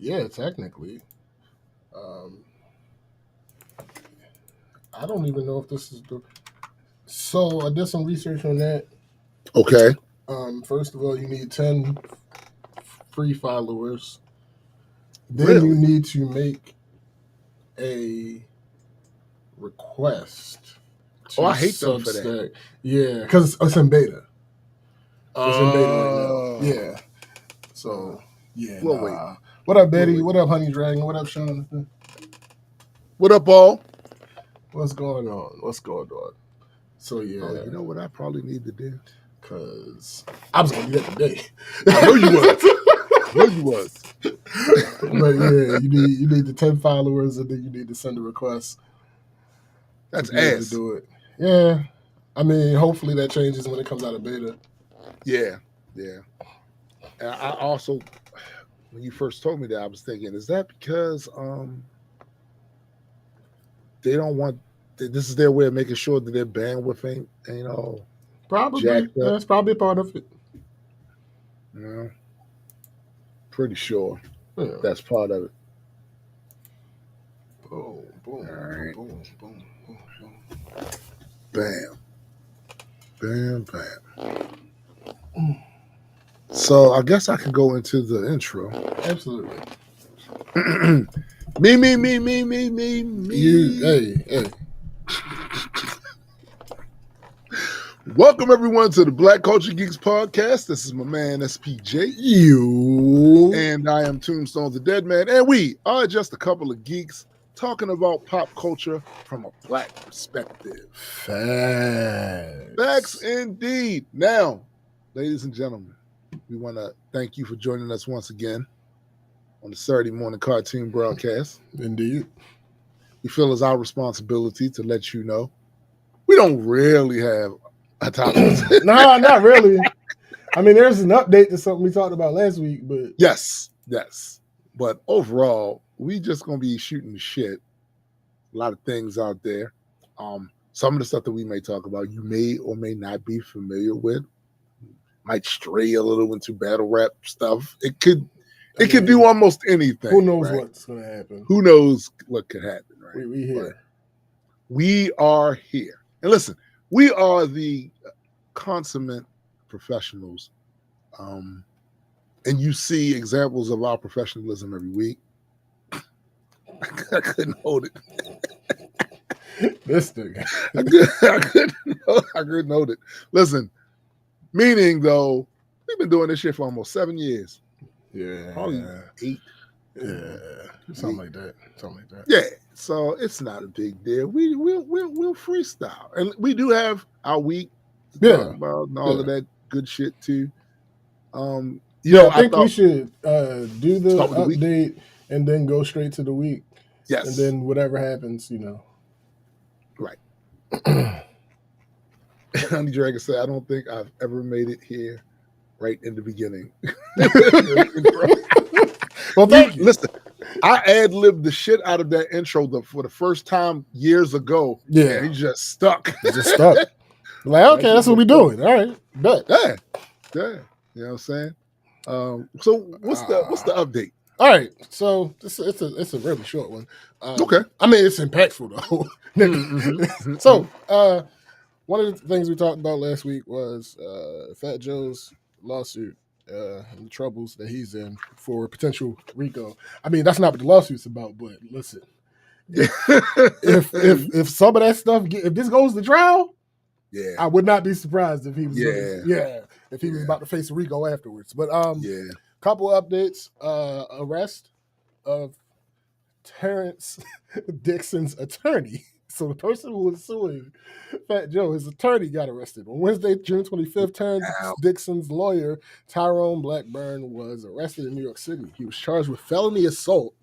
Yeah, technically. Um, I don't even know if this is the. So I did some research on that. Okay. First of all, you need 10 free followers. Then you Really? need to make a request Oh, to I hate them for that. Substack. Yeah, because it's in beta. It's in beta right now. Oh. Yeah. So yeah, Well, wait. nah. What up, Well, Betty? wait. What up, Honey Dragon? What up, Sean? What up, all? What's going on? What's going on? So Oh, yeah, you know what I probably need to do? because I was gonna do that today. I know you was. I know you was. But yeah, you need the 10 followers, and then you need to send a request to That's be able to ass. do it. Yeah, I mean, hopefully that changes when it comes out of beta. Yeah. Yeah. And I also, when you first told me that, I was thinking, is that because they don't want this is their way of making sure that their bandwidth ain't all Probably jacked up? that's probably a part of it. You know, pretty sure Yeah. that's part of it. Boom, boom, All right. boom, boom, boom, boom. Bam. Bam, bam. So I guess I can go into the intro. Absolutely. Me. Hey. Welcome everyone to the Black Culture Geeks podcast. This is my man SPJ. You. And I am Tombstone the Dead Man. And we are just a couple of geeks talking about pop culture from a black perspective. Facts indeed. Now, ladies and gentlemen, we want to thank you for joining us once again on the Saturday morning cartoon broadcast. Indeed. We feel it's our responsibility to let you know we don't really have a topic. No, not really. I mean, there's an update to something we talked about last week, but Yes. But overall, we just gonna be shooting the shit. A lot of things out there. Some of the stuff that we may talk about, you may or may not be familiar with. Might stray a little into battle rap stuff. It could do almost anything. Who knows right? what's going to happen? Who knows what could happen, right? We here. But we are here. And listen, we are the consummate professionals. And you see examples of our professionalism every week. I couldn't hold it. This thing. I couldn't hold it. Listen, meaning though, we've been doing this shit for almost 7 years. Yeah. Probably 8. Yeah. Something like that. Yeah. So it's not a big deal. We'll freestyle. And we do have our week to talk about and all of that good shit too. I think we should do the update and then go straight to the week. Yes. And then whatever happens, Right. Honey Dragon said, I don't think I've ever made it here right in the beginning. Well, thank you. Listen, I ad-libbed the shit out of that intro for the first time years ago. Yeah. And he just stuck. Like, okay, that's what we're doing. All right. Bet. Yeah. You know what I'm saying? So what's the update? All right, so it's a really short one. Okay. I mean, it's impactful though. Mm-hmm. So one of the things we talked about last week was Fat Joe's lawsuit and the troubles that he's in for potential RICO. I mean, that's not what the lawsuit's about, but listen, if some of that stuff, if this goes to trial, yeah, I would not be surprised if he was if he was about to face a RICO afterwards. But couple updates. Arrest of Terrence Dixon's attorney. So the person who was suing Fat Joe, his attorney, got arrested. On Wednesday, June 25th, Terrence Dixon's lawyer, Tyrone Blackburn, was arrested in New York City. He was charged with felony assault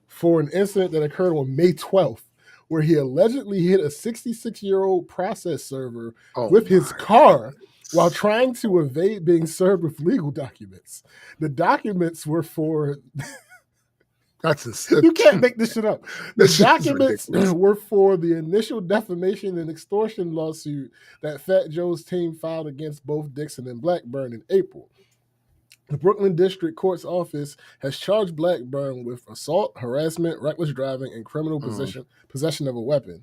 for an incident that occurred on May 12th, where he allegedly hit a 66-year-old process server with his car while trying to evade being served with legal documents. The documents were for... You can't make this shit up. The documents were for the initial defamation and extortion lawsuit that Fat Joe's team filed against both Dixon and Blackburn in April. The Brooklyn District Court's office has charged Blackburn with assault, harassment, reckless driving, and criminal possession of a weapon.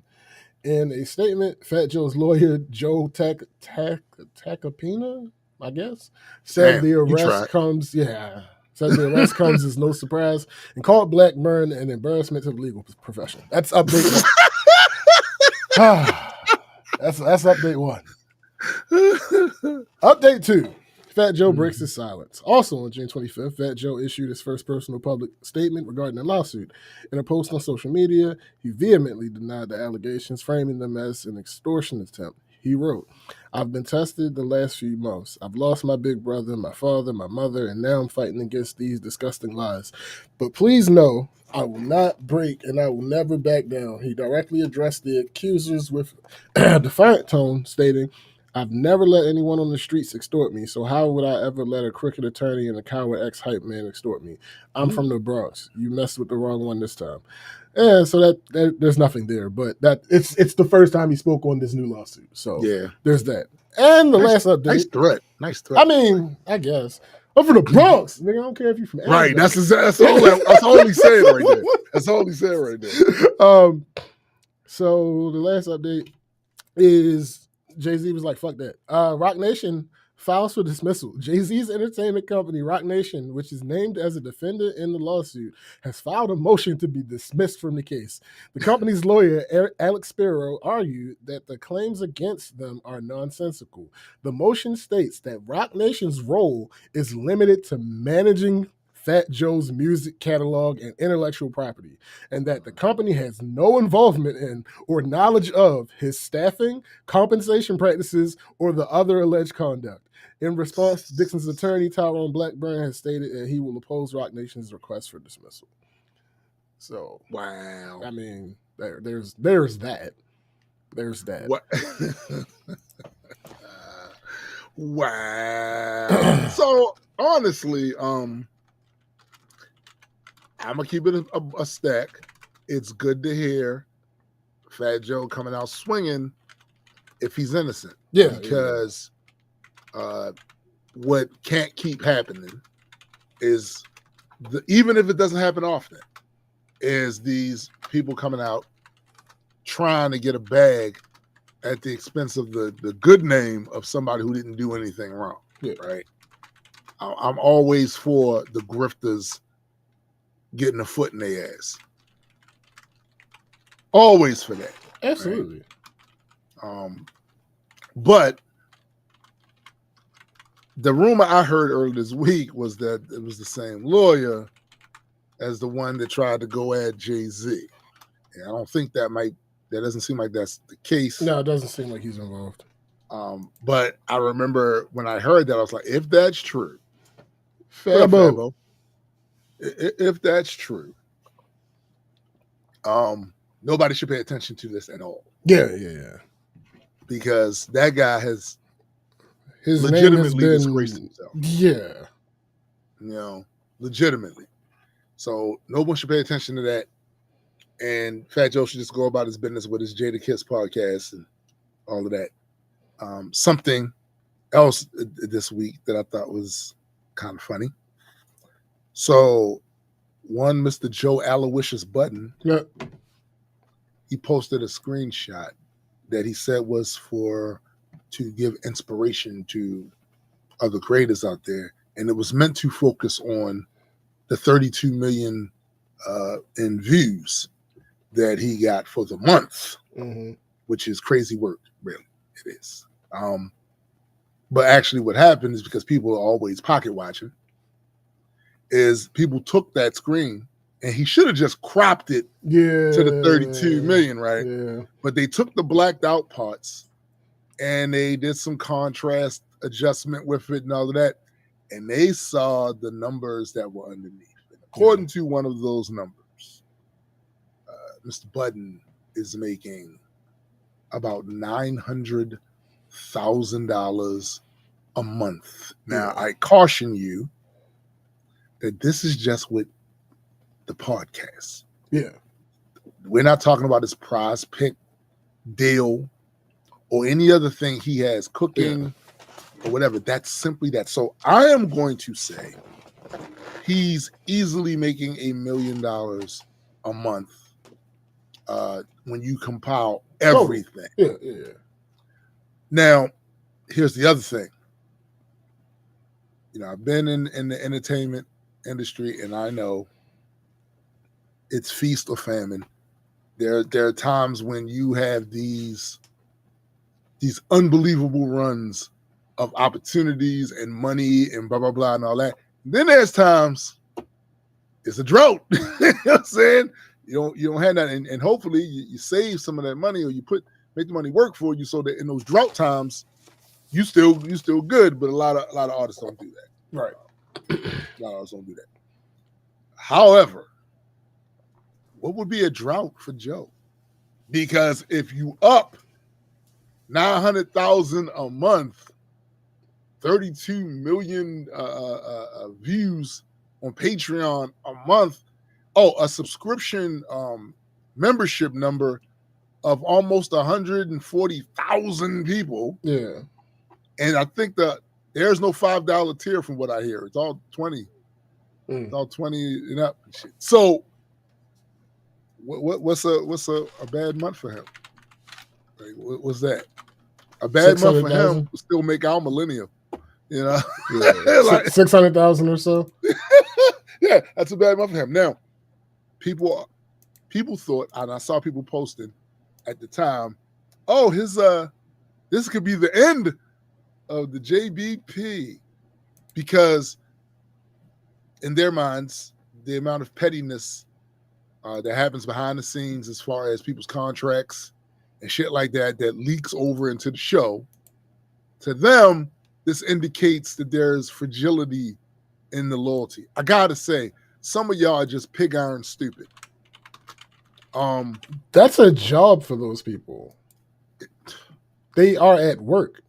In a statement, Fat Joe's lawyer, Joe Tacopina, I guess, said the arrest comes as no surprise and called Blackburn an embarrassment to the legal profession. That's update one. That's update one. Update 2. Fat Joe breaks his silence. Also on June 25th, Fat Joe issued his first personal public statement regarding the lawsuit. In a post on social media, he vehemently denied the allegations, framing them as an extortion attempt. He wrote, "I've been tested the last few months. I've lost my big brother, my father, my mother, and now I'm fighting against these disgusting lies. But please know, I will not break and I will never back down." He directly addressed the accusers with a defiant tone, stating, "I've never let anyone on the streets extort me, so how would I ever let a crooked attorney and a coward ex-hype man extort me? I'm from the Bronx. You messed with the wrong one this time." And so that there's nothing there, but that it's the first time he spoke on this new lawsuit. So there's that. And the last update. Nice threat. I mean, I guess. I'm from the Bronx. Nigga, I don't care if you're from Right. That's all he said right there. That's all he said right there. So the last update is Jay-Z was like, fuck that. Rock Nation files for dismissal. Jay-Z's entertainment company, Rock Nation, which is named as a defendant in the lawsuit, has filed a motion to be dismissed from the case. The company's lawyer, Alex Spiro, argued that the claims against them are nonsensical. The motion states that Rock Nation's role is limited to managing Fat Joe's music catalog and intellectual property, and that the company has no involvement in or knowledge of his staffing, compensation practices, or the other alleged conduct. In response, Dixon's attorney, Tyrone Blackburn, has stated that he will oppose Rock Nation's request for dismissal. So, wow. I mean, there's that. There's that. What? Wow. So, honestly, I'm gonna keep it a stack. It's good to hear Fat Joe coming out swinging if he's innocent. Yeah, because what can't keep happening is even if it doesn't happen often, is these people coming out trying to get a bag at the expense of the good name of somebody who didn't do anything wrong. Yeah. Right. I'm always for the grifters getting a foot in their ass. Always for that. Absolutely. Right? But the rumor I heard earlier this week was that it was the same lawyer as the one that tried to go at Jay-Z. And I don't think that doesn't seem like that's the case. No, it doesn't seem like he's involved. But I remember when I heard that, I was like, if that's true, Fabo, if that's true, nobody should pay attention to this at all. Yeah. Because that guy has his legitimately disgraced himself. Yeah. Legitimately. So no one should pay attention to that. And Fat Joe should just go about his business with his Jadakiss podcast and all of that. Something else this week that I thought was kind of funny. So one Mr. Joe Aloysius Budden, he posted a screenshot that he said was to give inspiration to other creators out there. And it was meant to focus on the 32 million in views that he got for the month, which is crazy work, really. It is. But actually what happened is, because people are always pocket watching, is people took that screen and he should have just cropped it to the 32 million, right? Yeah. But they took the blacked out parts and they did some contrast adjustment with it and all of that. And they saw the numbers that were underneath. And according to one of those numbers, Mr. Budden is making about $900,000 a month. Now, I caution you that this is just with the podcast. Yeah. We're not talking about his prize pick deal or any other thing he has cooking, or whatever. That's simply that. So I am going to say he's easily making $1 million a month when you compile everything. Yeah, yeah. Now, here's the other thing. You know, I've been in the entertainment industry, and I know it's feast or famine. There are times when you have these unbelievable runs of opportunities and money and blah blah blah and all that. Then there's times it's a drought. You know what I'm saying? You don't have that, and hopefully you save some of that money, or you make the money work for you, so that in those drought times you still good. But a lot of artists don't do that. Right. A lot of artists don't do that. However, what would be a drought for Joe? Because if you up 900,000 a month, 32 million views on Patreon a month, a subscription membership number of almost 140,000 people. Yeah. And I think there's no $5 tier from what I hear. It's all 20. It's all 20 and up and shit. So what's a bad month for him? Like, what's that? A bad month for him will still make our millennium. You know? Yeah. Like 600,000 or so. Yeah, that's a bad month for him. Now, people thought, and I saw people posting at the time, this could be the end of the JBP, because in their minds, the amount of pettiness that happens behind the scenes as far as people's contracts and shit like that leaks over into the show, to them, this indicates that there's fragility in the loyalty. I gotta say, some of y'all are just pig iron stupid. That's a job for those people. They are at work.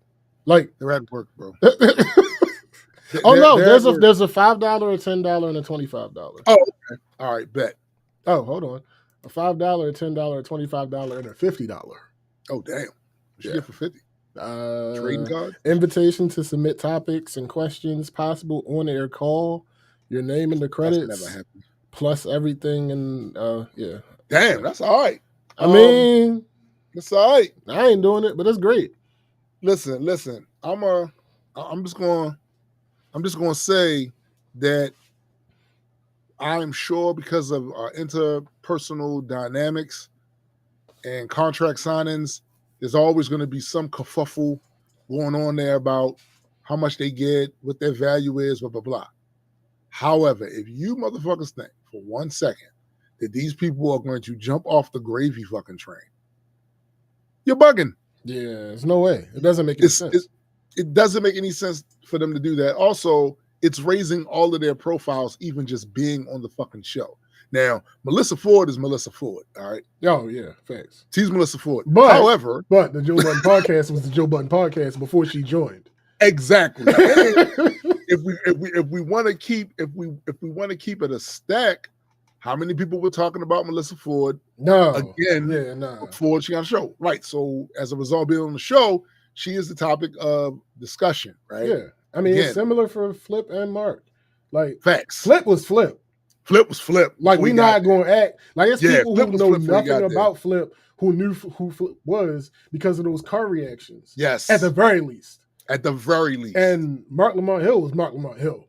Like, they're at work, bro. There's a $5, a $10, and a $25. Oh, okay. All right, bet. Oh, hold on. A $5, a $10, a $25, and a $50. Oh, damn. What you get for 50? Trading card? Invitation to submit topics and questions, possible on-air call, your name in the credits. That's never happened. Plus everything, and yeah. Damn, that's all right. I mean, it's all right. I ain't doing it, but it's great. Listen. I'm just gonna say that I'm sure, because of our interpersonal dynamics and contract signings, there's always going to be some kerfuffle going on there about how much they get, what their value is, blah, blah, blah. However, if you motherfuckers think for 1 second that these people are going to jump off the gravy fucking train, you're bugging. Yeah, there's no way. It doesn't make any sense. It doesn't make any sense for them to do that. Also, it's raising all of their profiles, even just being on the fucking show. Now, Melissa Ford is Melissa Ford, all right? Oh, yeah, thanks. She's Melissa Ford. But the Joe Budden Podcast was the Joe Budden Podcast before she joined. Exactly. if we want to keep it a stack, how many people were talking about Melissa Ford? No. Again, before she got on the show. Right. So as a result of being on the show, she is the topic of discussion, right? Yeah. I mean, it's similar for Flip and Mark. Like, facts. Flip was Flip. Flip was Flip. Like, we're not going to act. Like, it's people who know nothing about Flip who knew who Flip was because of those car reactions. Yes. At the very least. At the very least. And Mark Lamont Hill was Mark Lamont Hill.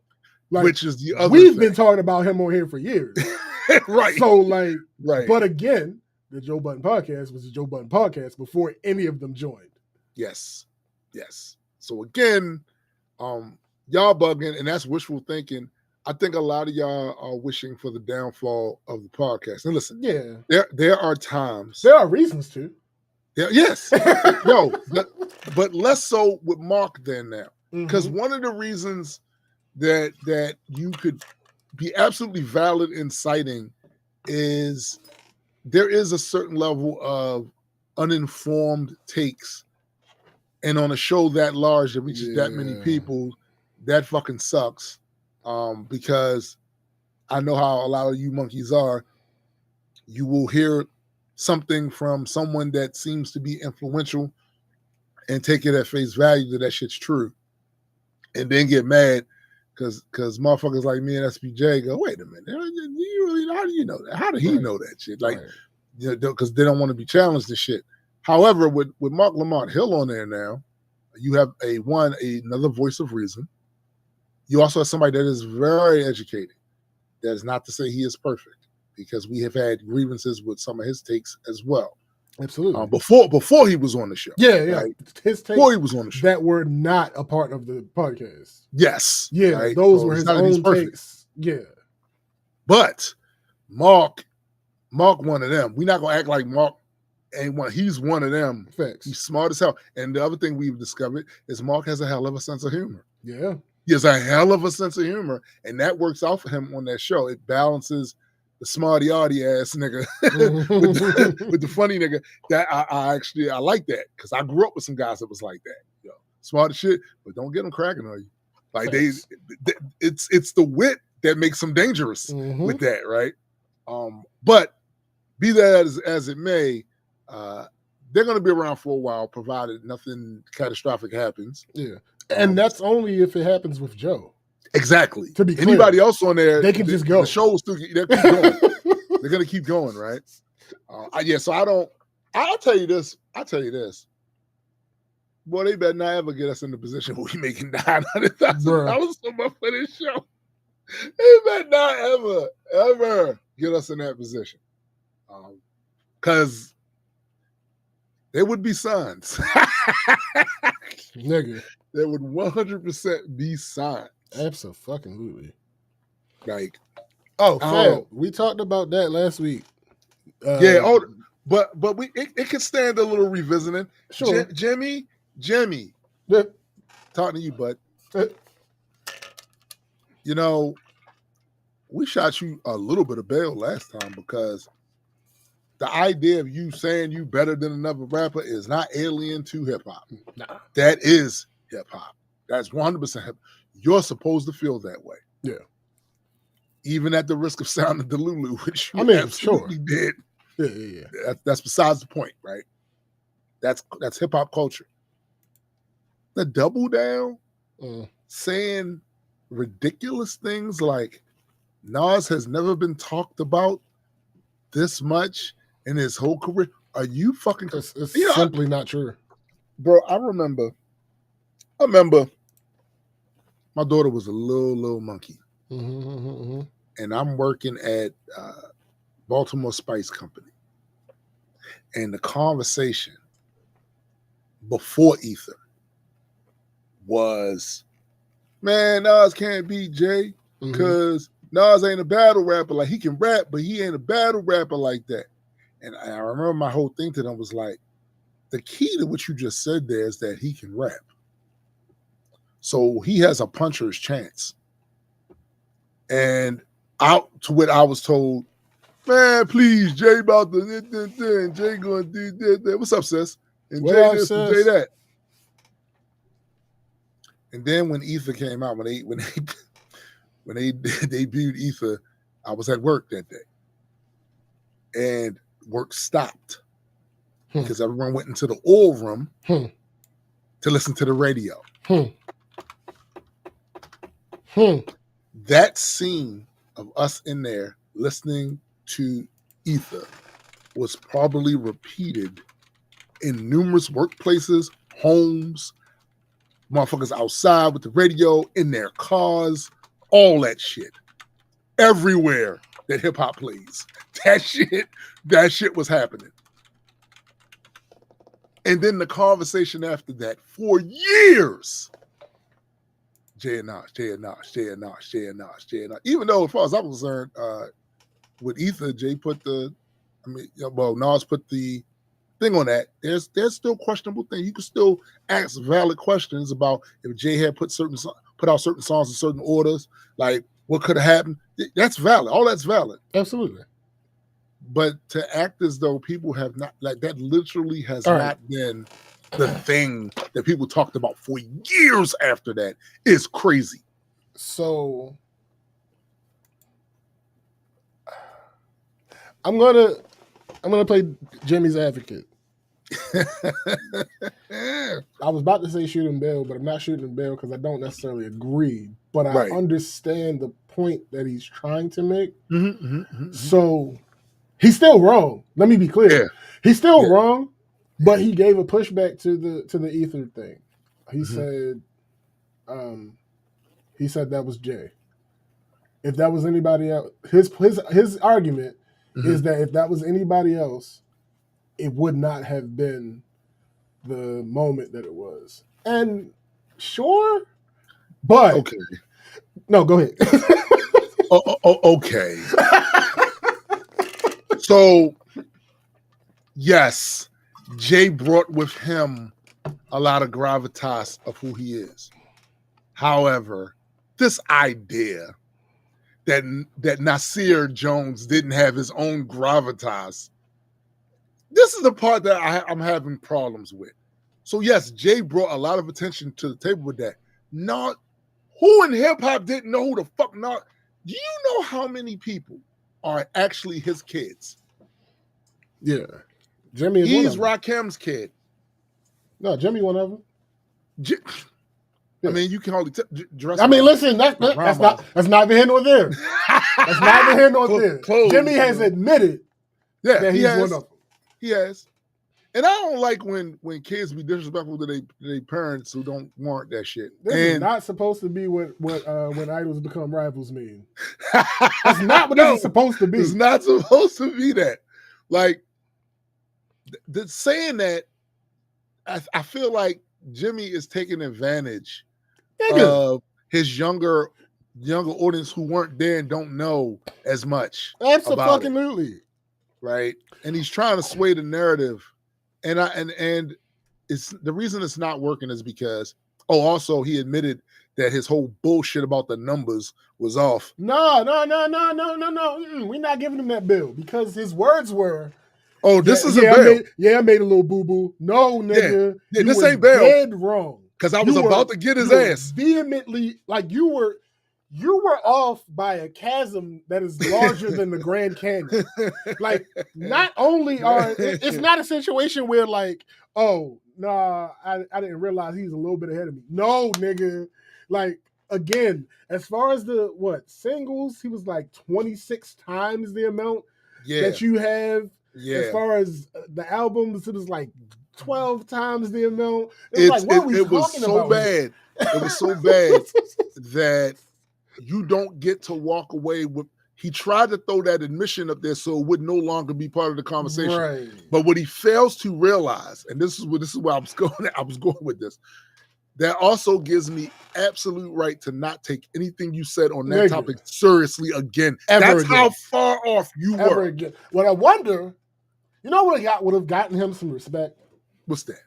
Like, which is the other We've been talking about him on here for years. Right. So, like, right. But again, the Joe Budden Podcast was the Joe Budden Podcast before any of them joined. Yes. So again, y'all bugging, and that's wishful thinking. I think a lot of y'all are wishing for the downfall of the podcast. And listen, there are times. There are reasons to. Yeah, yes. but less so with Mark than now. Because one of the reasons that you could be absolutely valid in citing is there is a certain level of uninformed takes. And on a show that large that reaches that many people, that fucking sucks. Because I know how a lot of you monkeys are. You will hear something from someone that seems to be influential and take it at face value that shit's true. and then get mad because motherfuckers like me and SPJ go, wait a minute, do you really? How do you know that? How did he know that shit? Like, because they don't want to be challenged and shit. However, with Marc Lamont Hill on there now, you have another voice of reason. You also have somebody that is very educated. That is not to say he is perfect, because we have had grievances with some of his takes as well. Absolutely. Before he was on the show. Yeah. Right? His takes before he was on the show that were not a part of the podcast. Yes. Yeah, right? those were his own takes. Yeah. But Mark one of them. We're not gonna act like Mark ain't one. He's one of them. Facts. He's smart as hell. And the other thing we've discovered is Mark has a hell of a sense of humor. Yeah. He has a hell of a sense of humor, and that works out for him on that show. It balances the smarty-arty ass nigga with the funny nigga. That I like that, because I grew up with some guys that was like that. Yo, smart as shit, but don't get them cracking on you. Like it's the wit that makes them dangerous with that, right? But be that as it may, they're going to be around for a while, provided nothing catastrophic happens. Yeah. And that's only if it happens with Joe. Exactly. To be clear, anybody else on there, they can just go. The show will still keep going. They're gonna keep going, right? So I'll tell you this. Boy, they better not ever get us in the position where we making $900,000 a month for this show. They better not ever get us in that position. Because there would be signs. Nigga. There would 100% be signs. Absolutely. Like, fam, we talked about that last week. But it could stand a little revisiting. Sure. Jimmy, talking to you, bud. You know, we shot you a little bit of bail last time, because the idea of you saying you better than another rapper is not alien to hip hop. Nah. That is hip hop. That's 100% hip. You're supposed to feel that way. Yeah. Even at the risk of sounding Delulu, which you absolutely did. Yeah. That's besides the point, right? That's hip hop culture. The double down, saying ridiculous things like Nas has never been talked about this much in his whole career. Are you fucking? It's simply not true, bro. I remember my daughter was a little monkey, and I'm working at Baltimore Spice Company, and the conversation before Ether was, man, Nas can't beat Jay because Nas ain't a battle rapper. Like, he can rap, but he ain't a battle rapper like that. And I remember my whole thing to them was like, the key to what you just said there is that he can rap. So he has a puncher's chance. And out to what I was told, man, please, Jay about the and Jay going to do that. What's up, sis? And Jay this and Jay that. And then when Ether came out, when they debuted Ether, I was at work that day. And work stopped because everyone went into the oil room to listen to the radio. That scene of us in there listening to Ether was probably repeated in numerous workplaces, homes, motherfuckers outside with the radio, in their cars, all that shit. Everywhere that hip hop plays, that shit was happening. And then the conversation after that for years, Jay and Nas. Even though, as far as I'm concerned, with Ether, Nas put the thing on that. There's still questionable things. You can still ask valid questions about if Jay had put out certain songs in certain orders, like what could have happened. That's valid. All that's valid. Absolutely. But to act as though people have not, like, that literally has not been the thing that people talked about for years after that is crazy. So I'm gonna play Jimmy's advocate. I was about to say shooting bail, but I'm not shooting bail because I don't necessarily agree. But I understand the point that he's trying to make. So he's still wrong. Let me be clear. He's still wrong, but he gave a pushback to the ether thing. He said that was Jay. If that was anybody else, his argument is that if that was anybody else, it would not have been the moment that it was. And sure, but no, go ahead. Okay. So, yes, Jay brought with him a lot of gravitas of who he is. However, this idea that Nasir Jones didn't have his own gravitas, this is the part that I'm having problems with. So, yes, Jay brought a lot of attention to the table with that. Not who in hip-hop didn't know who the fuck not. Do you know how many people are actually his kids? Yeah. Jimmy is He's Rakim's kid. No, Jimmy one of them. I mean, you can hardly dress. I mean, listen, that's not even here nor there. That's not even here nor there. Jimmy has admitted that he's one of them. He has. And I don't like when kids be disrespectful to their parents who don't warrant that shit. This is not supposed to be what when idols become rivals mean. That's not what this is supposed to be. It's not supposed to be that. Like, saying that, I feel like Jimmy is taking advantage of his younger audience who weren't there and don't know as much. Absolutely. Right? And he's trying to sway the narrative. And it's the reason it's not working is because also he admitted that his whole bullshit about the numbers was off. No. We're not giving him that bill because his words were, this is a bill. I made a little boo-boo. No, nigga. Yeah, this ain't bail. Dead wrong. Because I was about to get his ass. Vehemently, like you were off by a chasm that is larger than the Grand Canyon. Like, not only it's not a situation where like, oh, nah, I didn't realize he's a little bit ahead of me. No, nigga. Like, again, as far as the singles, he was like 26 times the amount that you have. Yeah. As far as the albums, it was like 12 times the amount. It was so bad. It was so bad that you don't get to walk away with. He tried to throw that admission up there so it would no longer be part of the conversation. Right. But what he fails to realize, and this is where I was going with this, that also gives me absolute right to not take anything you said on that topic seriously again. That's how far off you were. Again. What I wonder, you know what would have gotten him some respect? What's that?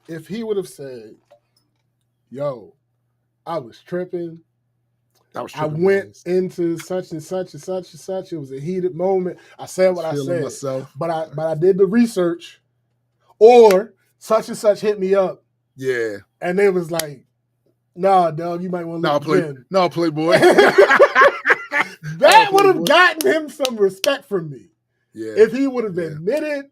If he would have said, yo, I was tripping. I went into such and such and such and such. It was a heated moment. I said what I said. Myself. But I did the research. Or such and such hit me up. Yeah. And they was like, nah, dog, you might want to look again. No, Playboy. That would have gotten him some respect from me. Yeah. If he would have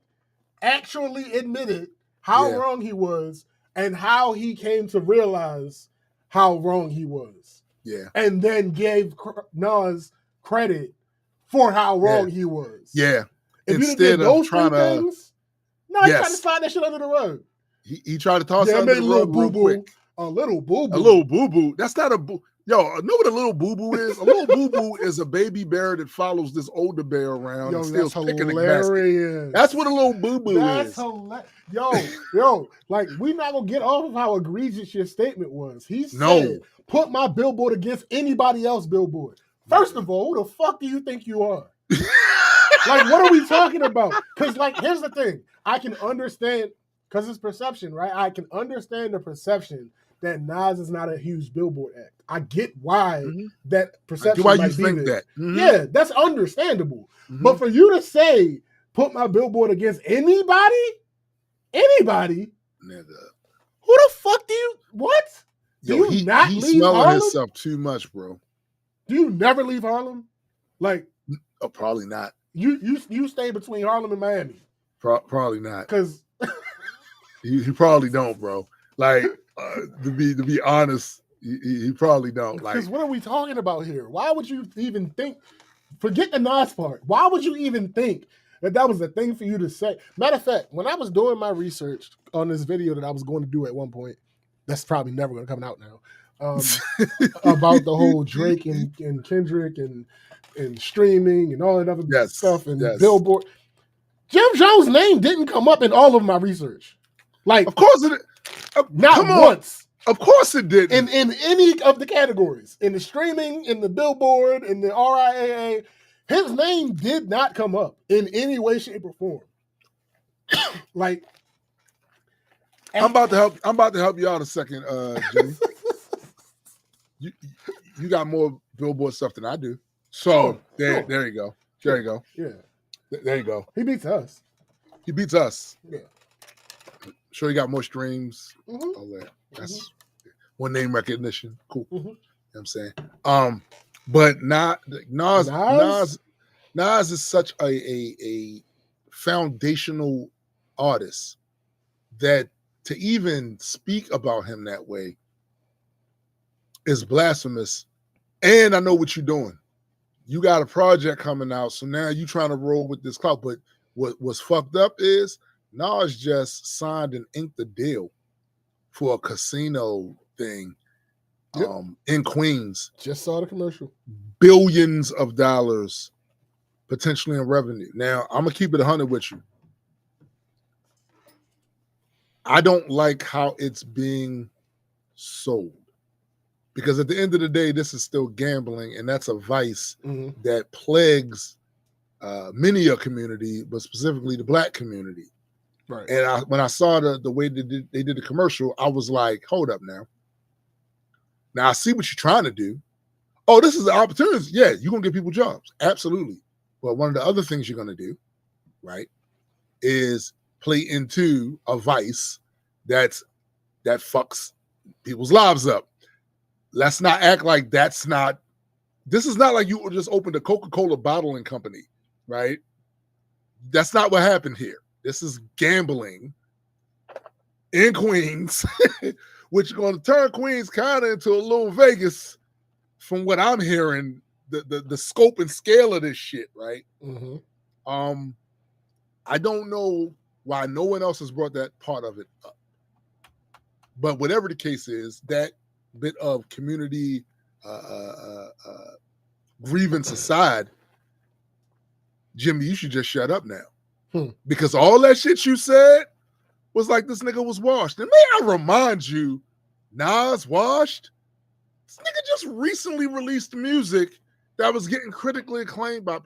actually admitted how wrong he was and how he came to realize how wrong he was. Yeah. And then gave Nas credit for how wrong he was. Yeah. If you did those three things, he's trying to slide that shit under the rug. He tried to toss it under the rug real quick. A little boo-boo. A little boo-boo. That's not a boo. Yo, know what a little boo-boo is? A little boo-boo is a baby bear that follows this older bear around and steals picnic baskets. That's what a little boo-boo is. That's hilarious. Yo, like, we're not going to get off of how egregious your statement was. He said, put my billboard against anybody else's billboard. First of all, who the fuck do you think you are? Like, what are we talking about? Because, like, here's the thing. I can understand, because it's perception, right? I can understand the perception that Nas is not a huge billboard act. I get why that perception might be there. Yeah, that's understandable. But for you to say, put my billboard against anybody, nigga, who the fuck do you, what? Yo, do you not he's leave smelling Harlem? himself too much, bro. Do you never leave Harlem? Like, probably not. You stay between Harlem and Miami. Probably not. Because you probably don't, bro. Like to be honest, he probably don't. Like, because what are we talking about here? Why would you even think? Forget the Nas part. Why would you even think that was a thing for you to say? Matter of fact, when I was doing my research on this video that I was going to do at one point, that's probably never going to come out now, about the whole Drake and Kendrick and streaming and all that other stuff and Billboard. Jim Jones' name didn't come up in all of my research. Like, of course it. Not once. Of course it didn't. In any of the categories, in the streaming, in the Billboard, in the RIAA, his name did not come up in any way, shape, or form. Like, I'm about to help you out a second, Jimmy. you got more Billboard stuff than I do. So there you go. There you go. Yeah. There you go. He beats us. Yeah. Sure, you got more streams. All that. That's more name recognition. Cool. You know what I'm saying? But Nas is such a foundational artist that to even speak about him that way is blasphemous. And I know what you're doing. You got a project coming out, so now you trying to roll with this clout. But what's fucked up is Nas just signed and inked a deal for a casino thing in Queens. Just saw the commercial. Billions of dollars potentially in revenue. Now, I'm going to keep it 100 with you. I don't like how it's being sold. Because at the end of the day, this is still gambling, and that's a vice that plagues many a community, but specifically the Black community. Right. And when I saw the way they did the commercial, I was like, hold up now. Now I see what you're trying to do. Oh, this is the opportunity. Yeah, you're going to get people jobs. Absolutely. But one of the other things you're going to do, right, is play into a vice that fucks people's lives up. Let's not act like this is not like you just opened a Coca-Cola bottling company, right? That's not what happened here. This is gambling in Queens, which is going to turn Queens kind of into a little Vegas from what I'm hearing, the scope and scale of this shit, right? I don't know why no one else has brought that part of it up. But whatever the case is, that bit of community grievance aside, Jimmy, you should just shut up now. Because all that shit you said was like this nigga was washed. And may I remind you, Nas washed? This nigga just recently released music that was getting critically acclaimed by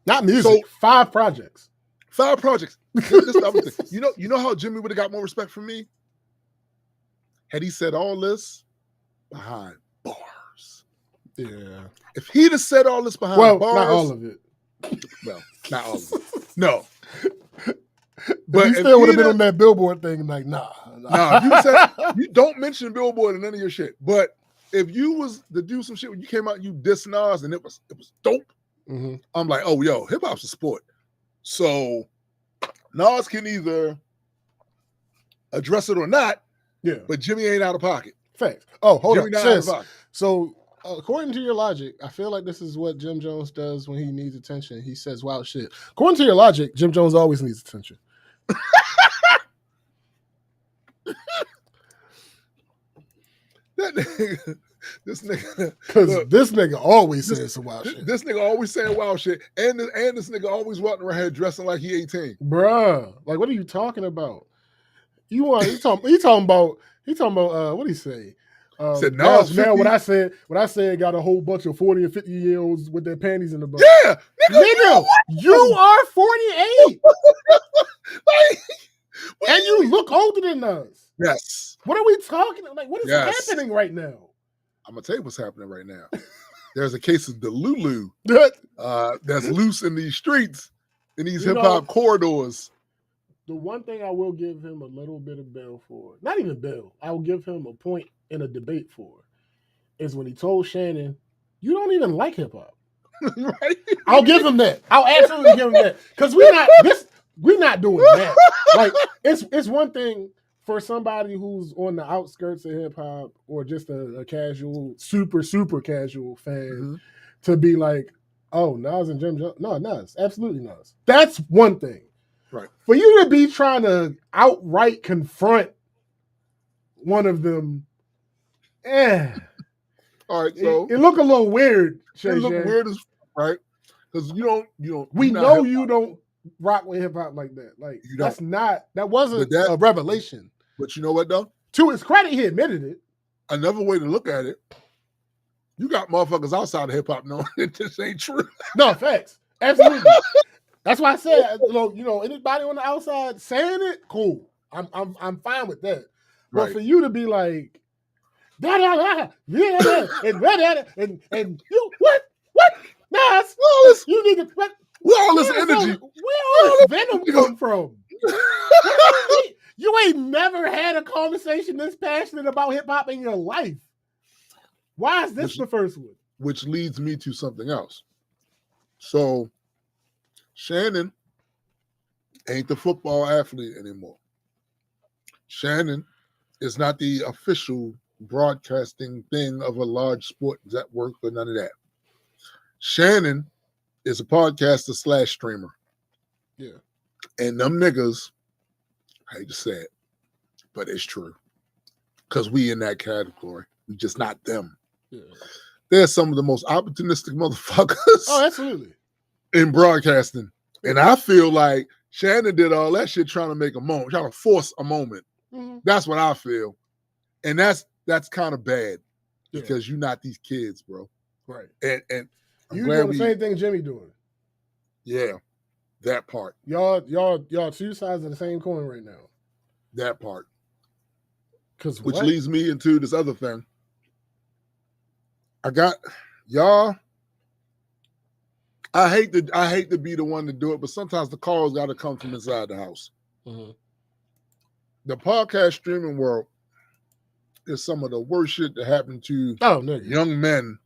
not music. So, 5 projects. 5 projects. This the other thing. You know how Jimmy would have got more respect from me? Had he said all this behind bars. Yeah. If he'd have said all this behind bars. Not all of it. Well, not all of it. No. But he still would have been on that Billboard thing like, nah. You said you don't mention Billboard in none of your shit. But if you was to do some shit when you came out and you diss Nas and it was dope, I'm like, oh, yo, hip hop's a sport. So Nas can either address it or not. Yeah. But Jimmy ain't out of pocket. Facts. Oh, hold Jimmy on. So according to your logic, I feel like this is what Jim Jones does when he needs attention. He says wild shit. According to your logic, Jim Jones always needs attention. This nigga, because this nigga always saying some wild shit. This nigga always saying wild shit, and this nigga always walking around here dressing like he 18. Bruh, like what are you talking about? He talking about what did he say? Said now what I said got a whole bunch of 40 and 50-year-olds with their panties in the butt. Yeah, nigga, you are 48. And you look older than us. Yes. What are we talking about? Like, what is happening right now? I'm gonna tell you what's happening right now. There's a case of Delulu that's loose in these streets, in these hip hop corridors. The one thing I will give him a little bit of bail for, not even bail, I will give him a point in a debate for, is when he told Shannon, "You don't even like hip hop." Right? I'll give him that. I'll absolutely give him that because we're not doing that. Like it's one thing for somebody who's on the outskirts of hip hop or just a casual, super casual fan to be like, oh, Nas and Jim Jones. No, Nas, absolutely Nas. That's one thing. Right. For you to be trying to outright confront one of them, all right, so it look a little weird. It look weird as right, because you don't. We know you don't rock with hip hop like that. Like that wasn't a revelation. But you know what though? To his credit, he admitted it. Another way to look at it, you got motherfuckers outside of hip hop knowing that this ain't true. No, facts. Absolutely. That's why I said, anybody on the outside saying it, cool. I'm fine with that. But right. For you to be like, and you what? Nas, you need to where all this energy? Where all this venom come from? You ain't never had a conversation this passionate about hip hop in your life. Why is this the first one? Which leads me to something else. So Shannon ain't the football athlete anymore. Shannon is not the official broadcasting thing of a large sport network or none of that. Shannon is a podcaster / streamer. Yeah. And them niggas, I hate to say it, but it's true. Because we in that category. We just not them. Yeah. They're some of the most opportunistic motherfuckers. Oh, absolutely. In broadcasting. And I feel like Shannon did all that shit trying to make a moment, trying to force a moment. Mm-hmm. That's what I feel. And that's kind of bad because you're not these kids, bro. Right. And you doing the same thing Jimmy doing. Yeah. That part. Y'all two sides of the same coin right now. That part. Which leads me into this other thing. I got y'all. I hate to be the one to do it, but sometimes the calls got to come from inside the house. Mm-hmm. The podcast streaming world is some of the worst shit that happened to young men.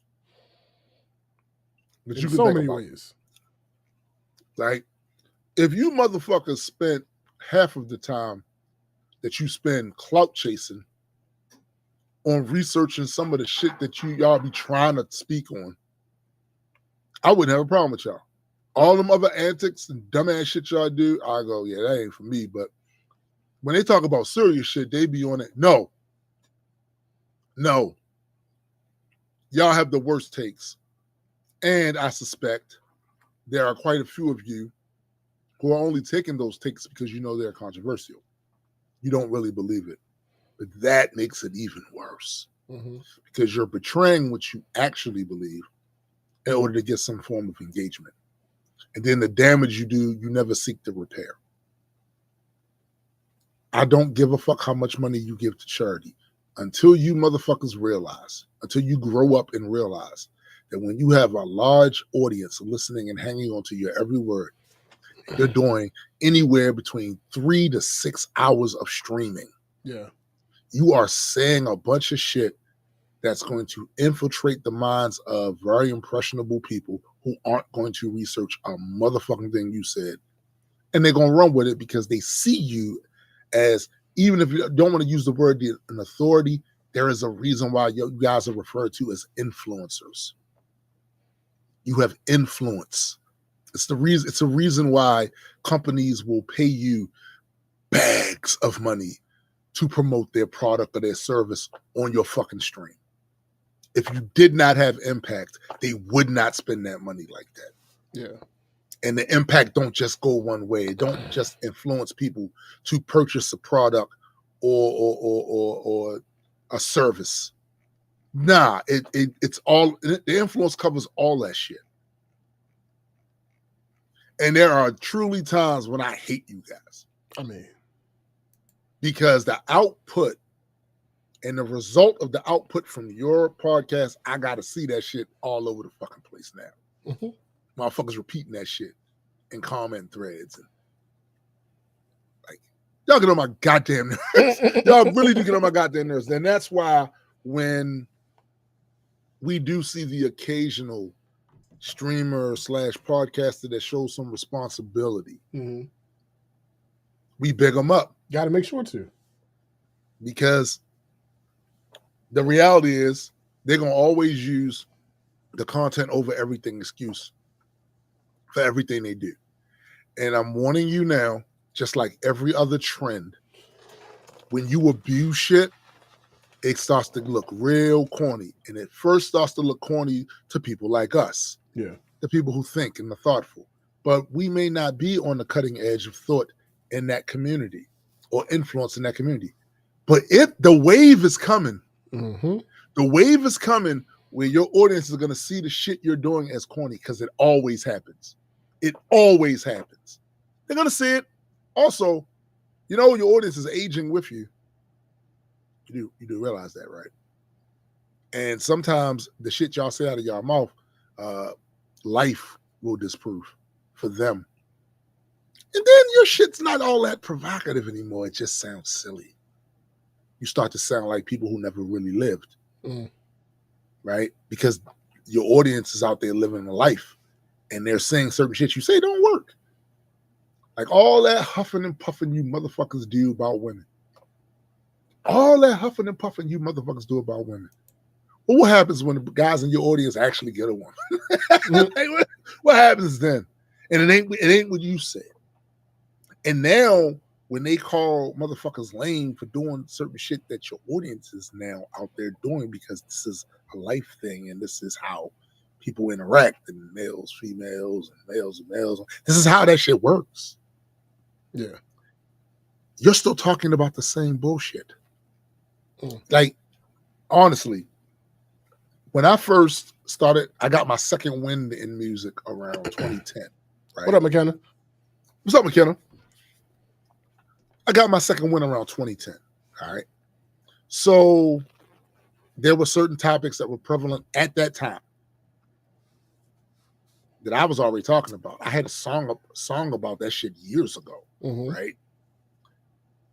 That in so many ways. Like, if you motherfuckers spent half of the time that you spend clout chasing on researching some of the shit that y'all be trying to speak on, I wouldn't have a problem with y'all. All them other antics and dumbass shit y'all do, I go, yeah, that ain't for me. But when they talk about serious shit, they be on it. No. Y'all have the worst takes. And I suspect there are quite a few of you who are only taking those takes because you know they're controversial. You don't really believe it. But that makes it even worse. Mm-hmm. Because you're betraying what you actually believe in order to get some form of engagement. And then the damage you do, you never seek to repair. I don't give a fuck how much money you give to charity until you motherfuckers realize, until you grow up and realize that when you have a large audience listening and hanging on to your every word, you're doing anywhere between 3 to 6 hours of streaming. Yeah. You are saying a bunch of shit that's going to infiltrate the minds of very impressionable people who aren't going to research a motherfucking thing you said. And they're going to run with it because they see you as, even if you don't want to use the word an authority, there is a reason why you guys are referred to as influencers. You have influence. It's a reason why companies will pay you bags of money to promote their product or their service on your fucking stream. If you did not have impact, they would not spend that money like that. Yeah. And the impact don't just go one way. It don't just influence people to purchase a product or a service. Nah, it's all, the influence covers all that shit. And there are truly times when I hate you guys. I mean, because the output and the result of the output from your podcast, I got to see that shit all over the fucking place now. Mm-hmm. Motherfuckers repeating that shit in comment threads. And like, y'all get on my goddamn nerves. Y'all really do get on my goddamn nerves. And that's why when we do see the occasional streamer / podcaster that shows some responsibility, mm-hmm. we big them up. Got to make sure to. because the reality is they're going to always use the content over everything excuse for everything they do. And I'm warning you now, just like every other trend, when you abuse shit, it starts to look real corny. And it first starts to look corny to people like us. Yeah. The people who think and are thoughtful. But we may not be on the cutting edge of thought in that community or influence in that community. But if the wave is coming, the wave is coming where your audience is going to see the shit you're doing as corny, because it always happens. It always happens. They're going to see it. Also, you know, your audience is aging with you. You do realize that, right? And sometimes the shit y'all say out of y'all mouth, life will disprove for them. And then your shit's not all that provocative anymore. It just sounds silly. You start to sound like people who never really lived, right? Because your audience is out there living a life, and they're saying certain shit you say don't work. Like all that huffing and puffing you motherfuckers do about women. All that huffing and puffing you motherfuckers do about women. Well, what happens when the guys in your audience actually get a woman? Like, what happens then? And it ain't what you said. And now when they call motherfuckers lame for doing certain shit that your audience is now out there doing, because this is a life thing and this is how people interact, and males, females, and males and males. This is how that shit works. Yeah. You're still talking about the same bullshit. Like, honestly, when I first started, I got my second wind in music around 2010. Right? What up, McKenna? What's up, McKenna? I got my second wind around 2010. All right. So there were certain topics that were prevalent at that time that I was already talking about. I had a song about that shit years ago. Right.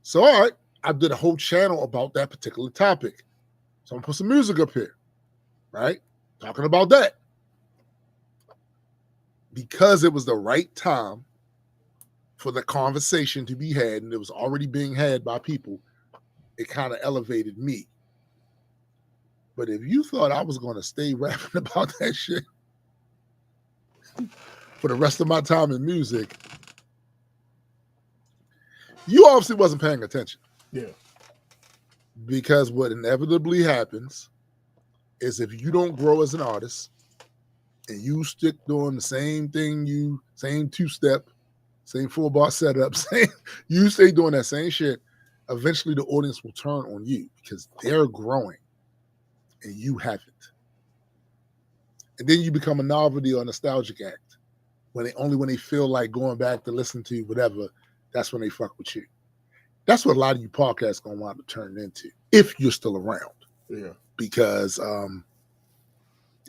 So, all right, I did a whole channel about that particular topic. So I'm gonna put some music up here, right? Talking about that. Because it was the right time for the conversation to be had, and it was already being had by people, it kind of elevated me. But if you thought I was going to stay rapping about that shit for the rest of my time in music, you obviously wasn't paying attention. Yeah. Because what inevitably happens is if you don't grow as an artist and you stick doing the same thing, same two-step, same full-bar setup, you stay doing that same shit, eventually the audience will turn on you because they're growing and you haven't. And then you become a novelty or nostalgic act. When they feel like going back to listen to whatever, that's when they fuck with you. That's what a lot of you podcasts gonna wind up turning into if you're still around. Yeah. Because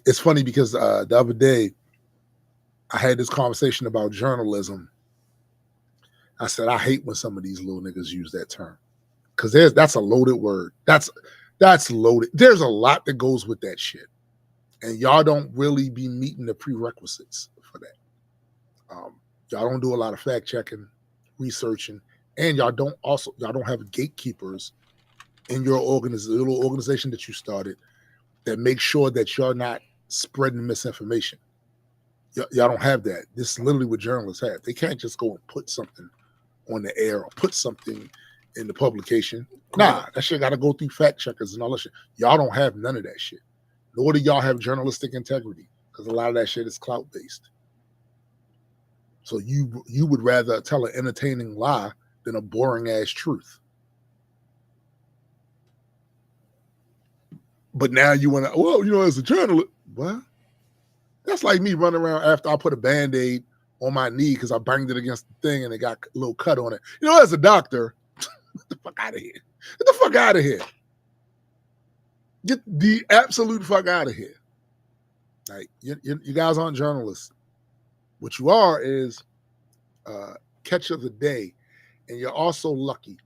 it's funny because the other day I had this conversation about journalism. I said I hate when some of these little niggas use that term because that's a loaded word. That's loaded. There's a lot that goes with that shit, and y'all don't really be meeting the prerequisites for that. Y'all don't do a lot of fact checking, researching, and y'all don't have gatekeepers in your little organization that you started that make sure that you're not spreading misinformation. Y'all don't have that. This is literally what journalists have. They can't just go and put something on the air or put something in the publication. Nah, that shit got to go through fact checkers and all that shit. Y'all don't have none of that shit. Nor do y'all have journalistic integrity because a lot of that shit is clout based. So you would rather tell an entertaining lie than a boring ass truth. But now you want to, as a journalist, what? That's like me running around after I put a Band-Aid on my knee because I banged it against the thing and it got a little cut on it. As a doctor, get the fuck out of here. Get the fuck out of here. Get the absolute fuck out of here. Like, you guys aren't journalists. What you are is catch of the day. And you're also lucky.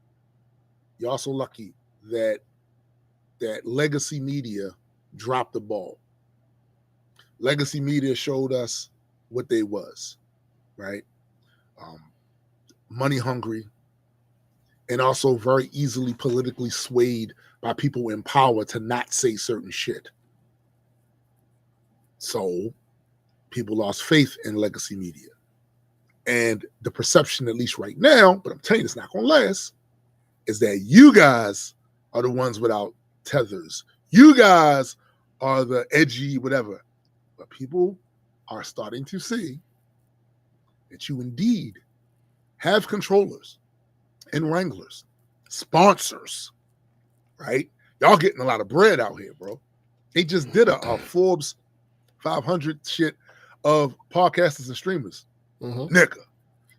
You're also lucky that legacy media dropped the ball. Legacy media showed us what they was, right? Money hungry, and also very easily politically swayed by people in power to not say certain shit. So people lost faith in legacy media. And the perception, at least right now, but I'm telling you it's not going to last, is that you guys are the ones without tethers. You guys are the edgy whatever. But people are starting to see that you indeed have controllers and wranglers, sponsors, right? Y'all getting a lot of bread out here, bro. They just did a Forbes 500 shit of podcasters and streamers. Nigga,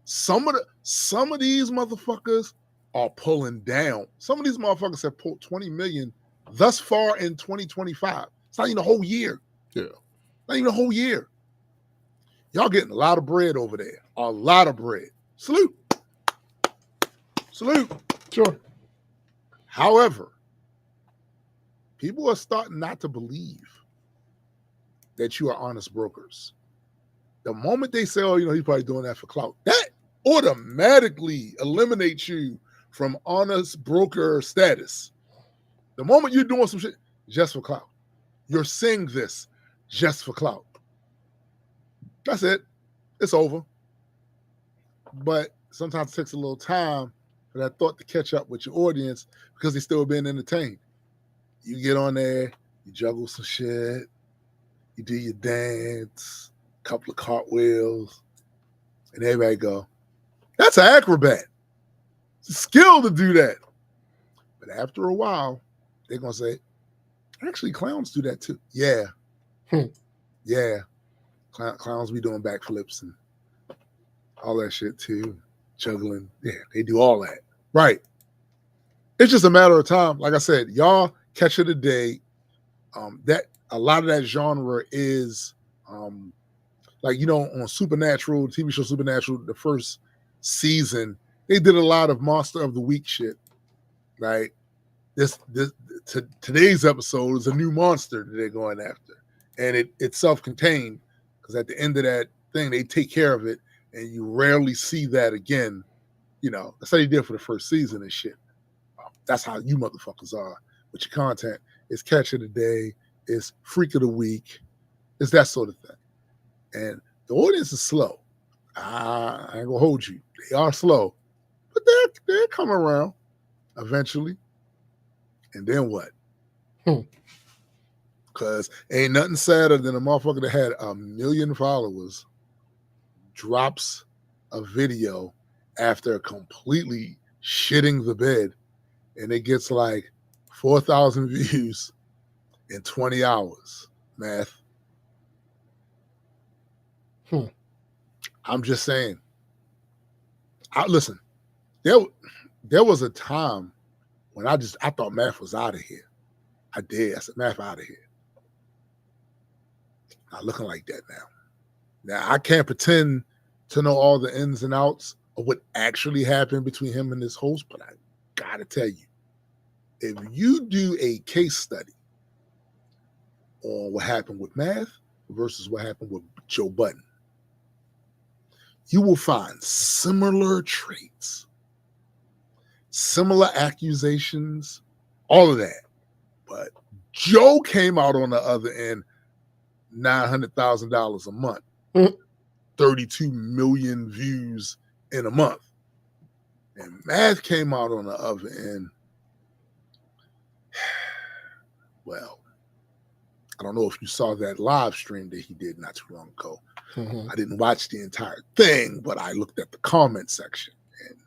some of these motherfuckers are pulling down. Some of these motherfuckers have pulled 20 million thus far in 2025. It's not even a whole year. Yeah. Not even a whole year. Y'all getting a lot of bread over there. A lot of bread. Salute. Salute. Sure. However, people are starting not to believe that you are honest brokers. The moment they say, oh, he's probably doing that for clout, that automatically eliminates you from honest broker status. The moment you're doing some shit just for clout, you're saying this just for clout. That's it. It's over. But sometimes it takes a little time for that thought to catch up with your audience because they're still being entertained. You get on there, you juggle some shit, you do your dance, a couple of cartwheels, and everybody go, that's an acrobat. It's a skill to do that. But after a while, they're going to say, actually, clowns do that too. Yeah. Yeah. Clowns be doing backflips and all that shit too. Juggling. Yeah, they do all that. Right. It's just a matter of time. Like I said, y'all catch it today. That a lot of that genre is like, on Supernatural, TV show Supernatural, the first season, they did a lot of Monster of the Week shit. Right. Today's episode is a new monster that they're going after. And it's self-contained because at the end of that thing, they take care of it and you rarely see that again. That's how they did for the first season and shit. That's how you motherfuckers are with your content. It's catch of the day. It's freak of the week. It's that sort of thing. And the audience is slow. I ain't gonna hold you. They are slow, but they'll come around eventually. And then what? Because ain't nothing sadder than a motherfucker that had 1 million followers drops a video after completely shitting the bed and it gets like 4,000 views in 20 hours. Math. I'm just saying. Listen, there was a time when I thought Math was out of here. I did. I said, Math out of here. Not looking like that now. Now, I can't pretend to know all the ins and outs of what actually happened between him and his host, but I got to tell you, if you do a case study on what happened with Math versus what happened with Joe Budden, you will find similar traits, similar accusations, all of that. But Joe came out on the other end, $900,000 a month, 32 million views in a month. And Math came out on the other end. Well, I don't know if you saw that live stream that he did not too long ago. I didn't watch the entire thing, but I looked at the comment section and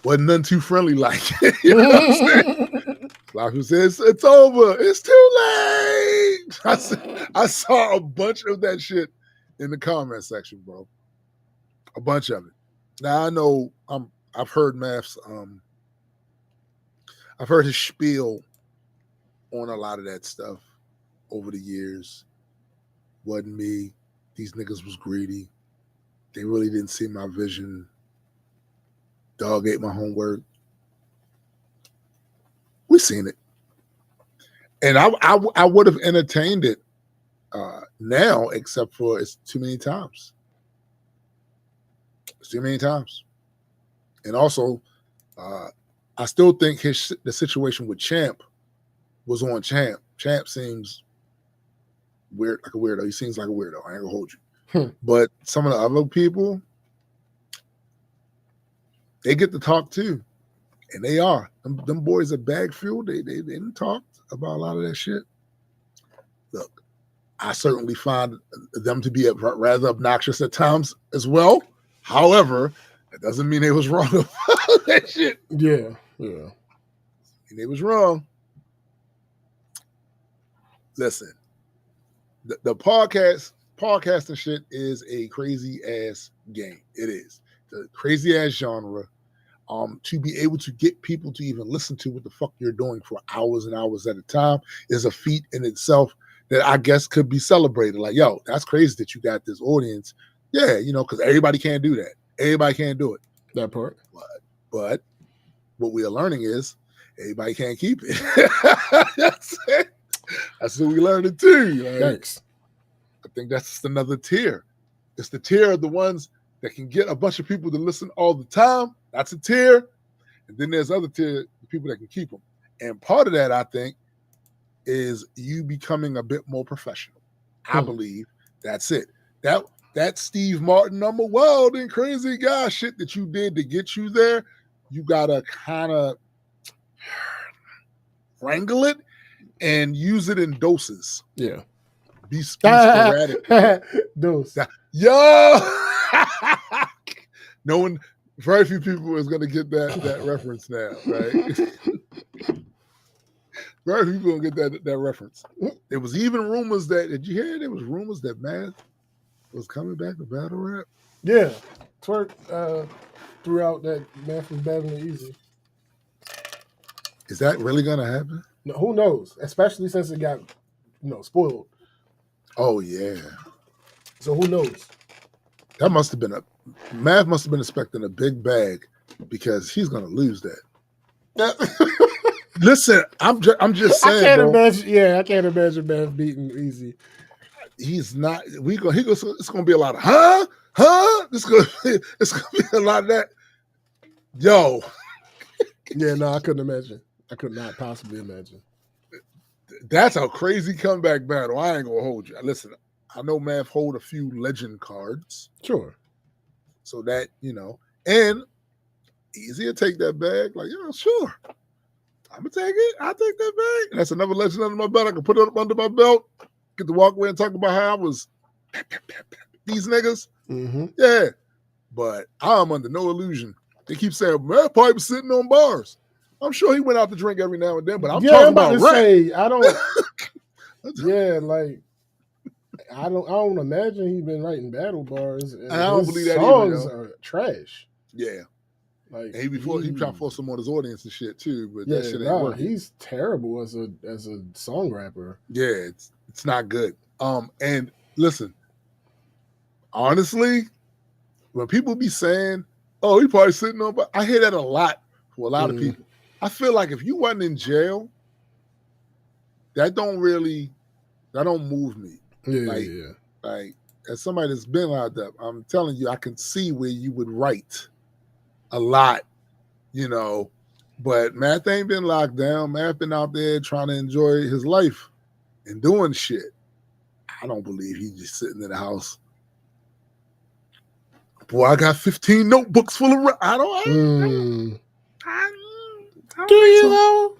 wasn't none too friendly like it. You know what I'm saying? A lot of people says it's over. It's too late. I saw a bunch of that shit in the comment section, bro. A bunch of it. Now I know I've heard Math's I've heard his spiel on a lot of that stuff over the years. Wasn't me. These niggas was greedy. They really didn't see my vision. Dog ate my homework. We seen it. And I would have entertained it now, except for it's too many times. It's too many times. And also, I still think the situation with Champ was on Champ. Champ seems weird, like a weirdo. He seems like a weirdo. I ain't gonna hold you. But some of the other people, they get to talk too. And they are. Them boys at Bagfield, they didn't talk about a lot of that shit. Look, I certainly find them to be rather obnoxious at times as well. However, that doesn't mean they was wrong about that shit. Yeah. And they was wrong. Listen, the podcasting shit is a crazy ass game. It is. It's a crazy ass genre. To be able to get people to even listen to what the fuck you're doing for hours and hours at a time is a feat in itself that I guess could be celebrated. Like, yo, that's crazy that you got this audience. Yeah, because everybody can't do that. Everybody can't do it. That part. But what we are learning is everybody can't keep it. That's it. That's what we learned too. Like, thanks. I think that's just another tier. It's the tier of the ones that can get a bunch of people to listen all the time. That's a tier. And then there's other tier, the people that can keep them. And part of that, I think, is you becoming a bit more professional. I believe that's it. That Steve Martin, I'm a wild and crazy guy shit that you did to get you there, you got to kind of wrangle it and use it in doses. Yeah. Be sporadic. Dose. Yo! No one, very few people is going to get that reference now, right? Very few people going to get that reference. There was even rumors did you hear? There was rumors that Math was coming back to battle rap. Yeah. Twerk threw out that Math was battling Easy. Is that really going to happen? No, who knows? Especially since it got, spoiled. Oh, yeah. So who knows? That must have been Math must have been expecting a big bag because he's going to lose that. Listen, I'm just saying. I can't imagine Math beating Easy. He's not. It's going to be a lot of huh. It's going to be a lot of that. Yo. Yeah, no, I couldn't imagine. I could not possibly imagine. That's a crazy comeback battle. I ain't gonna hold you. Listen, I know Math hold a few legend cards. Sure. So that, and Easy to take that bag. Like, sure. I'm gonna take it. I'll take that bag. That's another legend under my belt. I can put it up under my belt. Get to walk away and talk about how I was these niggas. Mm-hmm. Yeah. But I'm under no illusion. They keep saying, Math probably sitting on bars. I'm sure he went out to drink every now and then, but I'm talking about rap. I don't. Yeah, like I don't imagine he's been writing battle bars. And I don't believe that songs are trash. Yeah, like and he trying to force some on his audience and shit too. But yeah, that shit ain't working. He's terrible as a song rapper. Yeah, it's not good. And listen, honestly, when people be saying, "Oh, he probably sitting on," but I hear that a lot for a lot of people. I feel like if you wasn't in jail, that don't move me. Yeah, Like as somebody that's been locked up, I'm telling you, I can see where you would write a lot, But Math ain't been locked down. Math been out there trying to enjoy his life and doing shit. I don't believe he's just sitting in the house. Boy, I got 15 notebooks full of. I don't do you know?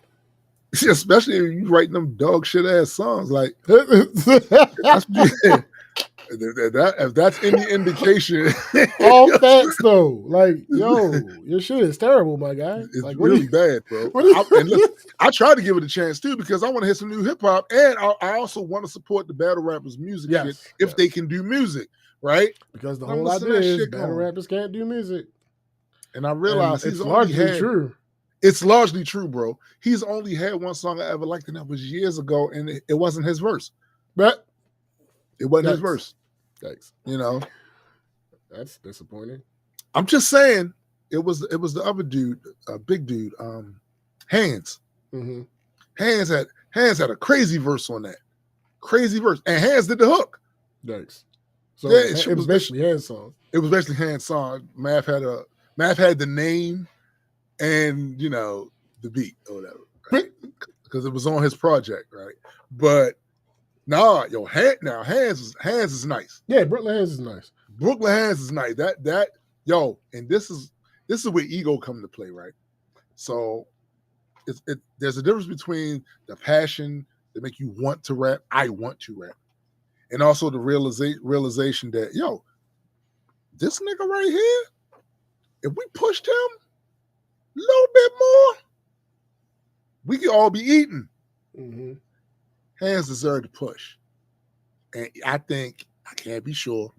Especially if you writing them dog shit ass songs, like if that's any indication. All facts though, like your shit is terrible, my guy. It's like, really bad, bro. And listen, I tried to give it a chance too because I want to hear some new hip hop, and I also want to support the battle rappers' music shit if they can do music, right? Because the whole idea is battle rappers can't do music, and I realize it's largely true. It's largely true, bro. He's only had one song I ever liked, and that was years ago, and it wasn't his verse. But it wasn't his verse. Thanks. That's disappointing. I'm just saying, it was the other dude, big dude, Hands. Mm-hmm. Hands had a crazy verse on that, and Hands did the hook. Thanks. So it was basically Hands' song. It was basically Hands' song. Math had the name. and the beat or whatever, right? Because it was on his project, right? But hands is nice. Yeah, Brooklyn Hands is nice. Brooklyn Hands is nice. And this is where ego come to play, right? So there's a difference between the passion that make you want to rap, I want to rap, and also the realization that, this nigga right here, if we pushed him a little bit more, we could all be eating. Mm-hmm. Hands deserve to push. And I think, I can't be sure,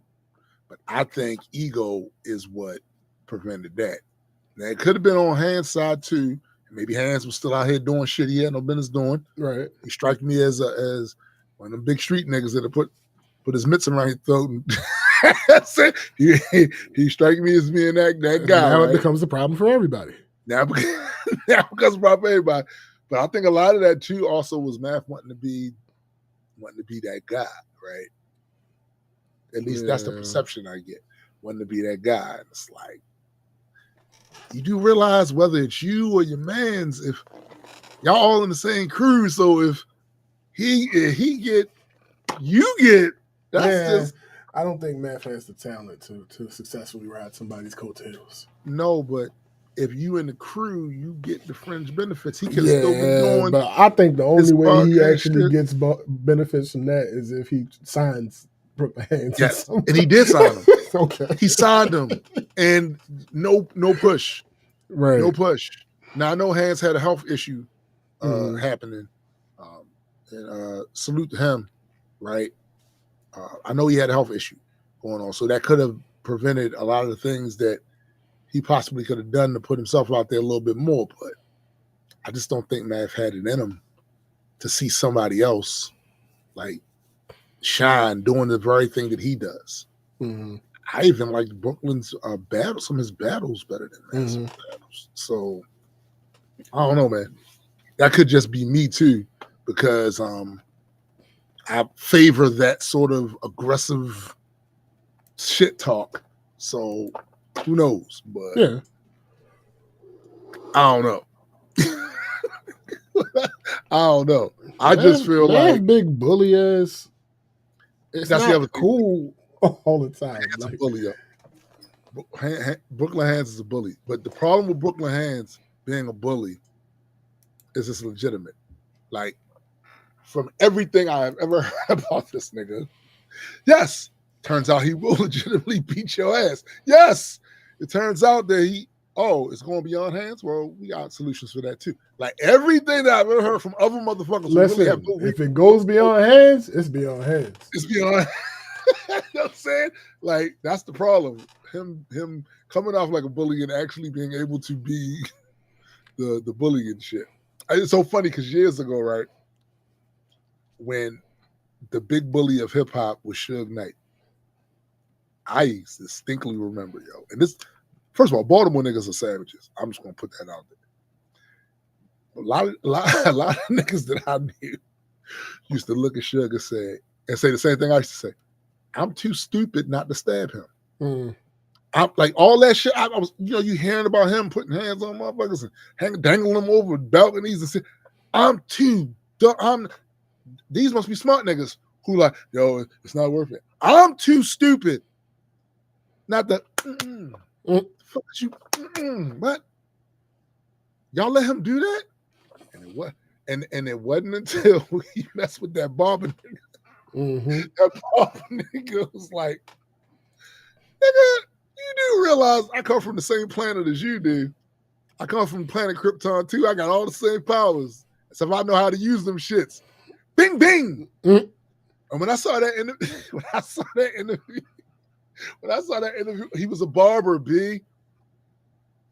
but I think ego is what prevented that. Now, it could have been on Hands' side too. Maybe Hands was still out here doing shit he had no business doing. Right. He struck me as one of them big street niggas that have put his mitts around his throat. And he struck me as being that guy. Now right? It becomes a problem for everybody. Now it becomes a problem for everybody. But I think a lot of that too also was Math wanting to be that guy, right? At least that's the perception I get. Wanting to be that guy. And it's like, you do realize whether it's you or your mans, if y'all all in the same crew, so if he get, you get, just. I don't think Math has the talent to successfully ride somebody's coattails. No, but if you in the crew, you get the fringe benefits. He can still be doing. But I think the only way he actually gets benefits from that is if he signs Brooklyn Hands. Yes, and he did sign him. Okay, he signed him, and no push, right? No push. Now I know Hands had a health issue happening, and salute to him, right? I know he had a health issue going on, so that could have prevented a lot of the things that he possibly could have done to put himself out there a little bit more. But I just don't think Math had it in him to see somebody else like shine doing the very thing that he does. Mm-hmm. I even liked Brooklyn's battles, some of his battles better than Math's battles. So I don't know, man. That could just be me too, because I favor that sort of aggressive shit talk. So who knows? But yeah, I don't know. I don't know. I just feel like big bully ass. It's that's not the other cool all the time. Hands a bully up. Brooklyn Hands is a bully, but the problem with Brooklyn Hands being a bully is it's legitimate. Like, from everything I have ever heard about this nigga, yes, turns out he will legitimately beat your ass. Yes, it turns out that it's going beyond Hands. Well, we got solutions for that too. Like, everything that I've ever heard from other motherfuckers. Listen, if it goes beyond Hands, it's beyond Hands. It's beyond. You know what I'm saying? Like, that's the problem. Him coming off like a bully and actually being able to be the bully and shit. It's so funny because years ago, right, when the big bully of hip hop was Suge Knight, I distinctly remember, and this, first of all, Baltimore niggas are savages. I'm just gonna put that out there. A lot of niggas that I knew used to look at Suge and say the same thing I used to say. I'm too stupid not to stab him. I'm like, all that shit. I was, you hearing about him putting hands on motherfuckers and dangling them over balconies and shit. I'm too dumb. These must be smart niggas who like, it's not worth it. I'm too stupid. Not that. Fuck you. What? Y'all let him do that? And it wasn't until he messed with that barber nigga. That barber nigga was like, nigga, you do realize I come from the same planet as you do. I come from planet Krypton too. I got all the same powers. So if I know how to use them shits. Bing, bing. And when I saw that interview, he was a barber, B.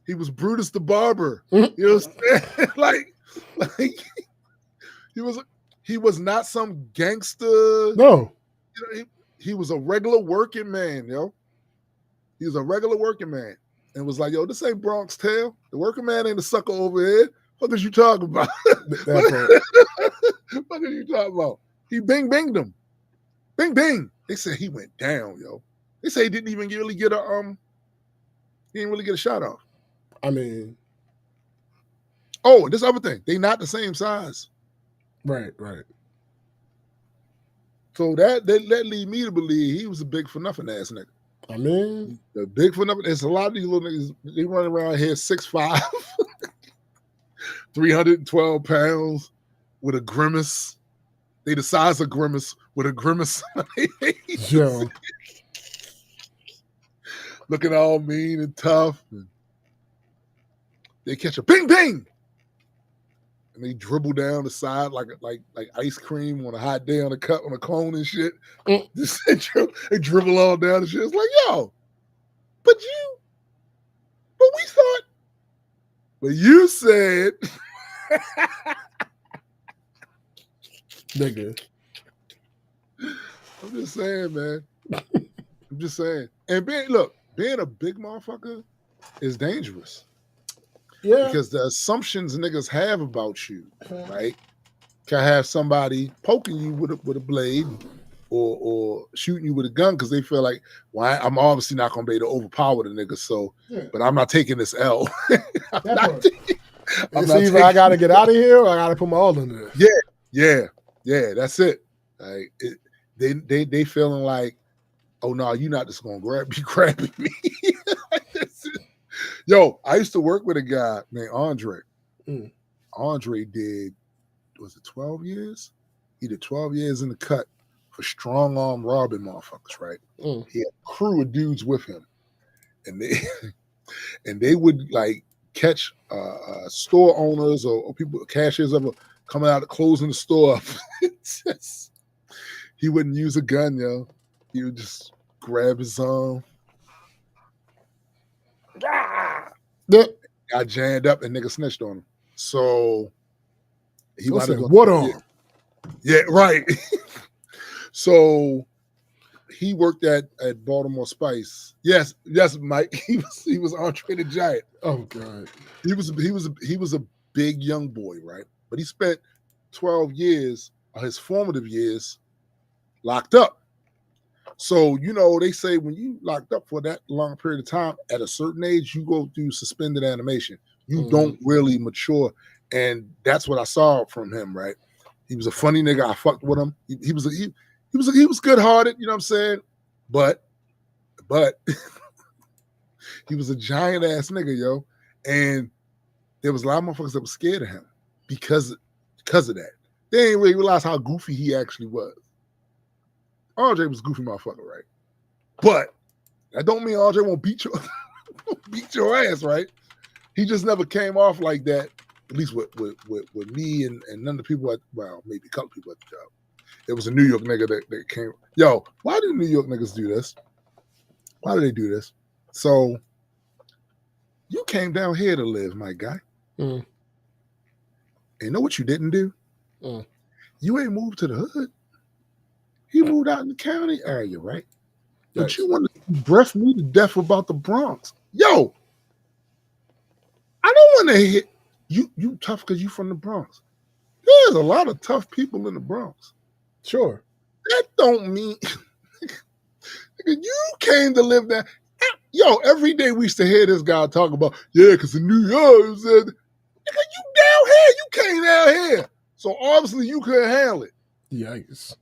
He was Brutus the Barber. You know what I'm saying? like he was not some gangster. No. He was a regular working man, He was a regular working man. And it was like, this ain't Bronx Tale. The working man ain't a sucker over here. What is you talking about? What are you talking about? He bing-binged him. Bing-bing. They said he went down, They say he didn't even really get a shot off. I mean, Oh, this other thing, they not the same size. Right. So that lead me to believe he was a big for nothing ass nigga. I mean, the big for nothing. There's a lot of these little niggas. They run around here 6'5", 312 pounds with a grimace. They the size of Grimace with a grimace. Yo. Looking all mean and tough. They catch a bing bing. And they dribble down the side like ice cream on a hot day on a cone and shit. Just they dribble all down the shit. It's like, yo, but we thought, but you said, nigga. I'm just saying, man. I'm just saying. And being a big motherfucker is dangerous. Yeah. Because the assumptions niggas have about you, right, can have somebody poking you with a blade or shooting you with a gun because they feel like, well, I'm obviously not going to be able to overpower the nigga, so, but I'm not taking this L. Either I got to get out of here or I got to put my all in there. Yeah, that's it. Like, they feeling like, oh, no, you're not just going to be grabbing me. Yo, I used to work with a guy named Andre. Andre did, was it 12 years? He did 12 years in the cut for strong arm robbing motherfuckers, right? He had a crew of dudes with him. And they would like catch store owners or people, cashiers ever coming out closing the store up. He wouldn't use a gun, yo. He would just grab his arm. Got jammed up and nigga snitched on him. So he wanted to go. What on? Yeah, right. So he worked at Baltimore Spice. Yes, Mike. He was Andre the Giant. Oh God. He was a big young boy, right? But he spent 12 years of his formative years locked up. So, they say when you locked up for that long period of time, at a certain age, you go through suspended animation. You don't really mature. And that's what I saw from him, right? He was a funny nigga. I fucked with him. He was good-hearted, you know what I'm saying? But he was a giant-ass nigga, yo. And there was a lot of motherfuckers that were scared of him because of that. They didn't really realize how goofy he actually was. RJ was a goofy motherfucker, right? But that don't mean RJ won't beat your ass, right? He just never came off like that, at least with me and none of the people maybe a couple people at the job. It was a New York nigga that came. Yo, why do New York niggas do this? Why do they do this? So you came down here to live, my guy. And you know what you didn't do? You ain't moved to the hood. You moved out in the county area, right? But you want to breath me to death about the Bronx. Yo, I don't want to hit you. You tough because you from the Bronx. There's a lot of tough people in the Bronx. Sure. That don't mean you came to live there. Yo, every day we used to hear this guy talk about, because in New York, said, nigga, you down here. You came down here. So obviously you couldn't handle it. Yikes.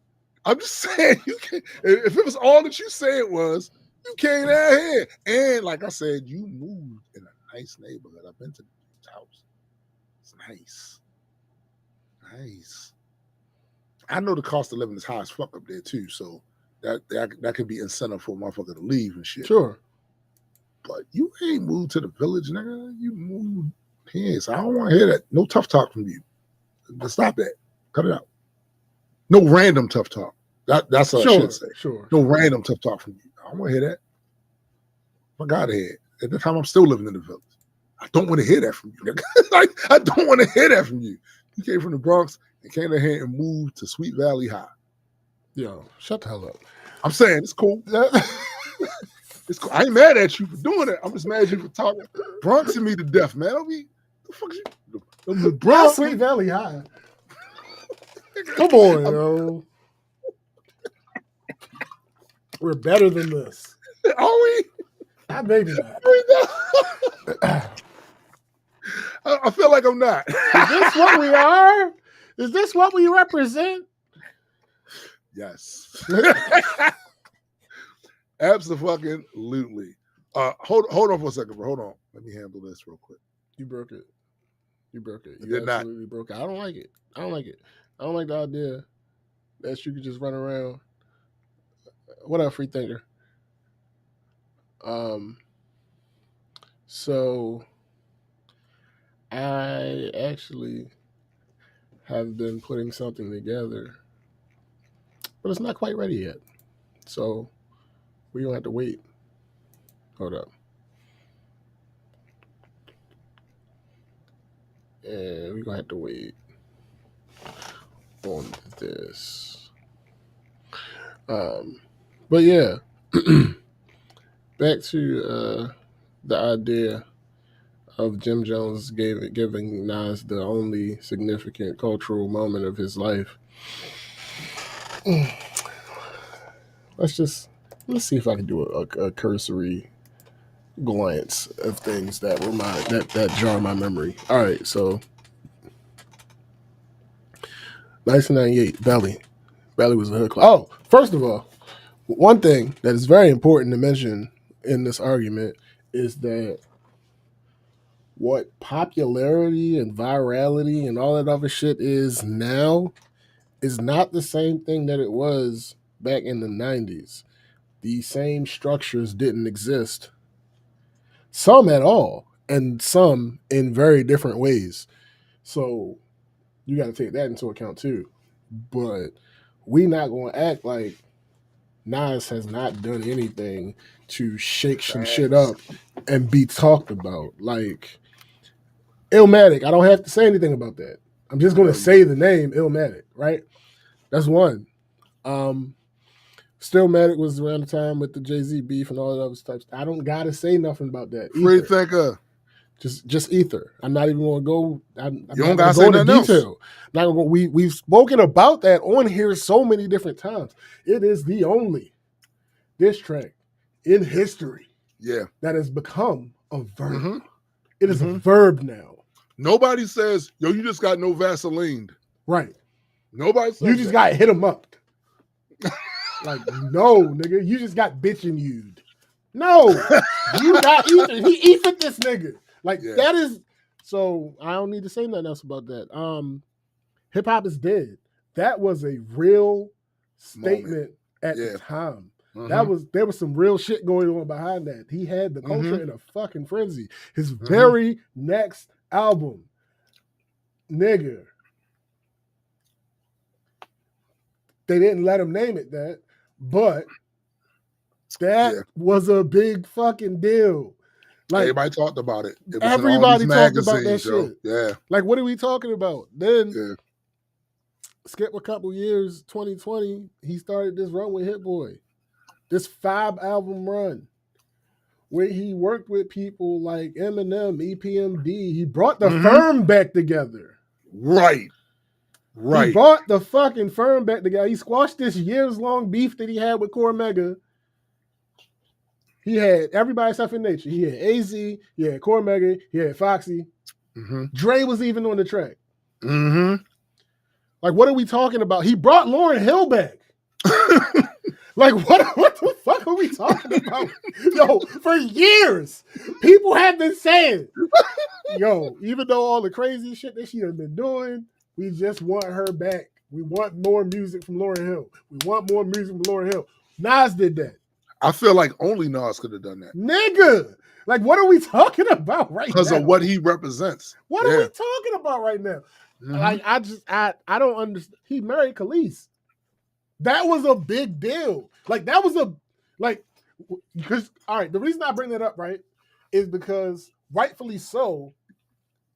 I'm just saying, you can't. If it was all that you said was, you came down here. And like I said, you moved in a nice neighborhood. I've been to the house. It's nice. Nice. I know the cost of living is high as fuck up there too, so that could be incentive for a motherfucker to leave and shit. Sure. But you ain't moved to the village, nigga. You moved here. So I don't want to hear that. No tough talk from you. Stop that. Cut it out. No random tough talk. That's what I should say. Sure. No random tough talk from you. I don't want to hear that. Fuck out of here. At the time, I'm still living in the village. I don't want to hear that from you. I don't want to hear that from you. You came from the Bronx and came down here and moved to Sweet Valley High. Yo, shut the hell up. I'm saying it's cool. It's cool. I ain't mad at you for doing it. I'm just mad at you for talking Bronxing me to death, man. The fuck you? The Bronx, Sweet Valley High. Come on, yo. We're better than this. Are we? Maybe not. I feel like I'm not. Is this what we are? Is this what we represent? Yes. Absolutely. Hold on for a second, bro. Hold on. Let me handle this real quick. You broke it. You did absolutely broke it. I don't like it. I don't like the idea that you could just run around. What up, free thinker? So I actually have been putting something together, but it's not quite ready yet. So we're gonna have to wait. Hold up. And we're gonna have to wait on this. But yeah. Back to the idea of Jim Jones giving Nas the only significant cultural moment of his life. Let's see if I can do a cursory glance of things that were that jar my memory. All right, so 1998, Belly was a hood club. Oh, first of all, one thing that is very important to mention in this argument is that what popularity and virality and all that other shit is now is not the same thing that it was back in the 90s. The same structures didn't exist. Some at all, and some in very different ways. So you got to take that into account too. But we not going to act like Nas has not done anything to shake some shit up and be talked about. Like Illmatic, I don't have to say anything about that. I'm just going to say the name Illmatic, right? That's one. Stillmatic was around the time with the Jay-Z beef and all that other stuff. I don't got to say nothing about that. Free thinker. Just ether. I'm not even going to go. You don't got to say nothing else. Not gonna go, we've spoken about that on here so many different times. It is the only diss track in history that has become a verb. Mm-hmm. It is a verb now. Nobody says, yo, you just got no Vaseline. Right. Nobody says you just got hit him up. Like, no, nigga, you just got bitching you'd. No, you got ether. He ethered this nigga. Like, that is, so I don't need to say nothing else about that. Hip hop is dead. That was a real statement at the time. Mm-hmm. There was some real shit going on behind that. He had the culture in a fucking frenzy. His very next album, nigga, they didn't let him name it that, but that was a big fucking deal. Like, everybody talked about it. Everybody talked about that shit. Yeah. Like, what are we talking about? Then skip a couple years, 2020, he started this run with Hit Boy. This 5-album run where he worked with people like Eminem, EPMD. He brought the Firm back together. Right. He brought the fucking Firm back together. He squashed this years-long beef that he had with Cormega. He had everybody except for Nature. He had AZ, he had Cormega, he had Foxy. Dre was even on the track. Like, what are we talking about? He brought Lauryn Hill back. Like, what the fuck are we talking about? Yo, for years, people have been saying, yo, even though all the crazy shit that she has been doing, we just want her back. We want more music from Lauryn Hill. We want more music from Lauryn Hill. Nas did that. I feel like only Nas could have done that. Nigga, like, what are we talking about right now? Because of what he represents. What are we talking about right now? Like, I don't understand. He married Khalees. That was a big deal. Like, that was because, all right, the reason I bring that up, right, is because rightfully so,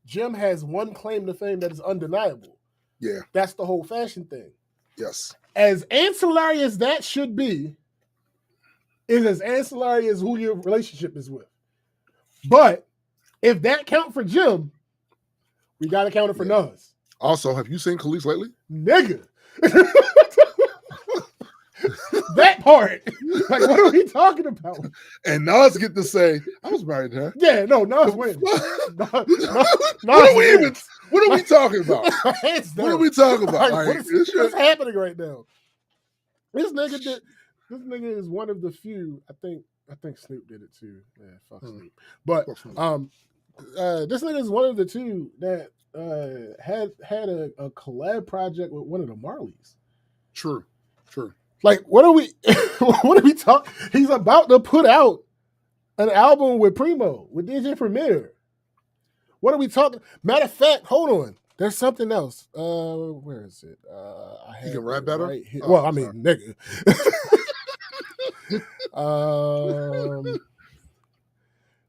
Jim has one claim to fame that is undeniable. Yeah. That's the whole fashion thing. Yes. As ancillary as that should be, is as ancillary as who your relationship is with. But if that count for Jim, we got to count it for Nas. Also, have you seen Khalees lately? Nigga. That part. Like, what are we talking about? And Nas get to say, I was married to her. Yeah, no, Nas wins. What are we talking about? What are we talking about? Like, what's happening right now? This nigga is one of the few. I think Snoop did it too. Yeah, fuck Snoop. But this nigga is one of the two that had a collab project with one of the Marleys. True. Like, what are we talking? He's about to put out an album with Primo, with DJ Premier. What are we talking? Matter of fact, hold on. There's something else. Where is it? He can rap better? Right here. Well, I mean, nigga.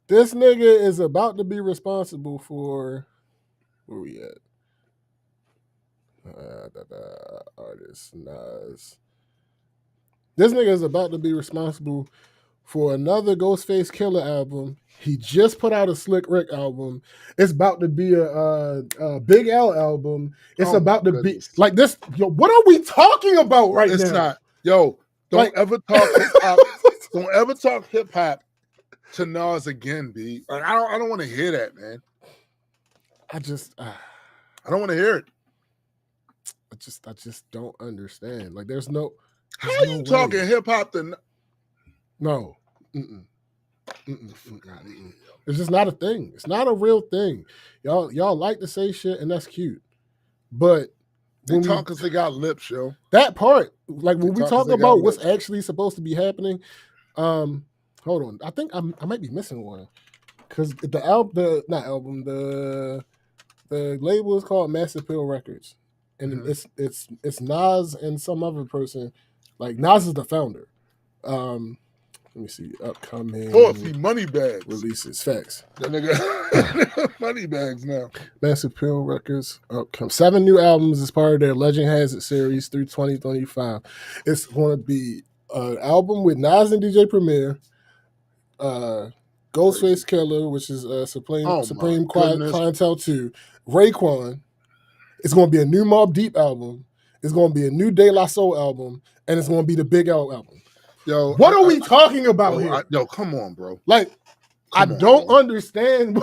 This nigga is about to be responsible for, where we at? Artist Nas. This nigga is about to be responsible for another Ghostface Killah album. He just put out a Slick Rick album. It's about to be a Big L album. It's about to be like this. Yo, what are we talking about right now? It's not. Yo, don't ever talk hip hop. Don't ever talk hip hop to Nas again, B. Like, I don't want to hear that, man. I don't want to hear it. I just don't understand. Like, there's no. How are you talking hip hop to? No. It's just not a thing. It's not a real thing. Y'all like to say shit, and that's cute. But they talk because they got lips, yo. That part, like when we talk about what's actually supposed to be happening, hold on. I think I might be missing one. Because the label is called Massive Pill Records. And it's Nas and some other person. Like, Nas is the founder. Let me see. Upcoming. Moneybags. Releases. Facts. That nigga Moneybags now. Massive Pill Records. Upcoming. 7 new albums as part of their Legend Has It series through 2025. It's going to be an album with Nas and DJ Premier. Ghostface Killah, which is Supreme Clientele 2. Raekwon. It's going to be a new Mobb Deep album. It's going to be a new De La Soul album. And it's going to be the Big L album. Yo, what are we talking about here? Come on, bro. Like, I don't understand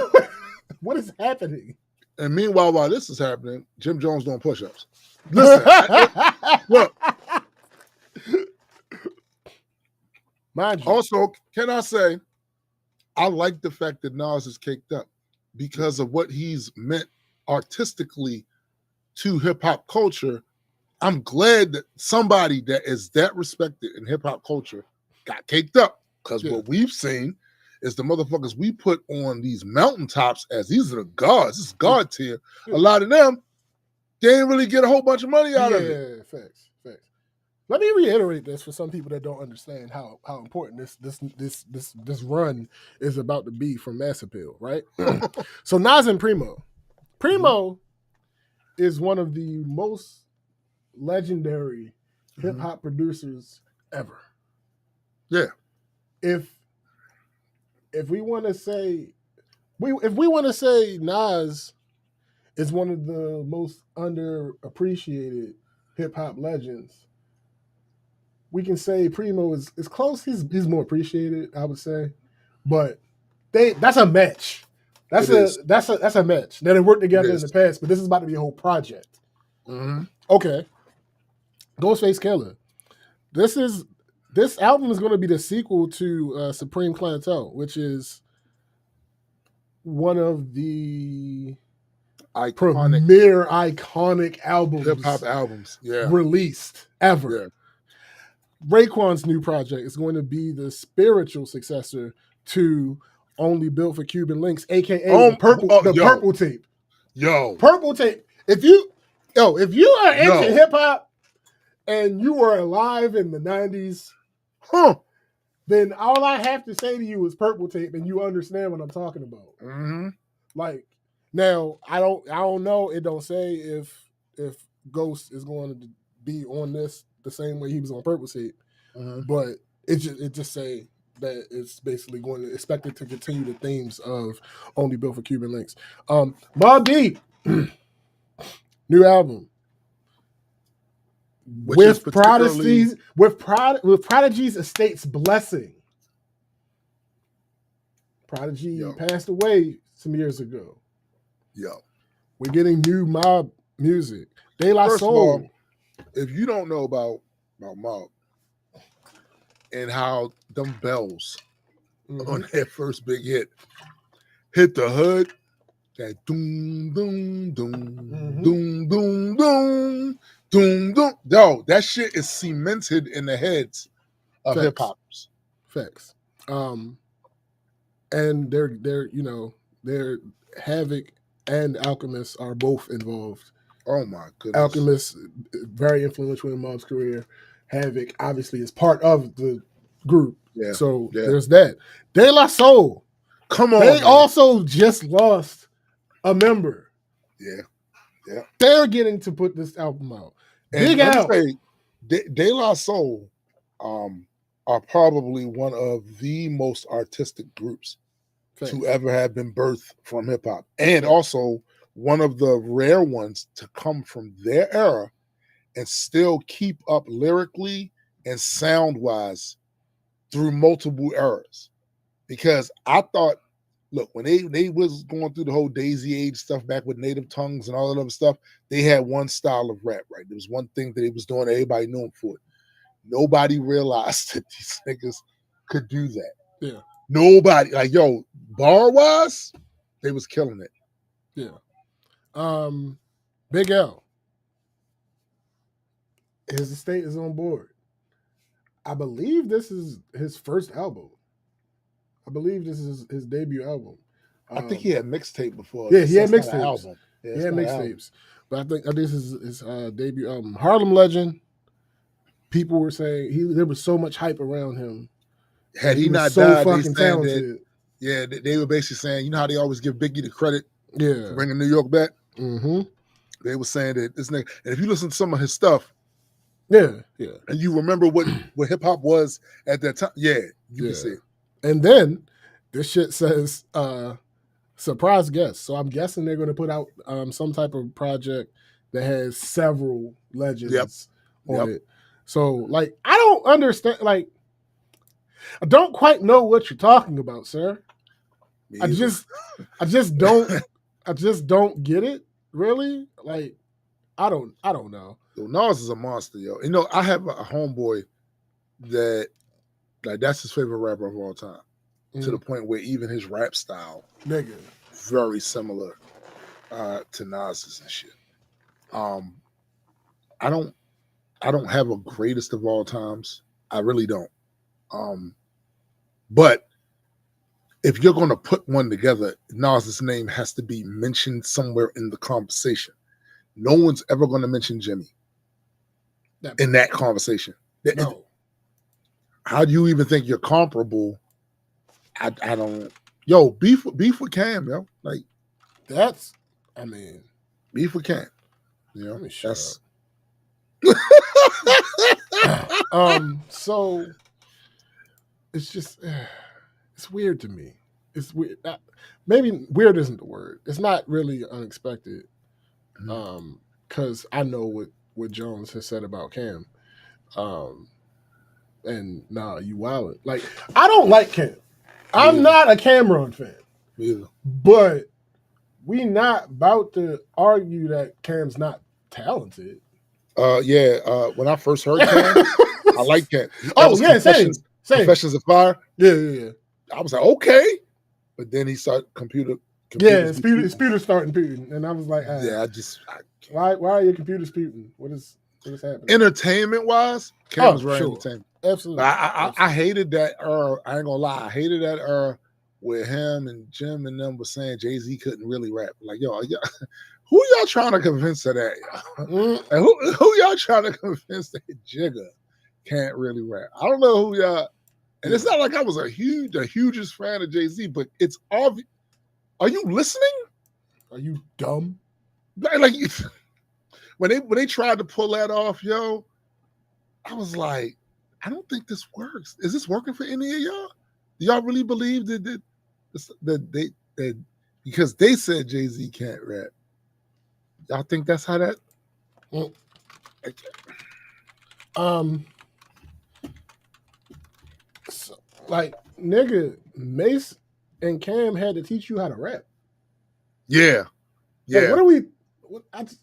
what is happening. And meanwhile, while this is happening, Jim Jones doing push-ups. Listen, look. Mind you. Also, can I say, I like the fact that Nas is caked up because of what he's meant artistically to hip-hop culture. I'm glad that somebody that is that respected in hip-hop culture got caked up, because what we've seen is the motherfuckers we put on these mountaintops as these are the gods. This is God tier. A lot of them, they didn't really get a whole bunch of money out of it. Yeah, facts. Let me reiterate this for some people that don't understand how important this run is about to be from Mass Appeal, right? So Nas and Primo. Primo is one of the most legendary hip-hop producers ever. Yeah. If we want to say Nas is one of the most underappreciated hip-hop legends, we can say Primo is close. He's more appreciated, I would say. But that's a match. That's a match. Now, they worked together in the past, but this is about to be a whole project. Okay. Ghostface Killah. This album is going to be the sequel to Supreme Clientele, which is one of the premier iconic albums, hip hop albums, released ever. Yeah. Raekwon's new project is going to be the spiritual successor to Only Built for Cuban Links, aka Purple Tape. Purple Tape. If you are into hip hop and you were alive in the 90s, then all I have to say to you is Purple Tape, and you understand what I'm talking about. Like, now I don't know. It don't say if Ghost is going to be on this the same way he was on Purple Tape, but it just say that it's basically expected to continue the themes of Only Built for Cuban Links. Mobb Deep, new album. with Prodigy's estate's blessing. Prodigy passed away some years ago. We're getting new Mob music. De La Soul. If you don't know about Mob and how them bells on their first big hit hit the hood, that doom doom doom doom doom doom doom doom. Yo, that shit is cemented in the heads of hip hoppers. Facts. And they're Havoc and Alchemist are both involved. Oh my goodness. Alchemist, very influential in Mob's career. Havoc obviously is part of the group. Yeah. So there's that. De La Soul. Come on. They also just lost a member. Yeah. They're getting to put this album out. Big Al. De La Soul are probably one of the most artistic groups to ever have been birthed from hip hop, and also one of the rare ones to come from their era and still keep up lyrically and sound wise through multiple eras. Because I thought, look, when they was going through the whole Daisy Age stuff back with Native Tongues and all that other stuff, they had one style of rap, right? There was one thing that they was doing, everybody knew them for it. Nobody realized that these niggas could do that. Yeah. Nobody, like, yo, bar-wise, they was killing it. Yeah. Big L. His estate is on board. I believe this is his first album. I believe this is his debut album. I think he had mixtape before. Yeah, he had mixtapes. He had mixtapes. But I think this is his debut album. Harlem Legend. People were saying there was so much hype around him. Had he not so died, fucking talented. They were basically saying, you know how they always give Biggie the credit for bringing New York back? Mm-hmm. They were saying that this nigga, and if you listen to some of his stuff, and you remember what hip hop was at that time, you can see it. And then this shit says surprise guest. So I'm guessing they're going to put out some type of project that has several legends on it. So, like, I don't understand. Like, I don't quite know what you're talking about, sir. I just don't get it. Really, like, I don't know. Yo, Nas is a monster, yo. You know, I have a homeboy that, like, that's his favorite rapper of all time. To the point where even his rap style, very similar to Nas's and shit. I don't have a greatest of all times. I really don't. But if you're going to put one together, Nas's name has to be mentioned somewhere in the conversation. No one's ever going to mention Jimmy in that conversation. No. How do you even think you're comparable? I don't. Yo, beef with Cam, yo. Like, beef with Cam. You know, that's. So it's just it's weird to me. It's weird. Maybe weird isn't the word. It's not really unexpected. Because I know what Jones has said about Cam. And you wildin'. Like, I don't like Cam. I'm not a Cameron fan. Either. But we not about to argue that Cam's not talented. When I first heard Cam, I liked Cam. Same. Confessions of Fire. Yeah. I was like, okay. But then he started computer starting Putin. And I was like, why are your computers Putin? What is happening? Entertainment wise, Cam was very entertaining. Absolutely. I hated that era. I ain't gonna lie. I hated that era where him and Jim and them were saying Jay-Z couldn't really rap. Like, yo, who y'all trying to convince of that? And who y'all trying to convince that Jigga can't really rap? I don't know who y'all. And it's not like I was the hugest fan of Jay-Z, but it's obvious. Are you listening? Are you dumb? Like when they tried to pull that off, yo, I was like, I don't think this works. Is this working for any of y'all? Do y'all really believe that because they said Jay-Z can't rap? Y'all think that's how that? So, like nigga, Mace and Cam had to teach you how to rap. Yeah. Like, what are we?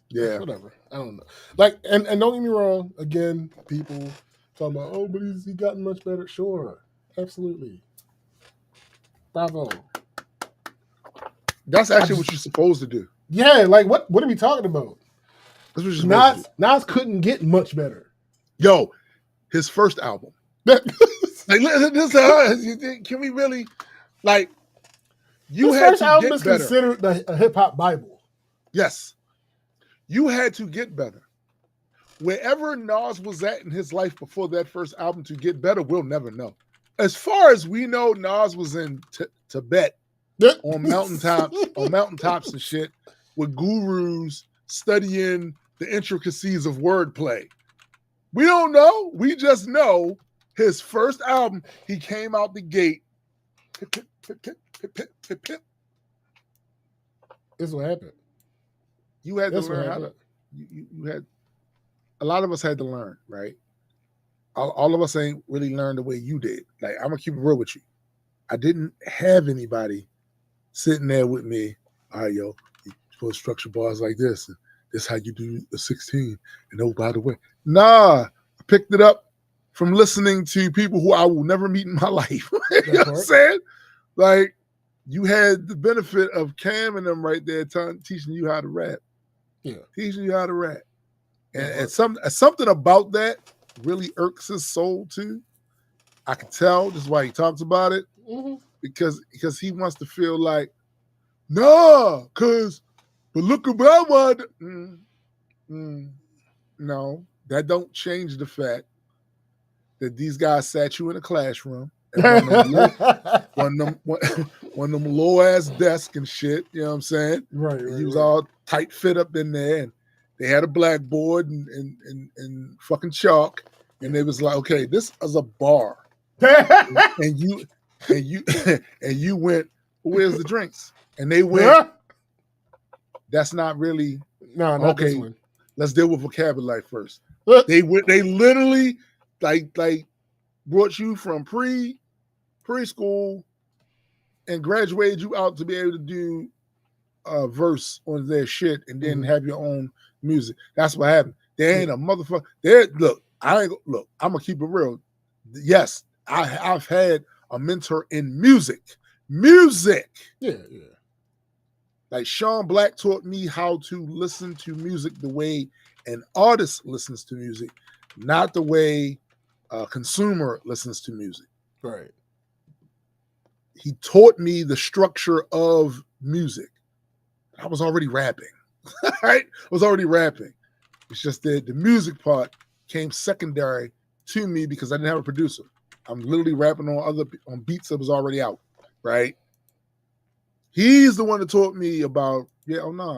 Yeah. Whatever. I don't know. Like, and don't get me wrong. Again, people talking about, oh, but he gotten much better. Sure, absolutely. Bravo. That's actually what you're supposed to do. Yeah, like what are we talking about? That's what you're supposed to do. Nas couldn't get much better. Yo, his first album. Like, can we really, like, you his had first to album get is better. Considered a hip hop Bible. Yes, you had to get better. Wherever Nas was at in his life before that first album to get better, we'll never know. As far as we know, Nas was in Tibet on mountaintops and shit with gurus studying the intricacies of wordplay. We don't know. We just know his first album, he came out the gate. This is what happened. You had to learn how to. You had. A lot of us had to learn, right? All of us ain't really learned the way you did. Like, I'm gonna keep it real with you. I didn't have anybody sitting there with me. All right, yo, you supposed to structure bars like this, and this is how you do a 16. And oh, by the way, nah, I picked it up from listening to people who I will never meet in my life. You know what I'm saying? Like, you had the benefit of Cam and them right there teaching you how to rap. Yeah. Teaching you how to rap. And something about that really irks his soul too. I can tell. This is why he talks about it. Mm-hmm. Because he wants to feel like, no, but look at my one. No, that don't change the fact that these guys sat you in a classroom and one of them low ass desk and shit. You know what I'm saying? Right. He was all tight fit up in there, and they had a blackboard and fucking chalk, and they was like, okay, this is a bar, and you went, where's the drinks? And they went, that's not really not okay. This one. Let's deal with vocabulary first. They literally like brought you from preschool and graduated you out to be able to do a verse on their shit and then have your own music. That's what happened. There ain't a motherfucker. I'm gonna keep it real. Yes, I've had a mentor in music. Yeah. Like Sean Black taught me how to listen to music the way an artist listens to music, not the way a consumer listens to music. Right. He taught me the structure of music. I was already rapping, right? I was already rapping. It's just that the music part came secondary to me because I didn't have a producer. I'm literally rapping on beats that was already out, right? He's the one that taught me about,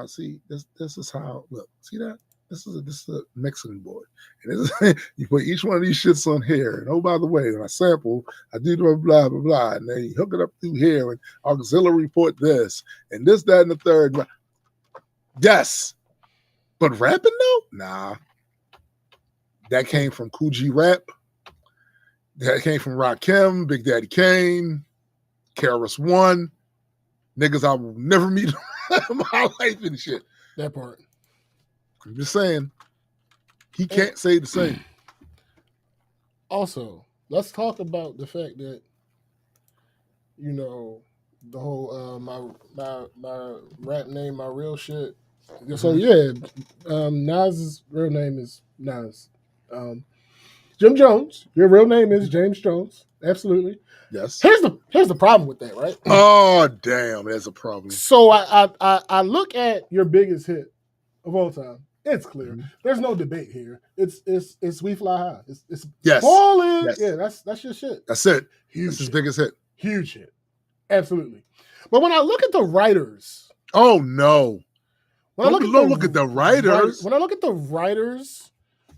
see, this is how, look, see that? This is a mixing board. And you put each one of these shits on here. And oh, by the way, when I sample, I do blah, blah, blah, blah. And then you hook it up through here and auxiliary port this and this, that, and the third. Yes. But rapping though? Nah. That came from Kool G Rap. That came from Rakim, Big Daddy Kane, KRS-One. Niggas I will never meet in my life and shit. That part. I'm just saying, he can't say the same. Also, let's talk about the fact that, the whole my rap name, my real shit. So Nas's real name is Nas. Jim Jones. Your real name is James Jones. Absolutely. Yes. Here's the problem with that, right? Oh damn, there's a problem. So I look at your biggest hit of all time. It's clear. Mm-hmm. There's no debate here. It's We Fly High. It's balling. Yes. Yeah, that's your shit. That's it. Huge. That's his biggest hit. Huge hit. Absolutely. But when I look at the writers, oh no. When I look at the writers. When I look at the writers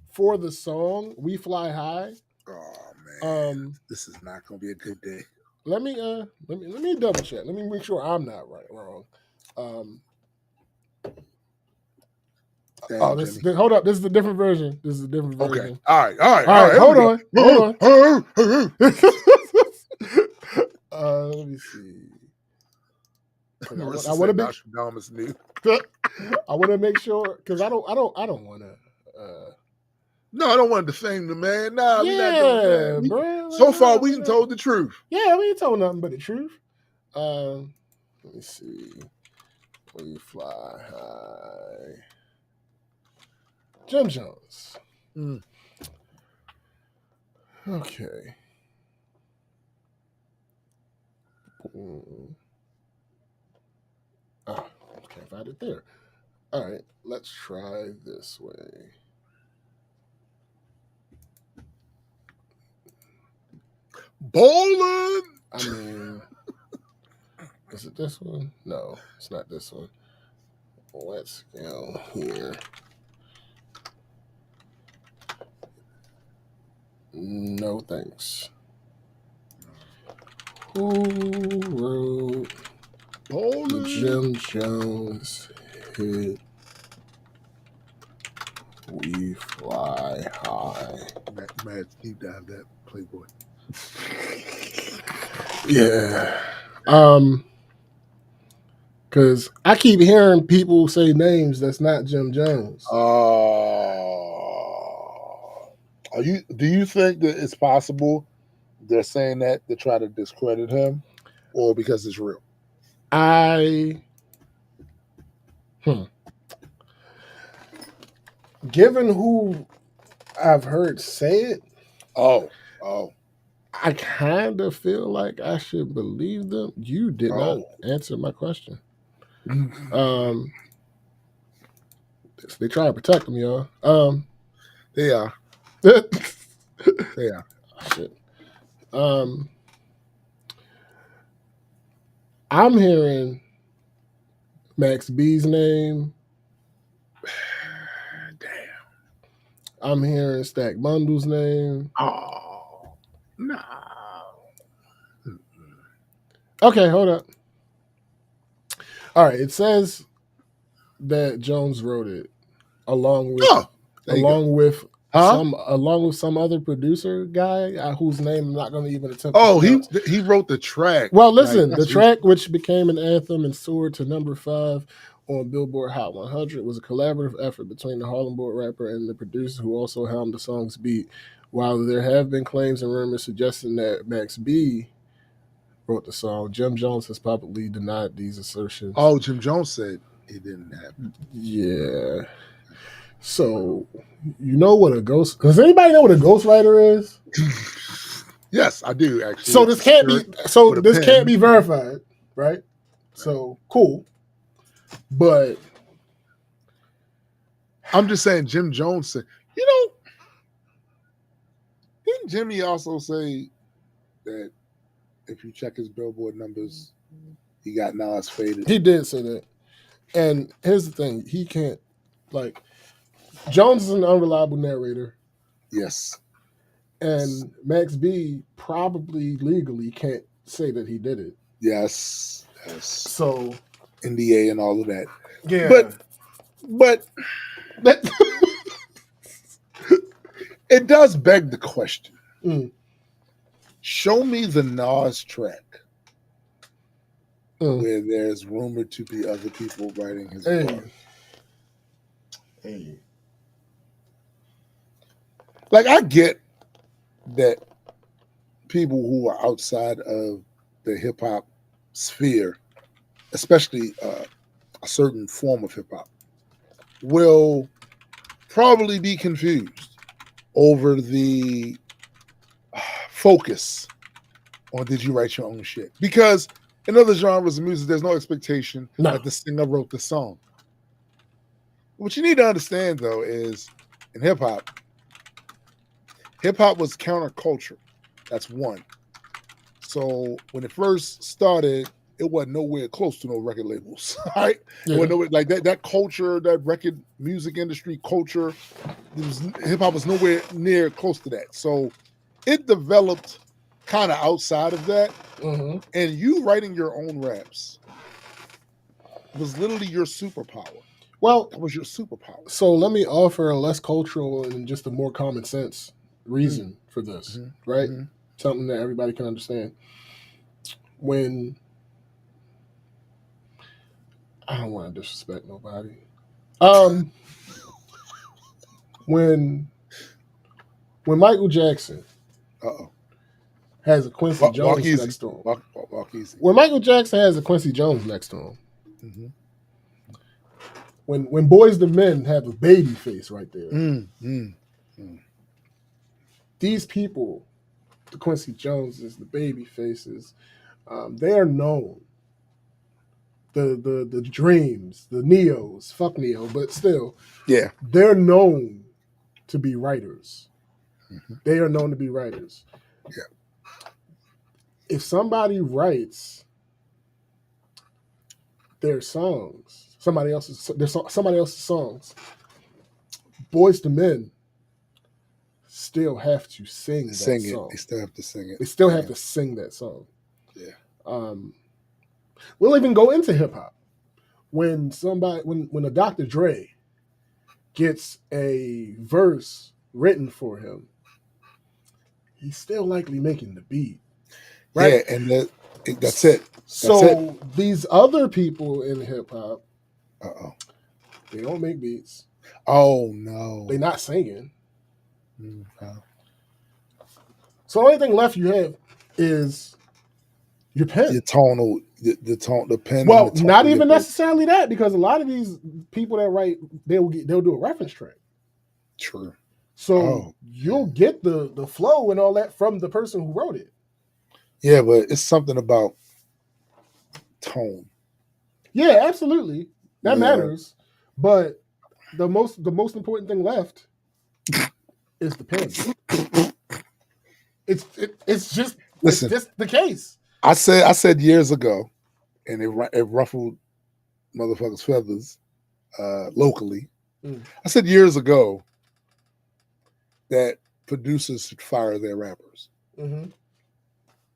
for the song We Fly High. Oh man. This is not gonna be a good day. Let me double check. Let me make sure I'm not wrong. Oh, hold up. This is a different version. Okay. All right. Hold on. Let me see. I want to make I want to make sure because I don't want to. No, I don't want to defame the man. Nah, yeah, we not doing that. Bro. So far, we ain't told the truth. Yeah, we ain't told nothing but the truth. Let me see. We fly high. Jim Jones. Okay. Oh, can't find it there. All right, let's try this way. Bowling. I mean, is it this one? No, it's not this one. Let's go here. No thanks. Who wrote the Jim Jones hit We Fly High? Matt, deep dive that Playboy. Yeah. Because I keep hearing people say names that's not Jim Jones. Do you think that it's possible they're saying that to try to discredit him, or because it's real? Given who I've heard say it, I kind of feel like I should believe them. You did not answer my question. They try to protect them, y'all. They are. Yeah. Shit. I'm hearing Max B's name. Damn. I'm hearing Stack Bundle's name. Oh, no. Okay, hold up. All right, it says that Jones wrote it along with some other producer guy whose name I'm not going to even attempt. He wrote the track. Well, listen, the track which became an anthem and soared to number 5 on Billboard Hot 100 was a collaborative effort between the Harlem-born rapper and the producer who also helmed the song's beat. While there have been claims and rumors suggesting that Max B wrote the song, Jim Jones has publicly denied these assertions. Oh, Jim Jones said it didn't happen. Yeah. So, you know what a ghost... Does anybody know what a ghostwriter is? Yes, I do, actually. So this can't be verified, right? So, cool. But... I'm just saying Jim Jones said... didn't Jimmy also say that if you check his Billboard numbers, he got Nas faded? He did say that. And here's the thing. He can't... Jones is an unreliable narrator. Yes. And Max B probably legally can't say that he did it. Yes. So... NDA and all of that. Yeah. But it does beg the question. Show me the Nas track where there's rumored to be other people writing his part. Like, I get that people who are outside of the hip-hop sphere, especially a certain form of hip-hop, will probably be confused over the focus on did you write your own shit. Because in other genres of music, there's no expectation that the singer wrote the song. What you need to understand, though, is in hip-hop was counterculture. That's one. So when it first started, it wasn't nowhere close to no record labels, right? Yeah. It wasn't nowhere, like that culture, that record music industry culture, hip-hop was nowhere near close to that. So it developed kind of outside of that. Mm-hmm. And you writing your own raps was literally your superpower. Well, that was your superpower. So let me offer a less cultural and just a more common sense reason for this, right? Something that everybody can understand. When I don't want to disrespect nobody. When Michael Jackson has a Quincy Jones next to him. Walk easy. When Michael Jackson has a Quincy Jones next to him. When Boys the Men have a baby face right there. These people, the Quincy Joneses, the baby faces, they are known. The Dreams, the Neos, fuck Neo, but still, yeah, they're known to be writers. They are known to be writers. Yeah. If somebody writes their songs, somebody else's songs, Boys to Men still have to sing that song. They still have to sing it. They still have to sing that song. Yeah. We'll even go into hip hop. When a Dr. Dre gets a verse written for him, he's still likely making the beat. Right? Yeah, and that's it. So these other people in hip hop, they don't make beats. Oh no, they're not singing. So the only thing left you have is your pen. The tonal, the pen. Well, not even necessarily that, because a lot of these people that write, they'll do a reference track. True. So you'll get the flow and all that from the person who wrote it. Yeah, but it's something about tone. Yeah, absolutely. That matters. But the most important thing left is the pen. It's just the case. I said years ago, and it ruffled motherfuckers' feathers locally. I said years ago that producers should fire their rappers.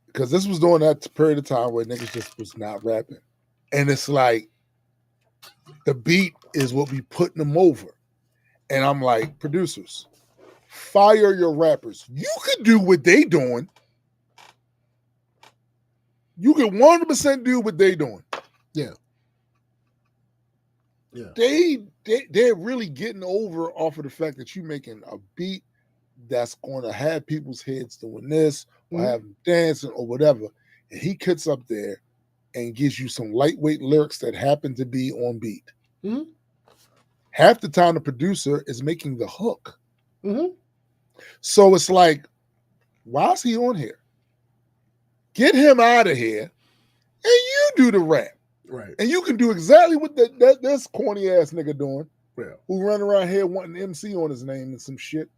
Because this was during that period of time where niggas just was not rapping. And it's like the beat is what be putting them over. And I'm like, producers, fire your rappers. You can do what they doing. You can 100% do what they doing. Yeah. They're really getting over off of the fact that you making a beat that's going to have people's heads doing this or have them dancing or whatever. And he cuts up there and gives you some lightweight lyrics that happen to be on beat. Half the time the producer is making the hook. So it's like, why is he on here? Get him out of here and you do the rap. Right. And you can do exactly what this corny ass nigga doing. Yeah. Who run around here wanting MC on his name and some shit.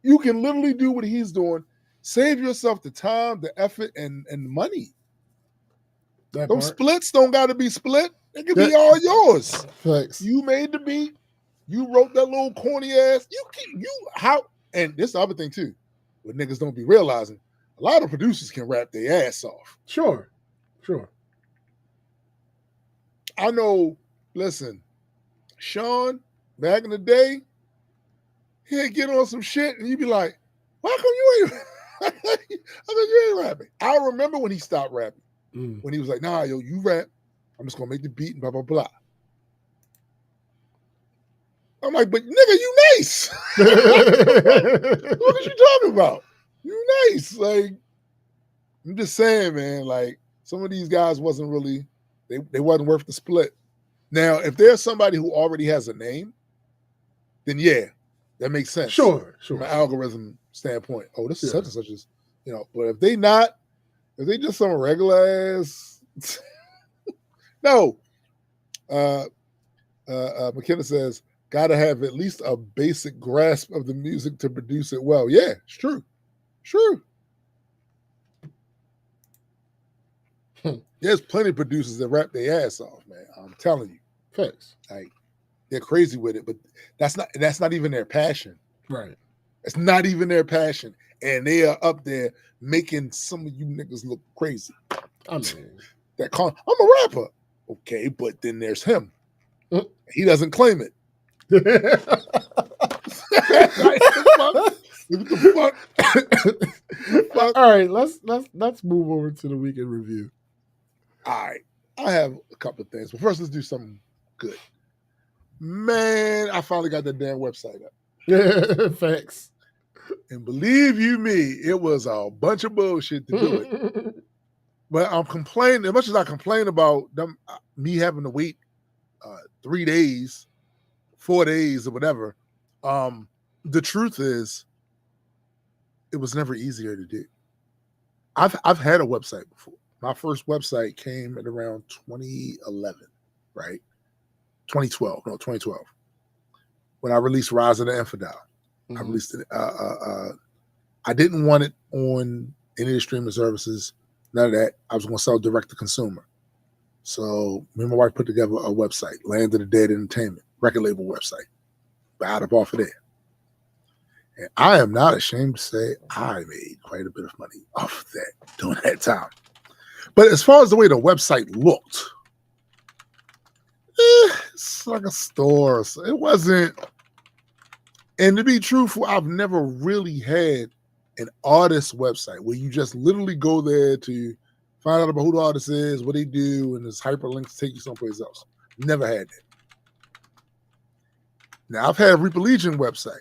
You can literally do what he's doing. Save yourself the time, the effort, and money. Those splits don't got to be split. It can be all yours. Thanks. You made the beat. You wrote that little corny ass. And this the other thing too, what niggas don't be realizing. A lot of producers can rap their ass off. Sure. I know. Listen, Sean, back in the day, he'd get on some shit, and you'd be like, "Why come you ain't? I thought you ain't rapping." I remember when he stopped rapping. When he was like, "Nah, yo, you rap. I'm just gonna make the beat and blah blah blah." I'm like, "But nigga, you nice. What are you talking about? You nice." Like, I'm just saying, man. Like, some of these guys wasn't really. They wasn't worth the split. Now, if there's somebody who already has a name, then yeah, that makes sense. Sure. From an algorithm standpoint. Oh, this is such and such as, but if they just some regular ass no. McKenna says, gotta have at least a basic grasp of the music to produce it well. Yeah, it's true. True. There's plenty of producers that rap their ass off, man. I'm telling you. Facts. Like, they're crazy with it, but that's not even their passion. Right. It's not even their passion. And they are up there making some of you niggas look crazy. I mean, I'm a rapper. Okay, but then there's him. He doesn't claim it. What the fuck? All right, let's move over to the weekend review. All right, I have a couple of things, but first let's do something good. Man, I finally got that damn website up. Facts. And believe you me, it was a bunch of bullshit to do it. But I'm complaining, as much as I complain about them, me having to wait 3 days, 4 days, or whatever. The truth is, it was never easier to do. I've had a website before. My first website came at around 2011, right? 2012, when I released Rise of the Infidel. Mm-hmm. I released it. I didn't want it on any of the streaming services. None of that. I was going to sell direct to consumer. So me and my wife put together a website, Land of the Dead Entertainment, record label website. Bought up off of there. And I am not ashamed to say I made quite a bit of money off of that during that time. But as far as the way the website looked, it's like a store. So it wasn't. And to be truthful, I've never really had an artist website where you just literally go there to find out about who the artist is, what they do, and there's hyperlinks to take you someplace else. Never had that. Now, I've had a Reaper Legion website.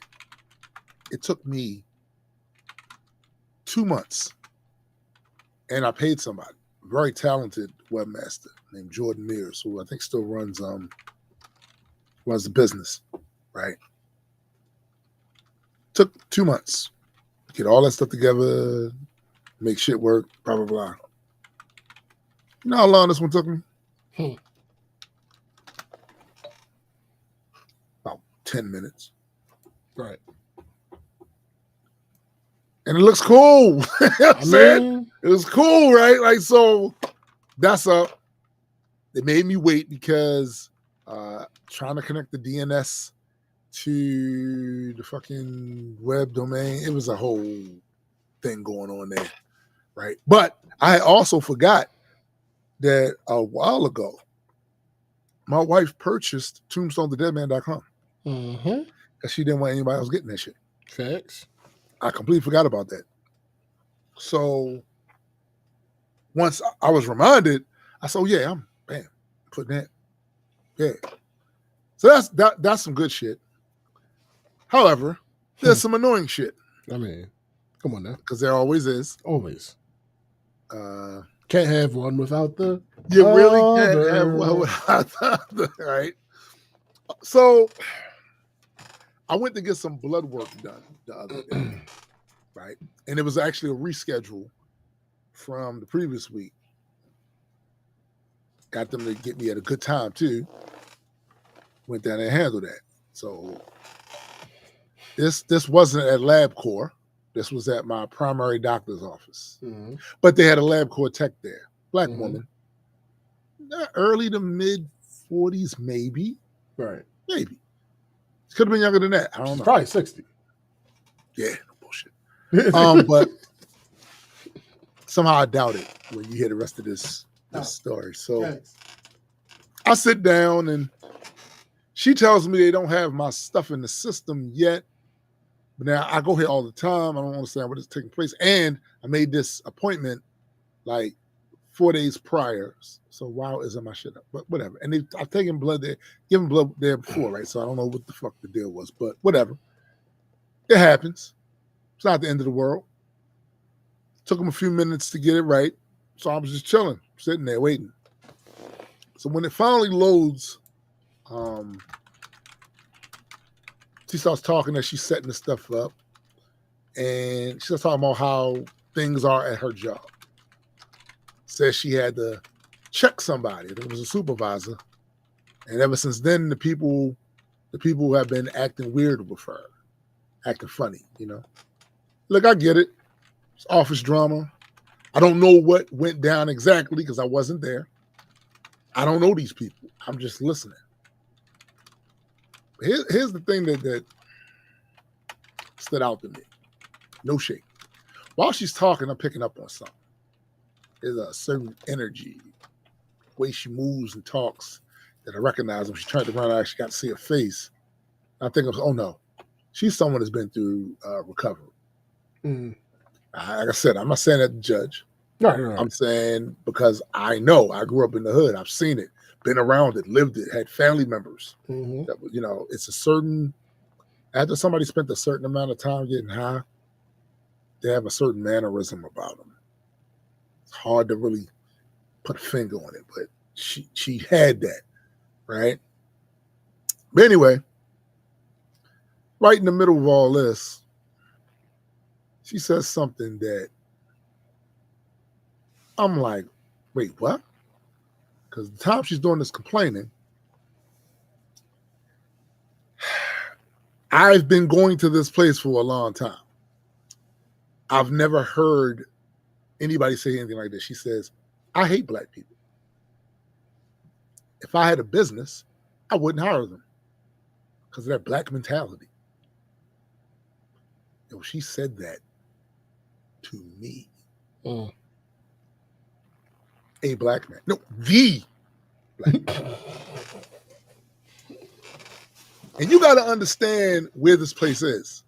It took me 2 months, and I paid somebody, a very talented webmaster named Jordan Mears, who I think still runs the business, right? Took 2 months. Get all that stuff together, make shit work, blah, blah, blah. You know how long this one took me? About 10 minutes. Right. And it looks cool. It was cool, right? Like, so that's up. They made me wait because trying to connect the DNS to the fucking web domain, it was a whole thing going on there, right? But I also forgot that a while ago, my wife purchased tombstonethedeadman.com because she didn't want anybody else getting that shit. Facts. I completely forgot about that. So once I was reminded, I said, oh, yeah, I'm putting that. Yeah. So that's some good shit. However, there's some annoying shit. I mean, come on now. Because there always is. Always. Can't have one without the You really can't have one without the other, right? So I went to get some blood work done the other day, right? And it was actually a reschedule from the previous week. Got them to get me at a good time, too. Went down there and handled that. So this wasn't at LabCorp. This was at my primary doctor's office. Mm-hmm. But they had a LabCorp tech there. Black woman. Early to mid 40s, maybe. Right. Maybe. Could have been younger than that. I don't know. Probably 60. Yeah, no bullshit. But somehow I doubt it when you hear the rest of this story. So I sit down and she tells me they don't have my stuff in the system yet. But now I go here all the time. I don't understand what is taking place. And I made this appointment like 4 days prior. So why isn't my shit up? But whatever. And I've taken blood there, given blood there before, right? So I don't know what the fuck the deal was, but whatever. It happens. It's not the end of the world. Took them a few minutes to get it right. So I was just chilling, sitting there waiting. So when it finally loads, she starts talking as she's setting the stuff up. And she starts talking about how things are at her job. Says she had to check somebody. I think it was a supervisor. And ever since then, the people have been acting weird with her. Acting funny, you know. Look, I get it. It's office drama. I don't know what went down exactly because I wasn't there. I don't know these people. I'm just listening. Here's the thing that stood out to me. No shade. While she's talking, I'm picking up on something. There's a certain energy, the way she moves and talks, that I recognized when she turned around. I actually got to see her face. I think of, oh no, she's someone that's been through recovery. Mm. Like I said, I'm not saying that to judge. Right. I'm saying because I know I grew up in the hood. I've seen it, been around it, lived it, had family members. Mm-hmm. That, you know, it's a certain, after somebody spent a certain amount of time getting high, they have a certain mannerism about them. It's hard to really put a finger on it, but she had that, right? But anyway, right in the middle of all this, she says something that I'm like, wait, what? Because the time she's doing this complaining, I've been going to this place for a long time. I've never heard anybody say anything like this. She says, I hate black people. If I had a business, I wouldn't hire them because of that black mentality. Yo, she said that to me. Mm. A black man. No, the black man. And you got to understand where this place is.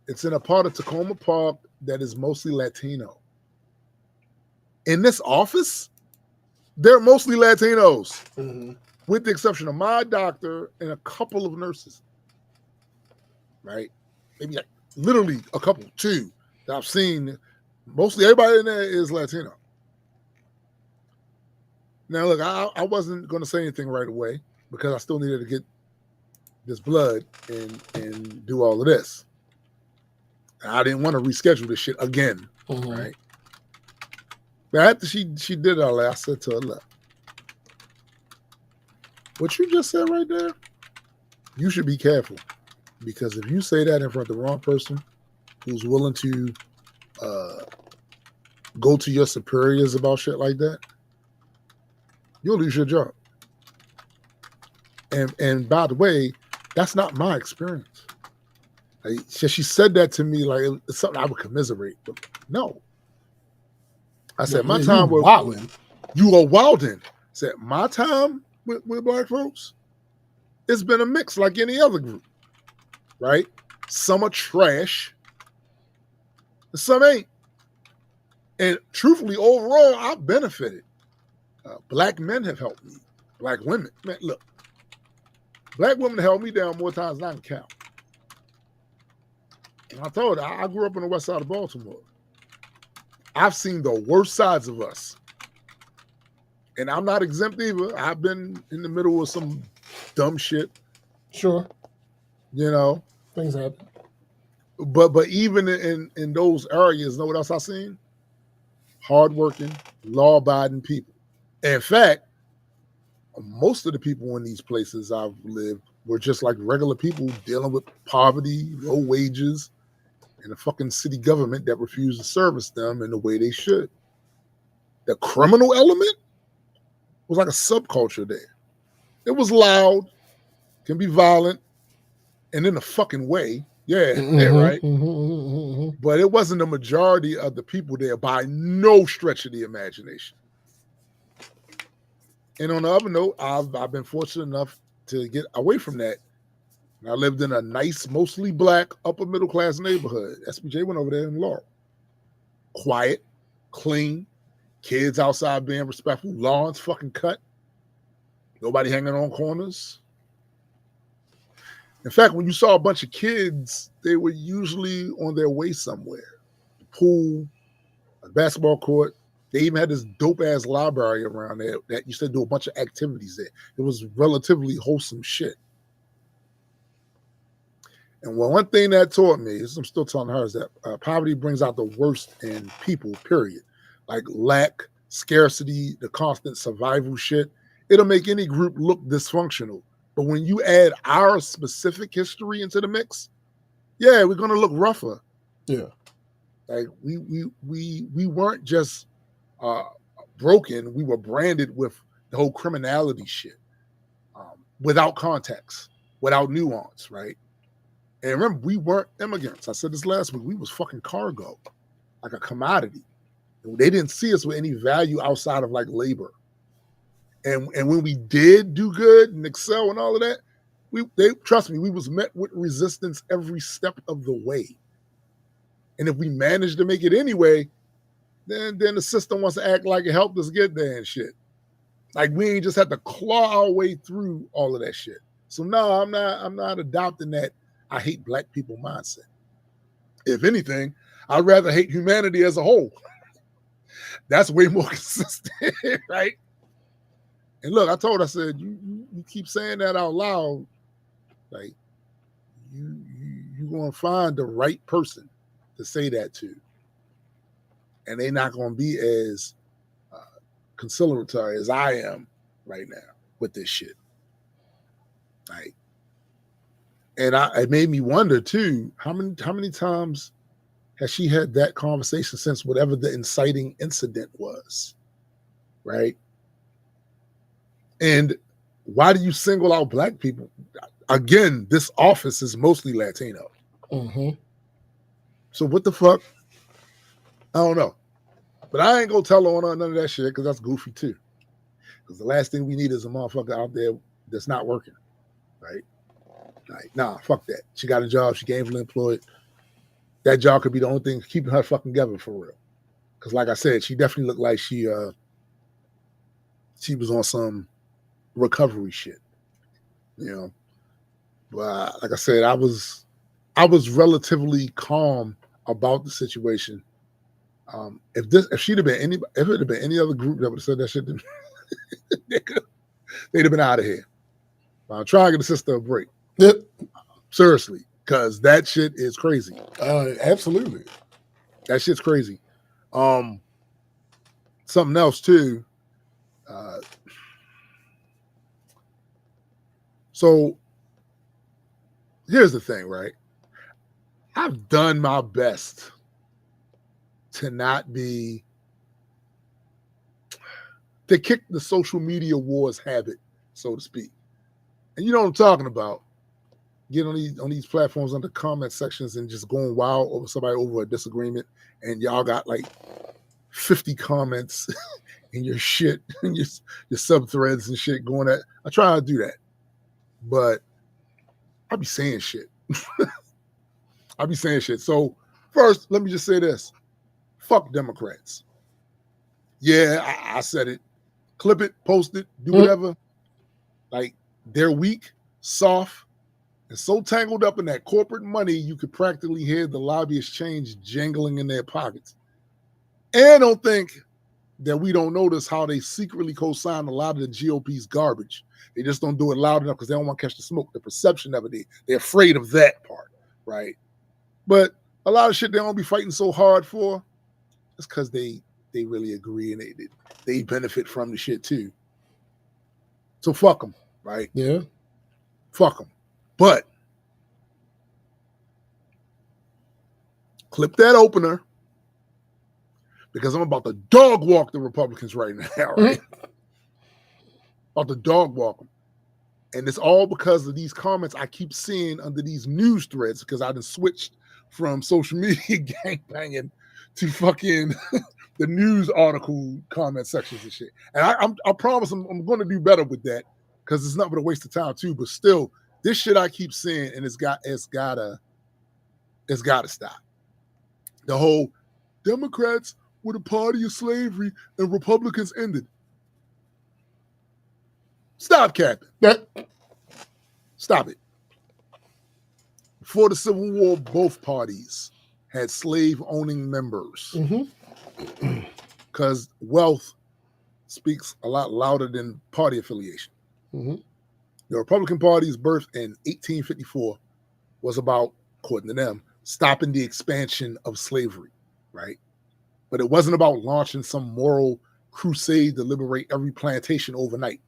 It's in a part of Tacoma Park that is mostly Latino. In this office, they're mostly Latinos, with the exception of my doctor and a couple of nurses. Right? Maybe like literally a couple, two that I've seen. Mostly everybody in there is Latino. Now, look, I wasn't going to say anything right away because I still needed to get this blood and do all of this. I didn't want to reschedule this shit again, right? But after she did all that, I said to her, look, what you just said right there, you should be careful. Because if you say that in front of the wrong person who's willing to go to your superiors about shit like that, you'll lose your job. And by the way, that's not my experience. Like, she said that to me like it's something I would commiserate. But no. I said, my time with wilding. You are wilding. I said, my time with black folks, it's been a mix like any other group. Right? Some are trash. Some ain't. And truthfully, overall, I've benefited. Black men have helped me. Black women. Man, look. Black women held me down more times than I can count. And I told her, I grew up on the west side of Baltimore. I've seen the worst sides of us. And I'm not exempt either. I've been in the middle of some dumb shit. Sure. You know. Things happen. But even in those areas, know what else I've seen? Hardworking, law-abiding people. In fact, most of the people in these places I've lived were just like regular people dealing with poverty, low wages, and a fucking city government that refused to service them in the way they should. The criminal element was like a subculture there. It was loud, can be violent, and in a fucking way. Yeah, right? But it wasn't the majority of the people there by no stretch of the imagination. And on the other note, I've been fortunate enough to get away from that. And I lived in a nice, mostly black, upper middle class neighborhood. SBJ went over there in Laurel. Quiet, clean, kids outside being respectful, lawns fucking cut, nobody hanging on corners. In fact, when you saw a bunch of kids, they were usually on their way somewhere. The pool, a basketball court. They even had this dope-ass library around there that used to do a bunch of activities there. It was relatively wholesome shit. And one thing that taught me, is I'm still telling her, is that poverty brings out the worst in people, period. Like lack, scarcity, the constant survival shit. It'll make any group look dysfunctional. But when you add our specific history into the mix, yeah, we're gonna look rougher. Yeah, like we weren't just broken; we were branded with the whole criminality shit, without context, without nuance, right? And remember, we weren't immigrants. I said this last week. We was fucking cargo, like a commodity. They didn't see us with any value outside of like labor. And when we did do good and excel and all of that, trust me, we was met with resistance every step of the way. And if we managed to make it anyway, then the system wants to act like it helped us get there and shit. Like we ain't just had to claw our way through all of that shit. So no, I'm not adopting that I hate black people mindset. If anything, I'd rather hate humanity as a whole. That's way more consistent, right? And look, I said, you keep saying that out loud, like you gonna find the right person to say that to, and they're not gonna be as conciliatory as I am right now with this shit. Like, and it made me wonder too, how many times has she had that conversation since whatever the inciting incident was, right? And why do you single out black people? Again, this office is mostly Latino. Mm-hmm. So what the fuck? I don't know. But I ain't gonna tell her on none of that shit because that's goofy too. Because the last thing we need is a motherfucker out there that's not working, right? Like, nah, fuck that. She got a job. She gainfully employed. That job could be the only thing keeping her fucking together for real. Because like I said, she definitely looked like she was on some recovery shit, you know. But like I said, I was relatively calm about the situation. If it had been any other group that would have said that shit, then they'd have been out of here. I'm trying to get the sister a break. Yep. Seriously, because that shit is crazy. Absolutely. That shit's crazy. Something else too. So here's the thing, right? I've done my best to kick the social media wars habit, so to speak. And you know what I'm talking about. Get on these platforms under comment sections and just going wild over somebody over a disagreement, and y'all got like 50 comments in your shit, and your sub threads and shit going at. I try to do that, but I be saying shit. I be saying shit. So first, let me just say this: fuck Democrats. Yeah, I said it. Clip it, post it, do whatever. Like, they're weak, soft, and so tangled up in that corporate money, you could practically hear the lobbyist change jangling in their pockets. And don't think that we don't notice how they secretly co-sign a lot of the GOP's garbage. They just don't do it loud enough because they don't want to catch the smoke. The perception of it, they're afraid of that part, right? But a lot of shit they don't be fighting so hard for, it's because they really agree and they benefit from the shit too. So fuck them, right? Yeah. Fuck them. But clip that opener because I'm about to dog walk the Republicans right now, right? About to dog walk them. And it's all because of these comments I keep seeing under these news threads because I done switched from social media gangbanging to fucking the news article comment sections and shit. And I promise I'm going to do better with that because it's not but a waste of time too. But still, this shit I keep seeing and it's gotta stop. The whole Democrats were the party of slavery and Republicans ended. Stop capping. Stop it. Before the Civil War, both parties had slave-owning members because wealth speaks a lot louder than party affiliation. Mm-hmm. The Republican Party's birth in 1854 was about, according to them, stopping the expansion of slavery, right? But it wasn't about launching some moral crusade to liberate every plantation overnight.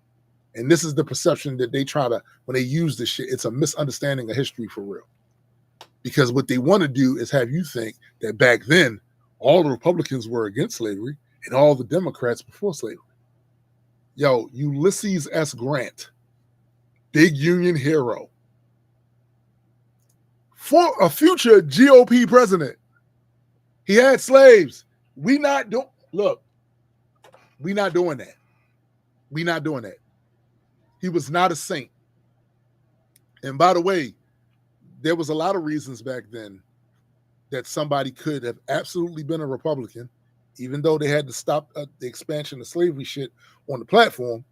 And this is the perception that they try to, when they use this shit, it's a misunderstanding of history for real. Because what they want to do is have you think that back then, all the Republicans were against slavery and all the Democrats before slavery. Yo, Ulysses S. Grant, big Union hero, for a future GOP president. He had slaves. We not doing that. We not doing that. He was not a saint. And by the way, there was a lot of reasons back then that somebody could have absolutely been a Republican, even though they had to stop the expansion of slavery shit on the platform,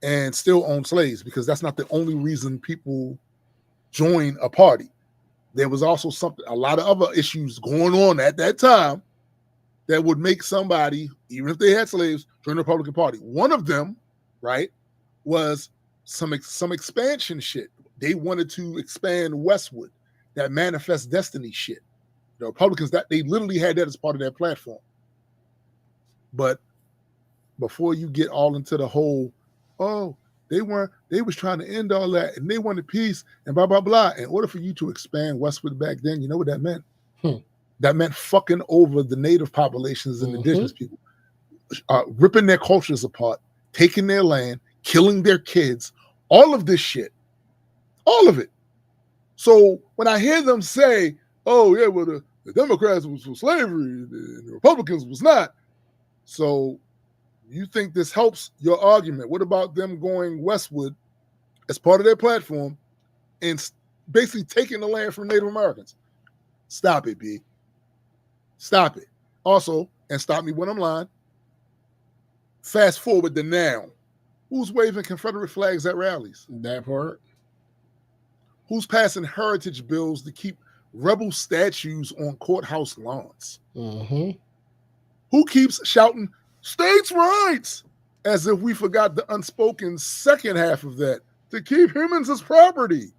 and still own slaves, because that's not the only reason people join a party. There was also a lot of other issues going on at that time that would make somebody, even if they had slaves, join the Republican Party. One of them, right, was some expansion shit. They wanted to expand westward, that manifest destiny shit. The Republicans, that they literally had that as part of their platform. But before you get all into the whole, they was trying to end all that and they wanted peace and blah, blah, blah. In order for you to expand westward back then, you know what that meant? That meant fucking over the native populations and indigenous people, ripping their cultures apart, taking their land, killing their kids, all of this shit, all of it. So when I hear them say, oh yeah, well the Democrats was for slavery and the Republicans was not. So you think this helps your argument? What about them going westward as part of their platform and basically taking the land from Native Americans? Stop it, B. Stop it. Also, and stop me when I'm lying, fast forward to now. Who's waving Confederate flags at rallies? That part. Who's passing heritage bills to keep rebel statues on courthouse lawns? Mm-hmm. Who keeps shouting states' rights as if we forgot the unspoken second half of that, to keep humans as property?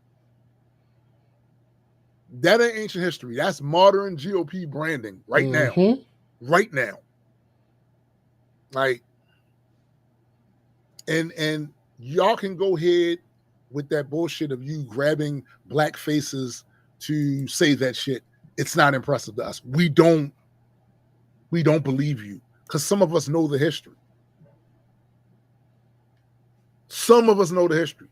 That ain't ancient history. That's modern GOP branding right now. Right now. Like, and y'all can go ahead with that bullshit of you grabbing black faces to say that shit. It's not impressive to us. We don't believe you, because some of us know the history. Some of us know the history.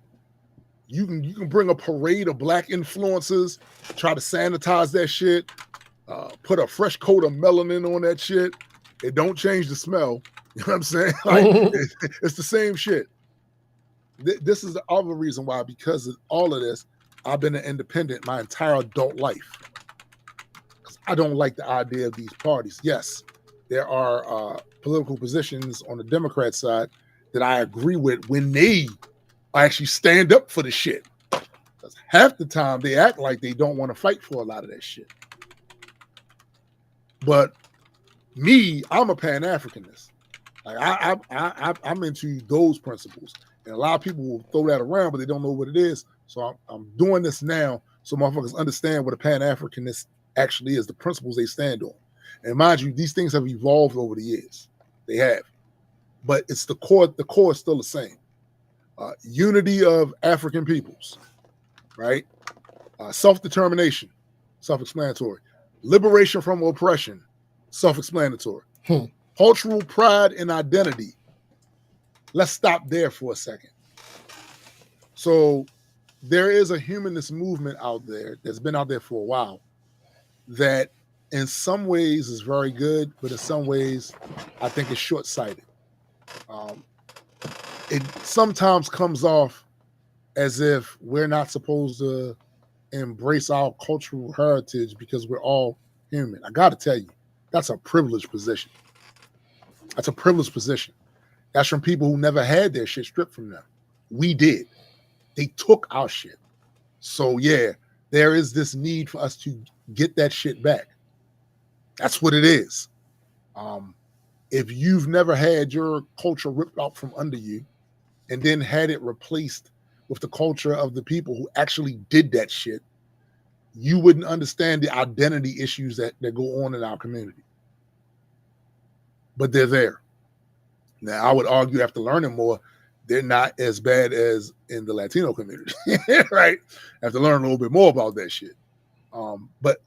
You can bring a parade of black influencers, try to sanitize that shit, put a fresh coat of melanin on that shit. It don't change the smell. You know what I'm saying? Like, it's the same shit. This is the other reason why, because of all of this, I've been an independent my entire adult life. Because I don't like the idea of these parties. Yes, there are political positions on the Democrat side that I agree with when they actually stand up for the shit. Because half the time they act like they don't want to fight for a lot of that shit. But me, I'm a Pan-Africanist. Like I'm into those principles. And a lot of people will throw that around, but they don't know what it is. So I'm doing this now so motherfuckers understand what a Pan-Africanist actually is, the principles they stand on. And mind you, these things have evolved over the years. They have. But it's the core is still the same. Unity of African peoples, right? Self-determination, self-explanatory. Liberation from oppression, self-explanatory. Cultural pride and identity. Let's stop there for a second. So there is a humanist movement out there that's been out there for a while that in some ways is very good, but in some ways I think it's short-sighted. It sometimes comes off as if we're not supposed to embrace our cultural heritage because we're all human. I got to tell you, that's a privileged position. That's a privileged position. That's from people who never had their shit stripped from them. We did. They took our shit. So yeah, there is this need for us to get that shit back. That's what it is. If you've never had your culture ripped out from under you and then had it replaced with the culture of the people who actually did that shit, you wouldn't understand the identity issues that go on in our community. But they're there. Now, I would argue after learning more, they're not as bad as in the Latino community, right? I have to learn a little bit more about that shit. But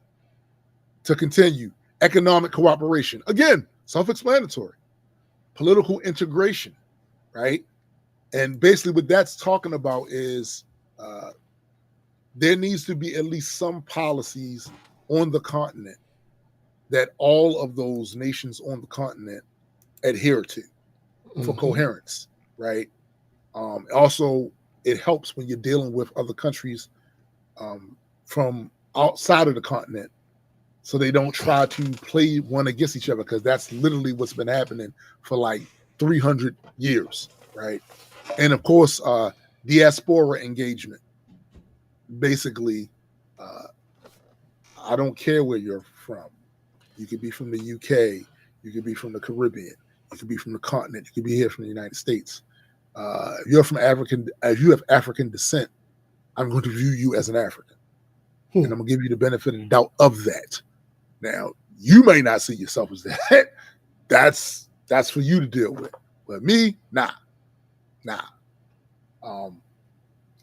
to continue, economic cooperation. Again, self-explanatory. Political integration, right? And basically what that's talking about is there needs to be at least some policies on the continent that all of those nations on the continent adhere to for coherence. right? Also, it helps when you're dealing with other countries from outside of the continent, so they don't try to play one against each other, because that's literally what's been happening for like 300 years, right? And of course, diaspora engagement. Basically, I don't care where you're from. You could be from the UK, you could be from the Caribbean, you could be from the continent, you could be here from the United States. If you're from if you have African descent, I'm going to view you as an African. And I'm going to give you the benefit of the doubt of that. Now, you may not see yourself as that. That's for you to deal with. But me, nah.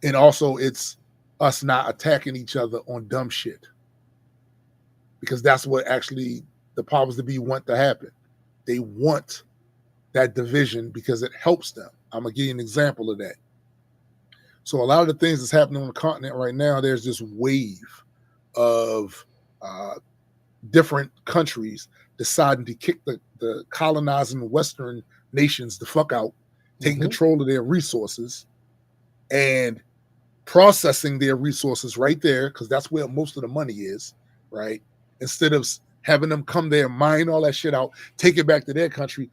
And also, it's us not attacking each other on dumb shit, because that's what actually the powers that be want to happen. They want that division because it helps them. I'm going to give you an example of that. So a lot of the things that's happening on the continent right now, there's this wave of different countries deciding to kick the colonizing Western nations the fuck out, taking control of their resources and processing their resources right there, because that's where most of the money is, right? Instead of having them come there, mine all that shit out, take it back to their country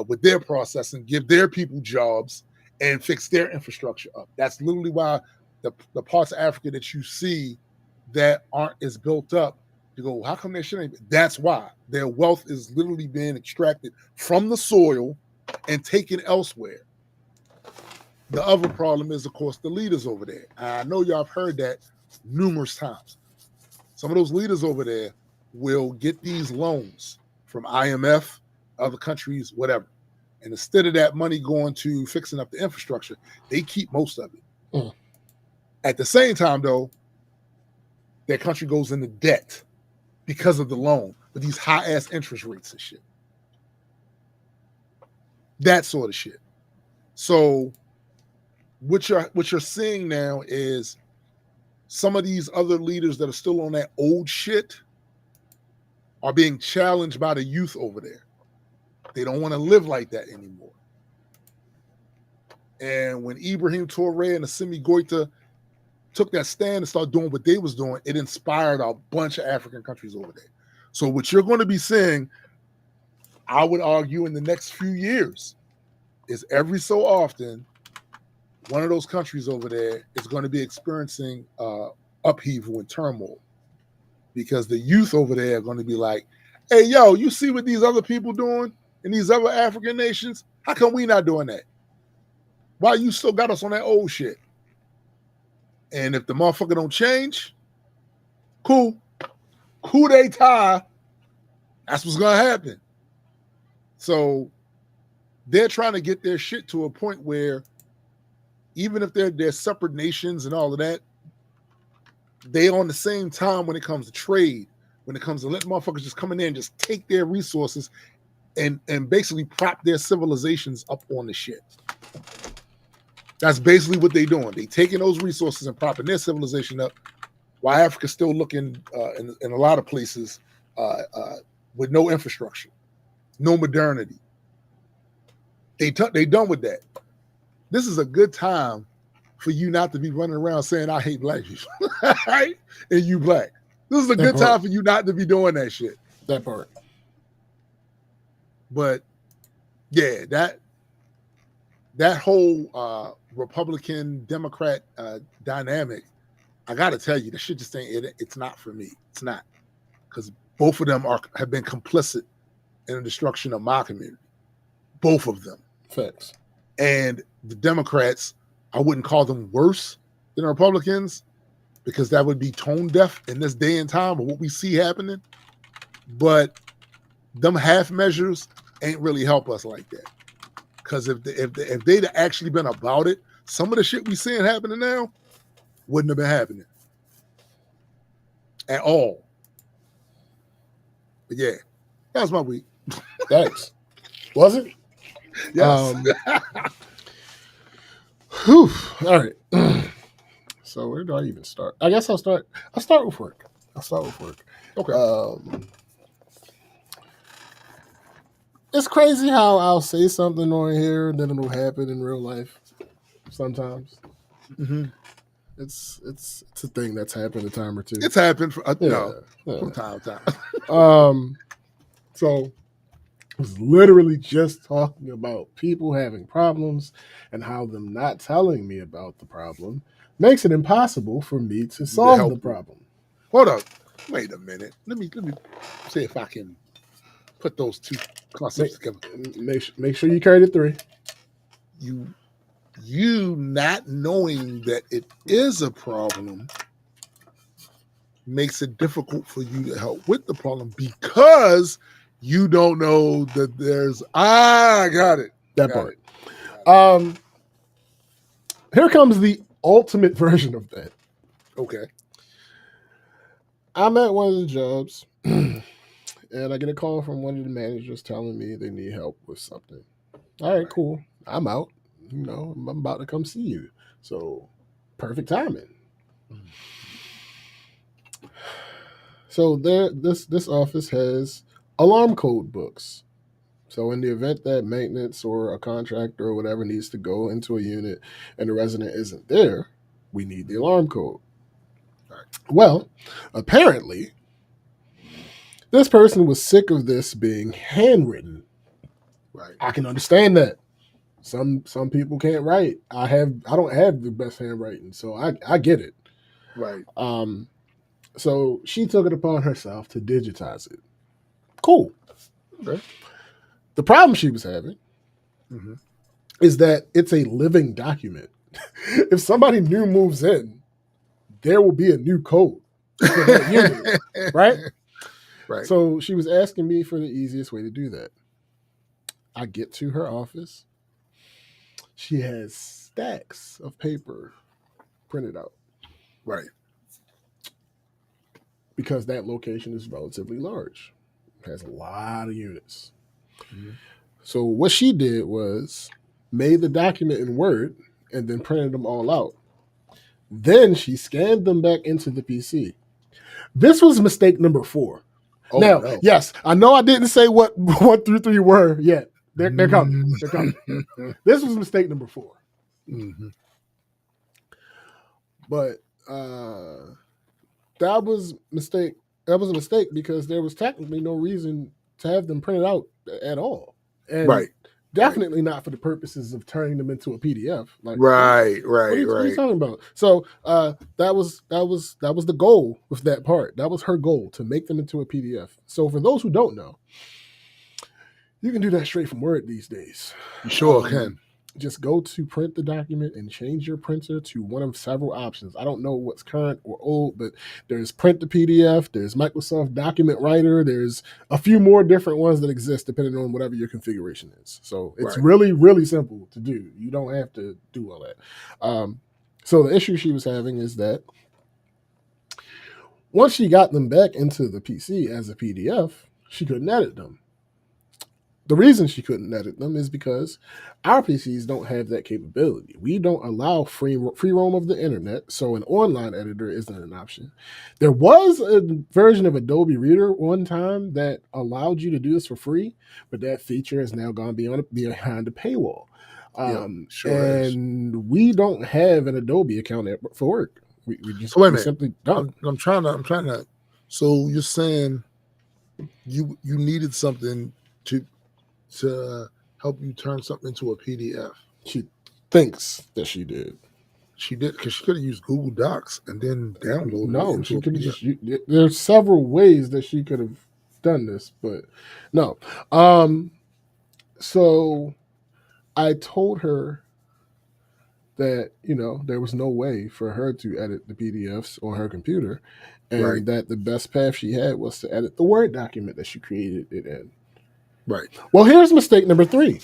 with their processing, give their people jobs, and fix their infrastructure up. That's literally why the parts of Africa that you see that aren't as built up, you go, how come that shit ain't? That's why their wealth is literally being extracted from the soil and taken elsewhere. The other problem is, of course, the leaders over there. I know y'all have heard that numerous times. Some of those leaders over there will get these loans from IMF, other countries, whatever. And instead of that money going to fixing up the infrastructure, they keep most of it. At the same time, though, their country goes into debt because of the loan with these high-ass interest rates and shit. That sort of shit. So what you're seeing now is some of these other leaders that are still on that old shit are being challenged by the youth over there. They don't want to live like that anymore. And when Ibrahim Traoré and Assimi Goïta took that stand and started doing what they was doing, it inspired a bunch of African countries over there. So what you're going to be seeing, I would argue, in the next few years, is every so often, one of those countries over there is going to be experiencing upheaval and turmoil, because the youth over there are going to be like, hey, yo, you see what these other people doing in these other African nations? How come we not doing that? Why you still got us on that old shit? And if the motherfucker don't change, cool. Coup d'etat, that's what's going to happen. So they're trying to get their shit to a point where even if they're separate nations and all of that, they on the same time when it comes to trade, when it comes to let motherfuckers just come in there and just take their resources and basically prop their civilizations up on the shit. That's basically what they're doing. They taking those resources and propping their civilization up, while Africa's still looking in a lot of places with no infrastructure, no modernity. They done with that. This is a good time for you not to be running around saying, I hate black people, right? And you black. This is a good time for you not to be doing that shit. That part. But yeah, that whole Republican Democrat dynamic, I gotta tell you, the shit just ain't it's not for me. It's not, because both of them have been complicit in the destruction of my community. Both of them. Facts. And the Democrats, I wouldn't call them worse than the Republicans, because that would be tone deaf in this day and time of what we see happening. But them half measures ain't really help us like that. Because if they'd actually been about it, some of the shit we seeing happening now wouldn't have been happening at all. But yeah, that was my week. Thanks. Was it? Yes. Whew. All right. So where do I even start? I guess I'll start with work. Okay. it's crazy how I'll say something on here and then it'll happen in real life. Sometimes. Mm-hmm. It's a thing that's happened a time or two. It's happened from time to time. So I was literally just talking about people having problems and how them not telling me about the problem makes it impossible for me to solve the problem. Hold up. Wait a minute. Let me see if I can put those two concepts together. Make sure you carry the 3. You not knowing that it is a problem makes it difficult for you to help with the problem because you don't know that there's I got it. That part. Here comes the ultimate version of that. Okay. I'm at one of the jobs and I get a call from one of the managers telling me they need help with something. All right, cool. I'm out. I'm about to come see you. So, perfect timing. So this office has alarm code books. So in the event that maintenance or a contractor or whatever needs to go into a unit and the resident isn't there, we need the alarm code. Right. Well, apparently, this person was sick of this being handwritten. Right. I can understand that. Some people can't write. I don't have the best handwriting, so I get it. Right. So she took it upon herself to digitize it. Cool. Okay. The problem she was having is that it's a living document. If somebody new moves in, there will be a new code for that unit, right? Right. So she was asking me for the easiest way to do that. I get to her office. She has stacks of paper printed out. Right. Because that location is relatively large. It has a lot of units. Mm-hmm. So what she did was made the document in Word and then printed them all out. Then she scanned them back into the PC. This was mistake number 4. Oh, now, no. Yes, I know I didn't say what 1 through 3 were yet. They're coming. They're coming. This was mistake number 4. Mm-hmm. But that was a mistake because there was technically no reason to have them printed out at all. And right. Definitely not for the purposes of turning them into a PDF. Like, right. What are you talking about? So that was the goal with that part. That was her goal, to make them into a PDF. So for those who don't know, you can do that straight from Word these days. You sure can. Just go to print the document and change your printer to one of several options. I don't know what's current or old, but there's print to PDF, there's Microsoft Document Writer, there's a few more different ones that exist depending on whatever your configuration is. So it's really, really simple to do. You don't have to do all that. So the issue she was having is that once she got them back into the PC as a PDF, she couldn't edit them. The reason she couldn't edit them is because our PCs don't have that capability. We don't allow free roam of the internet, so an online editor isn't an option. There was a version of Adobe Reader one time that allowed you to do this for free, but that feature has now gone behind the paywall. And we don't have an Adobe account for work. We just simply don't. I'm trying to. So you're saying you needed something to help you turn something into a PDF. She thinks that she did. She did, because she could have used Google Docs and then downloaded. No, she could have just. There's several ways that she could have done this, but no. So I told her that there was no way for her to edit the PDFs on her computer, and that the best path she had was to edit the Word document that she created it in. Right. Well, here's mistake number 3.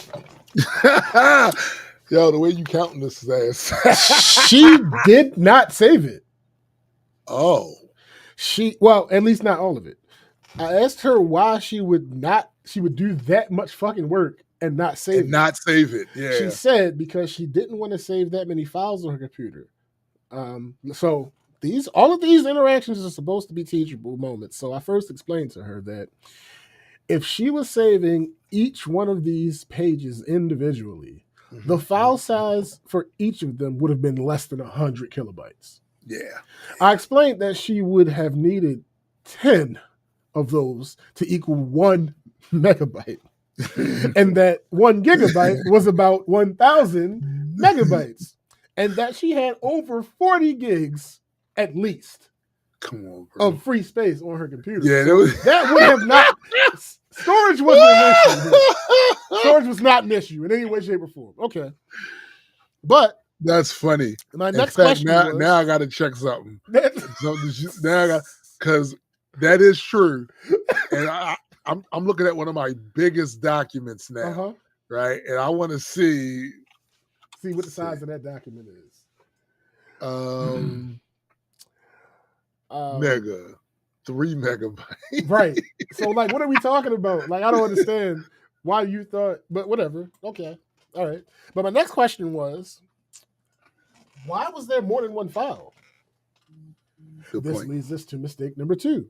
Yo, the way you counting this is ass. She did not save it. Oh. Well, at least not all of it. I asked her why she would do that much fucking work and not save it. Not save it. Yeah. She said because she didn't want to save that many files on her computer. So all of these interactions are supposed to be teachable moments. So I first explained to her that If she was saving each one of these pages individually, the file size for each of them would have been less than 100 kilobytes. Yeah. I explained that she would have needed 10 of those to equal 1 megabyte. And that 1 gigabyte was about 1,000 megabytes. And that she had over 40 gigs at least. Come on, bro. Of free space on her computer. Yeah, so that would have not. Storage wasn't an issue. Storage was not an issue in any way, shape, or form. Okay, but that's funny. My next question was, now I got to check something. Now I got, because that is true, and I'm looking at one of my biggest documents now, right? And I want to see what the size of that document is. Mega, 3 megabytes. Right. So, like, what are we talking about? Like, I don't understand why you thought, but whatever. Okay. All right. But my next question was, why was there more than one file? This leads us to mistake number 2.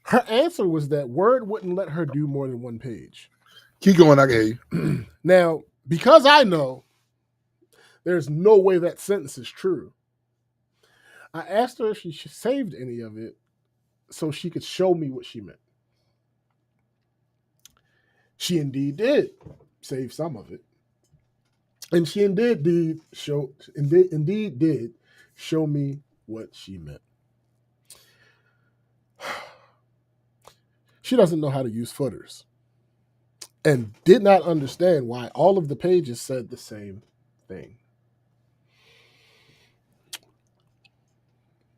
Her answer was that Word wouldn't let her do more than one page. Keep going, I can hear you. Now, because I know there's no way that sentence is true, I asked her if she saved any of it so she could show me what she meant. She indeed did save some of it. And she indeed did show me what she meant. She doesn't know how to use footers and did not understand why all of the pages said the same thing.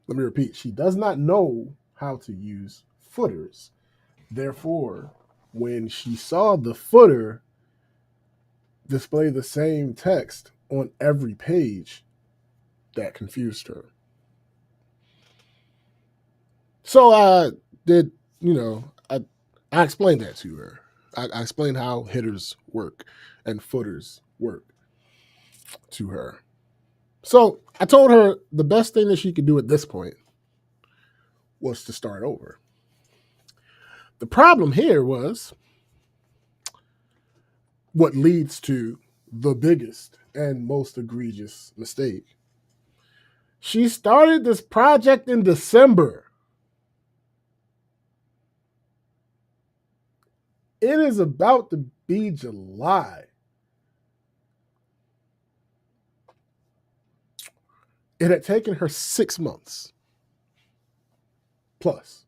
Let me repeat. She does not know how to use footers. Therefore, when she saw the footer display the same text on every page, that confused her. So I did, I explained that to her. I explained how headers work and footers work to her. So I told her the best thing that she could do at this point was to start over. The problem here was what leads to the biggest and most egregious mistake. She started this project in December. It is about to be July. It had taken her 6 months plus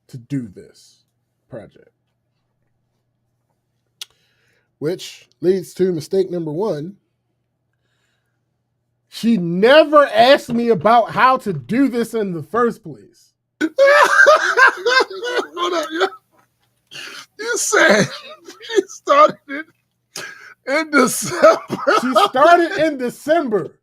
to do this project. Which leads to mistake number 1. She never asked me about how to do this in the first place. Hold up, yeah. You said she started it in December. She started in December.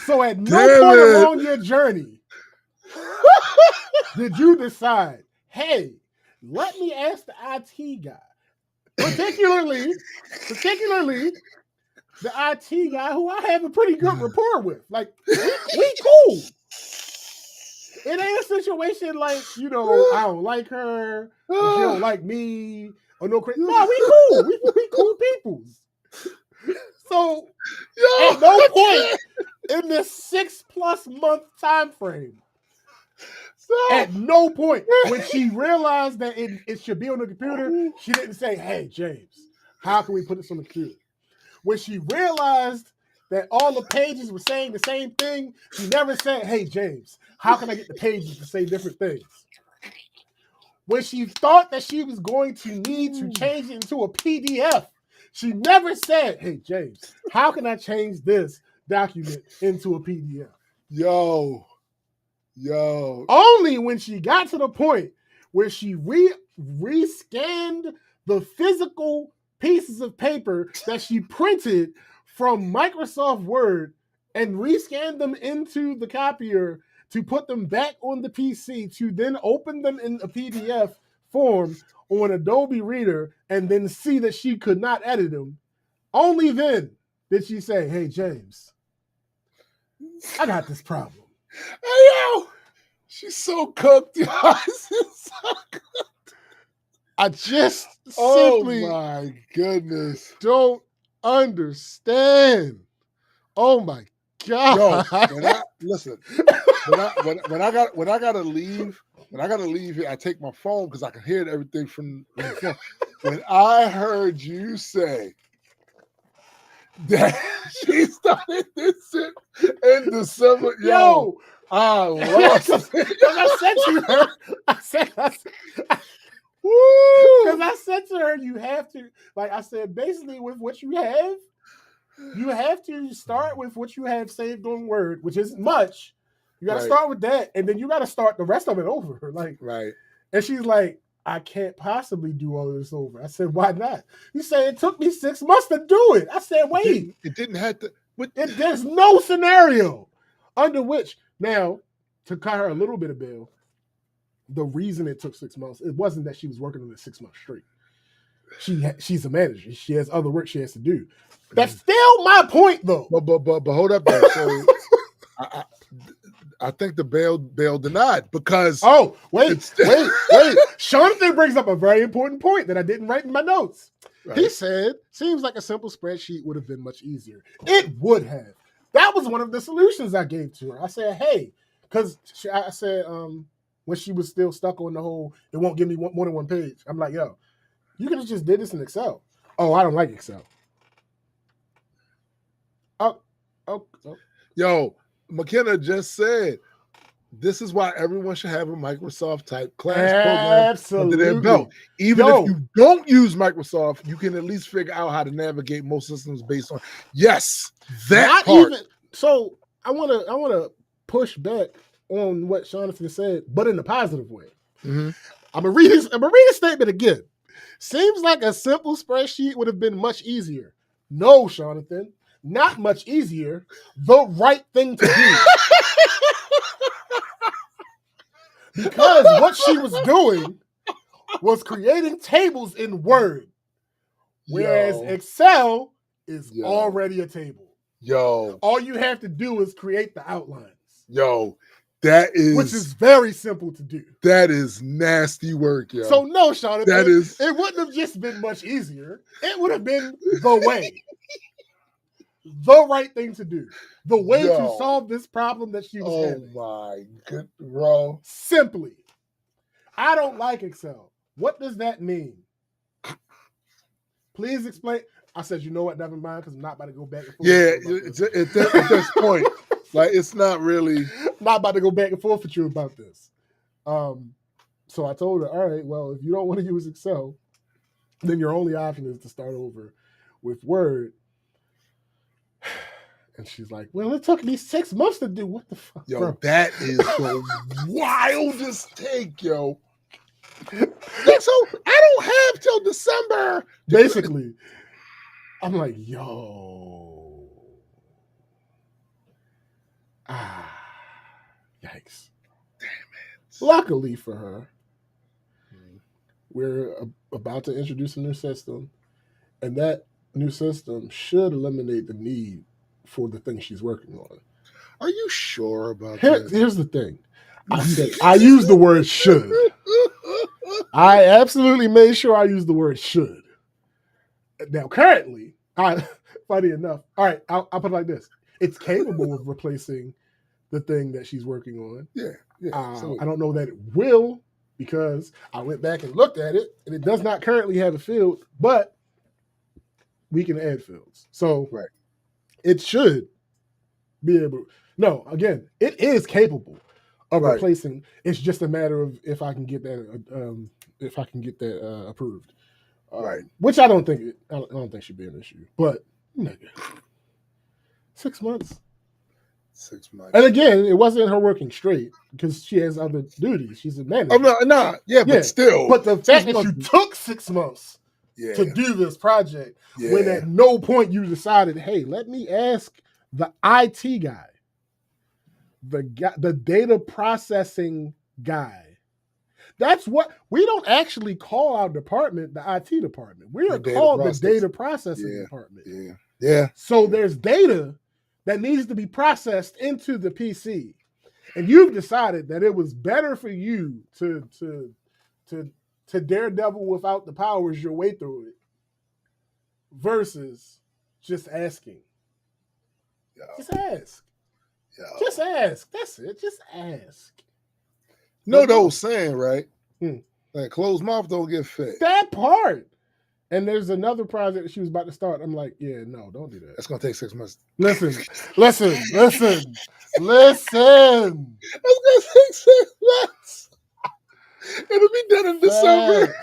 So at no point along your journey did you decide, hey, let me ask the IT guy, particularly the IT guy who I have a pretty good rapport with. Like, we cool. It ain't a situation like, I don't like her, or she don't like me, or no crazy. No, we cool. We cool peoples. So, at no point in this 6+ month time frame, at no point when she realized that it should be on the computer, she didn't say, hey, James, how can we put this on the computer? When she realized that all the pages were saying the same thing, she never said, hey, James, how can I get the pages to say different things? When she thought that she was going to need to change it into a PDF, she never said, hey, James, how can I change this document into a PDF? Yo. Only when she got to the point where she rescanned the physical pieces of paper that she printed from Microsoft Word and rescanned them into the copier to put them back on the PC to then open them in a PDF form on Adobe Reader and then see that she could not edit them. Only then did she say, hey, James, I got this problem. yo, she's so cooked. She's so cooked. I just simply my goodness don't understand. Oh my God. Yo, when I gotta leave here, I take my phone because I can hear everything from the phone. When I heard you say that she started this in December, yo, I lost it. Because I said to her, because I said to her, you have to, like I said, basically with what you have to start with what you have saved on Word, which isn't much. You got to start with that, and then you got to start the rest of it over. Like, right. And she's like, I can't possibly do all of this over. I said, why not? You say it took me 6 months to do it. I said, wait. It didn't have to. There's no scenario under which, now, to cut her a little bit of bail, the reason it took 6 months, it wasn't that she was working on it 6 months straight. She's a manager. She has other work she has to do. That's still my point, though. But hold up there. So I think the bail denied because wait. Jonathan brings up a very important point that I didn't write in my notes. Right. He said, seems like a simple spreadsheet would have been much easier. It would have. That was one of the solutions I gave to her. I said, hey, because I said when she was still stuck on the whole, it won't give me more than one page. I'm like, yo, you could have just did this in Excel. Oh, I don't like Excel. Oh. Yo, McKenna just said, this is why everyone should have a Microsoft type class program under their belt. Even if you don't use Microsoft, you can at least figure out how to navigate most systems based on that part. So I wanna push back on what Jonathan said, but in a positive way. Mm-hmm. I'm gonna read his statement again. Seems like a simple spreadsheet would have been much easier. No, Jonathan, not much easier. The right thing to do. Because what she was doing was creating tables in Word, whereas Excel is already a table. All you have to do is create the outlines. Which is very simple to do. That is nasty work, yo. So no, Jonathan, it wouldn't have just been much easier. It would have been the way. The right thing to do. The way to solve this problem that she was having. Oh my good, bro. Simply. I don't like Excel. What does that mean? Please explain. I said, you know what, never mind, because I'm not about to go back and forth. Yeah, at this point, like it's not really. Not about to go back and forth with you about this. So I told her, all right, well, if you don't want to use Excel, then your only option is to start over with Word. And she's like, well, it took me 6 months to do. What the fuck? Yo, bro? That is the wildest take, yo. So I don't have till December. Basically, I'm like, yo. Yikes. Damn it. Luckily for her, we're about to introduce a new system, and that new system should eliminate the need for the thing she's working on. Are you sure about that? Here's the thing. I said I used the word should. I absolutely made sure I used the word should. Now, currently, funny enough, all right, I'll put it like this. It's capable of replacing the thing that she's working on. Yeah. I don't know that it will, because I went back and looked at it, and it does not currently have a field, but we can add fields. So it should be able. No, again, it is capable of replacing. It's just a matter of if I can get that. Approved. Which I don't think. I don't think should be an issue. But 6 months. 6 months. And again, it wasn't her working straight because she has other duties. She's a manager. But still. But the fact that you took 6 months to do this project, when at no point you decided, hey, let me ask the IT guy, the data processing guy. That's what we don't actually call our department the IT department. We are called the data processing department. Yeah. So there's data that needs to be processed into the PC. And you've decided that it was better for you to daredevil without the powers your way through it versus just asking. Yo. Just ask. Yo. Just ask. That's it. Just ask. No, the old saying, right? Like closed mouth don't get fed. That part. And there's another project that she was about to start. I'm like, yeah, no, don't do that. That's gonna take 6 months. Listen. That's gonna take 6 months. It'll be done in December.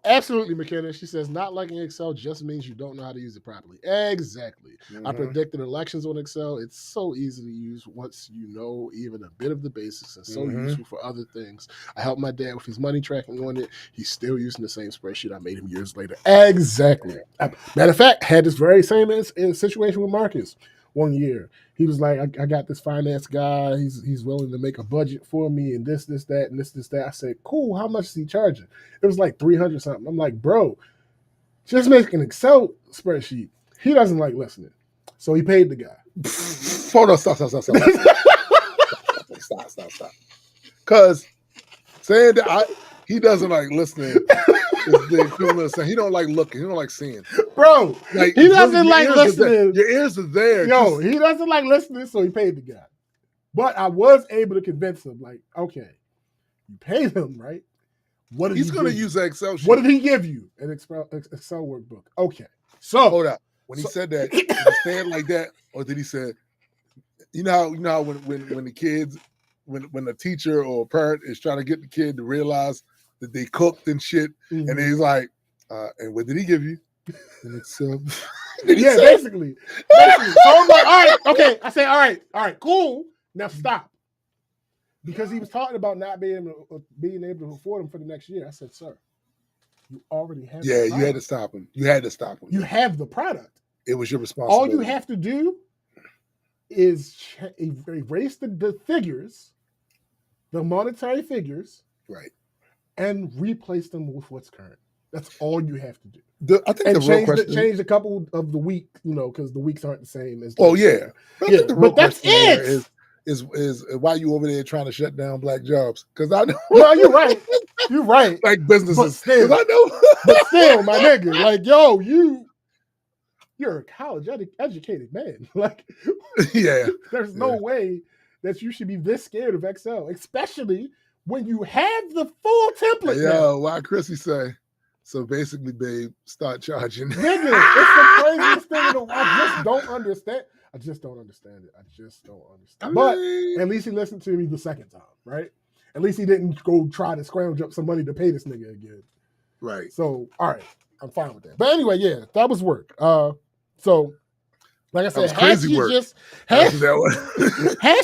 Absolutely, McKenna. She says, not liking Excel just means you don't know how to use it properly. Exactly. Mm-hmm. I predicted elections on Excel. It's so easy to use once you know even a bit of the basics and so useful for other things. I helped my dad with his money tracking on it. He's still using the same spreadsheet I made him years later. Exactly. Matter of fact, had this very same situation with Marcus. One year, he was like, I got this finance guy. He's willing to make a budget for me and this, that, and this, that. I said, cool. How much is he charging? It was like $300 something. I'm like, bro, just make an Excel spreadsheet. He doesn't like listening. So he paid the guy. Hold on, stop. Stop. Because saying that he doesn't like listening is the equivalent of saying he don't like looking. He don't like seeing. Bro, like, he doesn't like listening. Your ears are there. Yo, he doesn't like listening, so he paid the guy. But I was able to convince him, like, okay, you paid him, right? What did he's going to use that Excel sheet. What did he give you? An Excel workbook. Okay. So hold up. When he said that, did he say it like that, or did he say, you know how when the kids, when a teacher or a parent is trying to get the kid to realize that they cooked and shit, and then he's like, and what did he give you? And it's yeah, basically. So I'm like, all right, okay. I say, all right, cool. Now stop. Because he was talking about not being able to afford them for the next year. I said, sir, you already have. Yeah, you had to stop him. You had to stop him. You have the product. It was your responsibility. All you have to do is erase the figures, the monetary figures, right, and replace them with what's current. That's all you have to do. I think the real question change a couple of the week, because the weeks aren't the same as. Yeah. But that's it. Is why you over there trying to shut down black jobs? Because I know. No, you're right. You're right. Like businesses. But still, I know. But still, my nigga, like, yo, you're a college educated man. Like, yeah, there's no way that you should be this scared of Excel, especially when you have the full template. Yo, why Chrissy say? So basically, babe, start charging. Nigga, it's the craziest thing. I just don't understand. I just don't understand it. But at least he listened to me the second time, right? At least he didn't go try to scrounge up some money to pay this nigga again. Right. So, all right, I'm fine with that. But anyway, yeah, that was work. So, like I said, had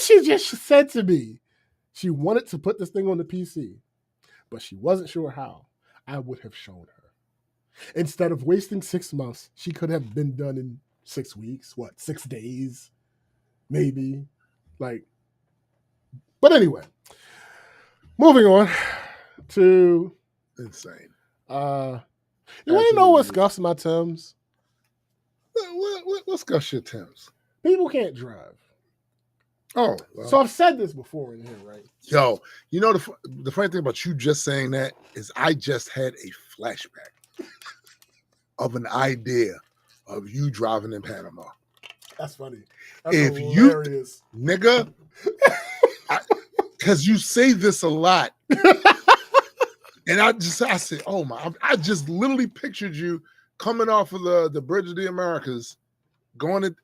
she just said to me she wanted to put this thing on the PC, but she wasn't sure how, I would have shown her. Instead of wasting 6 months, she could have been done in 6 weeks, 6 days, maybe. But anyway, moving on to insane. You want to know what scuffs my Timbs? What scuffs your Timbs? People can't drive. Oh, well. So I've said this before in here, right? Yo, the funny thing about you just saying that is I just had a flashback of an idea of you driving in Panama. That's funny. That's if hilarious. You, nigga, because you say this a lot, and I said, oh my, I just literally pictured you coming off of the Bridge of the Americas, going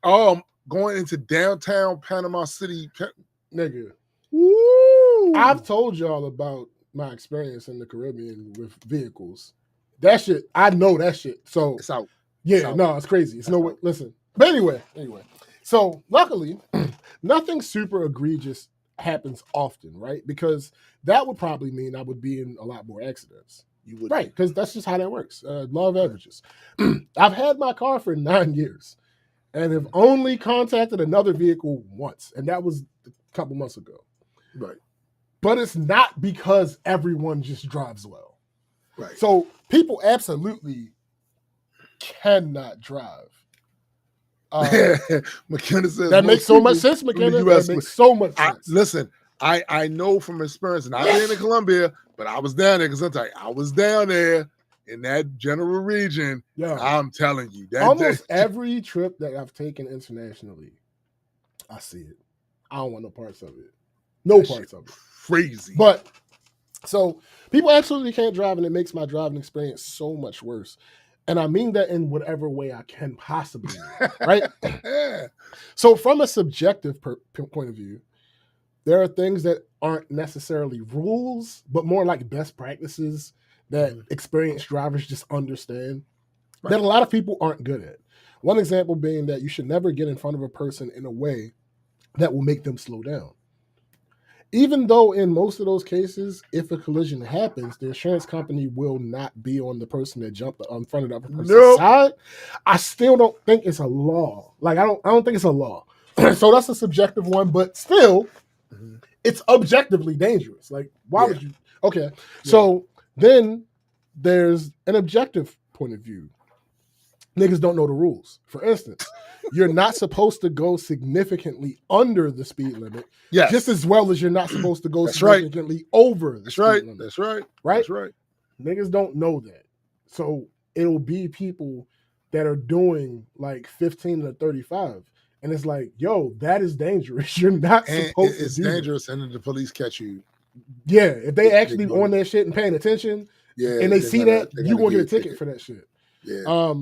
into downtown Panama City, nigga. Woo. I've told y'all about my experience in the Caribbean with vehicles. That shit, I know that shit. So it's out. Yeah, no, it's crazy. It's no way. Listen, but anyway. So luckily, nothing super egregious happens often, right? Because that would probably mean I would be in a lot more accidents. You would, right? Because that's just how that works. Law of averages. I've had my car for 9 years, and have only contacted another vehicle once, and that was a couple months ago. Right. But it's not because everyone just drives well. Right. So people absolutely cannot drive. McKenna says that makes so much sense, McKenna. That makes so much sense. Listen, I know from experience, not being in Columbia, but I was down there because I was down there in that general region. Yeah. I'm telling you. Almost every trip that I've taken internationally, I see it. I don't want no parts of it. No parts of it. Crazy. But, so, people absolutely can't drive, and it makes my driving experience so much worse. And I mean that in whatever way I can possibly, right? So from a subjective point of view, there are things that aren't necessarily rules, but more like best practices that experienced drivers just understand that a lot of people aren't good at. One example being that you should never get in front of a person in a way that will make them slow down. Even though in most of those cases, if a collision happens, the insurance company will not be on the person that jumped in front of the other person's side. I still don't think it's a law. Like I don't think it's a law. So that's a subjective one, but still, it's objectively dangerous. Like why would you? Okay, so then there's an objective point of view. Niggas don't know the rules. For instance, you're not supposed to go significantly under the speed limit, just as well as you're not supposed to go significantly over the speed limit. That's right. Right? That's right. Niggas don't know that. So it'll be people that are doing like 15 to 35. And it's like, yo, that is dangerous. You're not supposed to do that. It's dangerous, and then the police catch you. Yeah, if they actually on that shit and paying attention, and they see that, you won't get a ticket for that shit. Yeah.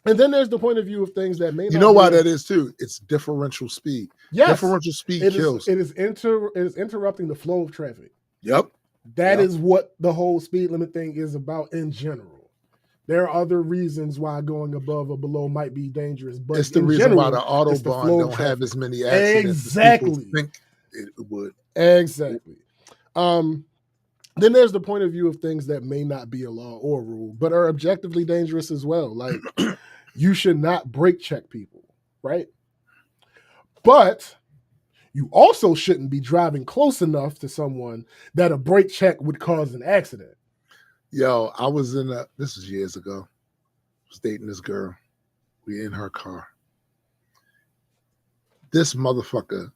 And then there's the point of view of things that may not. You know why that is too? It's differential speed. Yes. Differential speed kills. It is interrupting the flow of traffic. Yep. That is what the whole speed limit thing is about in general. There are other reasons why going above or below might be dangerous, but it's the reason why the Autobahn don't have as many accidents as people think it would. Exactly. Then there's the point of view of things that may not be a law or a rule, but are objectively dangerous as well. Like you should not brake check people, right? But you also shouldn't be driving close enough to someone that a brake check would cause an accident. Yo, I was this was years ago. I was dating this girl. We in her car. This motherfucker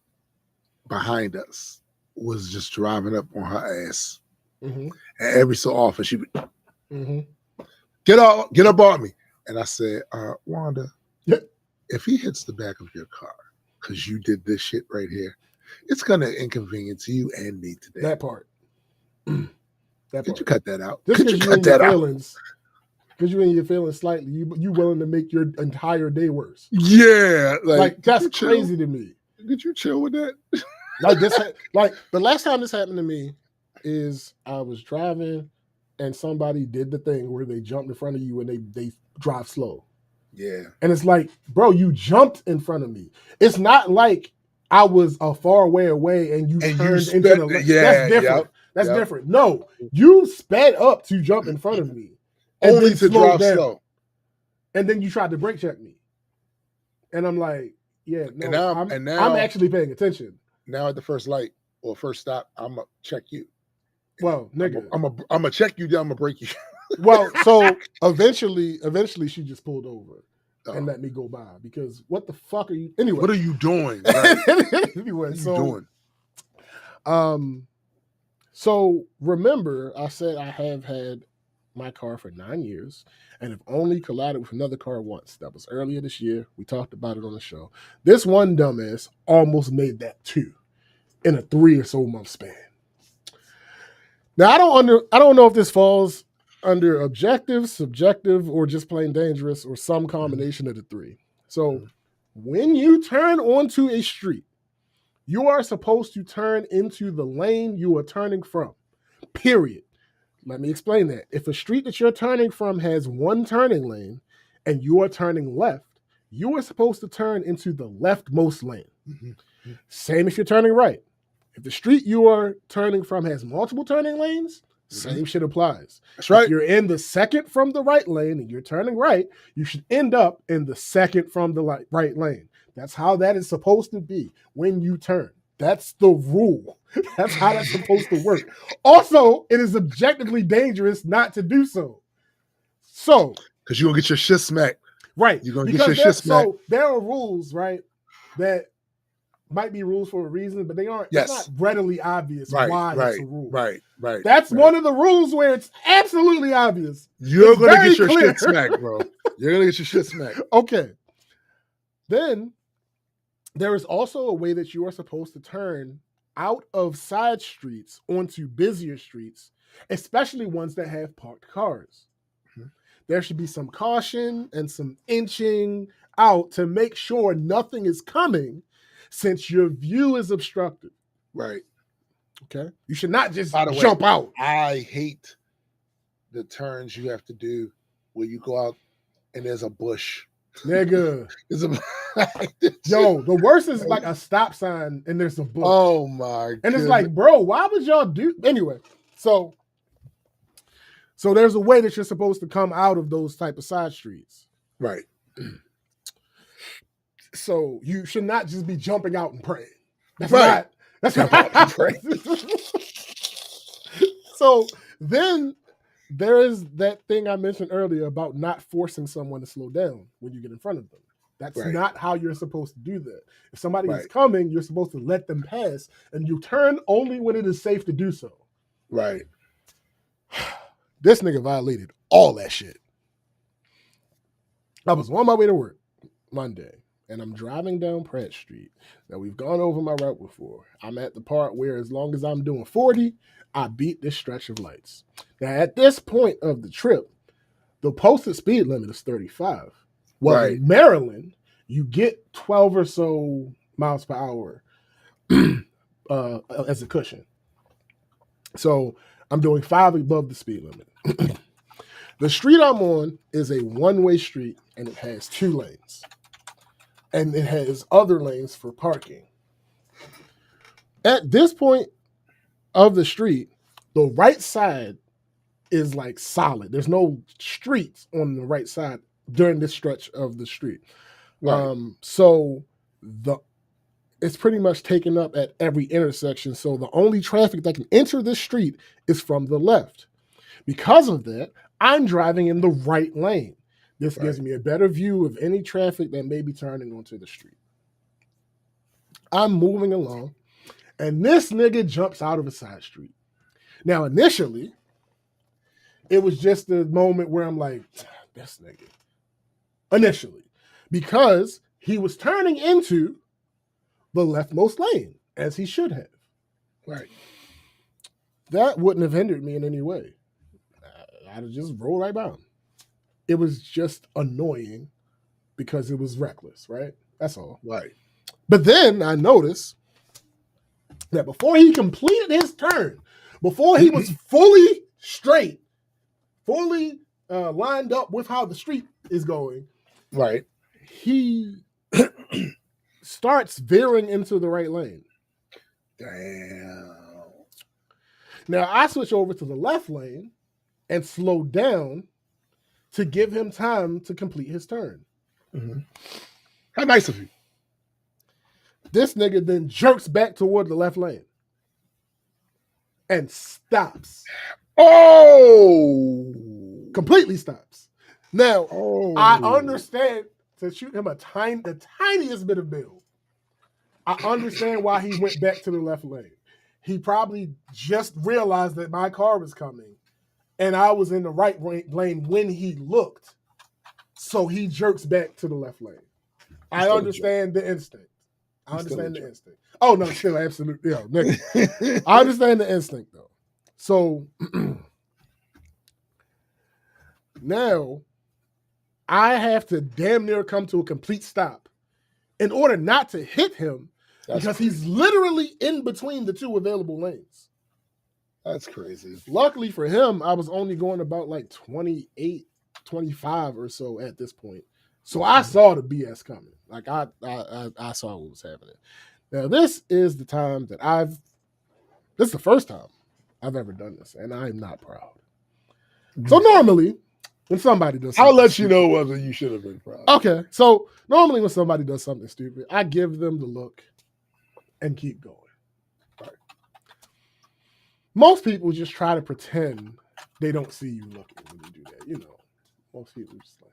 behind us was just driving up on her ass. And every so often she would get up on me. And I said, Wanda, if he hits the back of your car because you did this shit right here, it's gonna inconvenience you and me today. That part. Could you cut that out? Could you cut that out? Because you in your feelings slightly, you willing to make your entire day worse. Yeah, like that's crazy to me. Could you chill with that? Like this, like the last time this happened to me is I was driving and somebody did the thing where they jumped in front of you and they drive slow. Yeah. And it's like, bro, you jumped in front of me. It's not like I was a far way away and you turned into the left. That's different. That's different. No, you sped up to jump in front of me. And only to drive slow. And then you tried to brake check me. And I'm like, yeah, no, and now I'm actually paying attention. Now at the first light or first stop, I'm going to check you. Well, nigga. I'm going to check you, then I'm going to brake you. Well, so eventually she just pulled over and let me go by because what the fuck are you? Anyway. What are you doing? Anyway, so remember I said I have had my car for 9 years and have only collided with another car once. That was earlier this year. We talked about it on the show. This one dumbass almost made that 2 in a 3 or so month span. Now I don't know if this falls under objective, subjective, or just plain dangerous, or some combination of the 3. So when you turn onto a street, you are supposed to turn into the lane you are turning from. Period. Let me explain that. If a street that you're turning from has one turning lane and you are turning left, you are supposed to turn into the leftmost lane. Same if you're turning right. If the street you are turning from has multiple turning lanes, same shit applies. That's right. If you're in the second from the right lane and you're turning right, you should end up in the second from the right lane. That's how that is supposed to be when you turn. That's the rule. That's how that's supposed to work. Also, it is objectively dangerous not to do so. So, because you'll get your shit smacked. Right. You're gonna get your shit smacked. So there are rules, right, that might be rules for a reason, but they aren't. Yes. It's not readily obvious why it's a rule. Right. That's one of the rules where it's absolutely obvious. You're going to get your shit smacked, bro. You're going to get your shit smacked. Okay. Then there is also a way that you are supposed to turn out of side streets onto busier streets, especially ones that have parked cars. Mm-hmm. There should be some caution and some inching out to make sure nothing is coming, since your view is obstructed. Right. Okay. You should not just jump out. I hate the turns you have to do where you go out and there's a bush. Nigga. Yo, the worst is like a stop sign and there's a bush. Oh my god. And it's like, bro, why would y'all do anyway? So there's a way that you're supposed to come out of those type of side streets. Right. So you should not just be jumping out and praying. That's not praying. So then there is that thing I mentioned earlier about not forcing someone to slow down when you get in front of them. That's not how you're supposed to do that. If somebody is coming, you're supposed to let them pass, and you turn only when it is safe to do so. Right. This nigga violated all that shit. I was on my way to work Monday, and I'm driving down Pratt Street. Now, we've gone over my route before. I'm at the part where as long as I'm doing 40, I beat this stretch of lights. Now, at this point of the trip, the posted speed limit is 35. Well, in Maryland, you get 12 or so miles per hour as a cushion. So I'm doing 5 above the speed limit. The street I'm on is a one-way street, and it has 2 lanes. And it has other lanes for parking. At this point of the street, the right side is like solid. There's no streets on the right side during this stretch of the street. Right. So it's pretty much taken up at every intersection. So the only traffic that can enter this street is from the left. Because of that, I'm driving in the right lane. This gives me a better view of any traffic that may be turning onto the street. I'm moving along, and this nigga jumps out of a side street. Now, initially, it was just the moment where I'm like, this nigga. Initially, because he was turning into the leftmost lane, as he should have. Right. That wouldn't have hindered me in any way. I'd have just rolled right by him. It was just annoying because it was reckless, right? That's all. Right. But then I noticed that before he completed his turn, before he was fully straight, fully lined up with how the street is going, right, he starts veering into the right lane. Damn. Now I switch over to the left lane and slow down to give him time to complete his turn. Mm-hmm. How nice of you. This nigga then jerks back toward the left lane and stops. Oh! Completely stops. Now, I understand to shoot him the tiniest bit of bill. I understand why he went back to the left lane. He probably just realized that my car was coming and I was in the right lane when he looked. So he jerks back to the left lane. I understand the instinct. I understand the instinct. Oh, no, still absolutely. Yeah, nigga. I understand the instinct, though. So now I have to damn near come to a complete stop in order not to hit him because he's literally in between the 2 available lanes. That's crazy. Luckily for him, I was only going about like 28, 25 or so at this point. So I saw the BS coming. Like I saw what was happening. Now this is the time that this is the first time I've ever done this, and I'm not proud. So normally, when somebody does something I'll let you know whether you should have been proud. Okay. So normally when somebody does something stupid, I give them the look and keep going. Right. Most people just try to pretend they don't see you looking when you do that. You know, most people just like,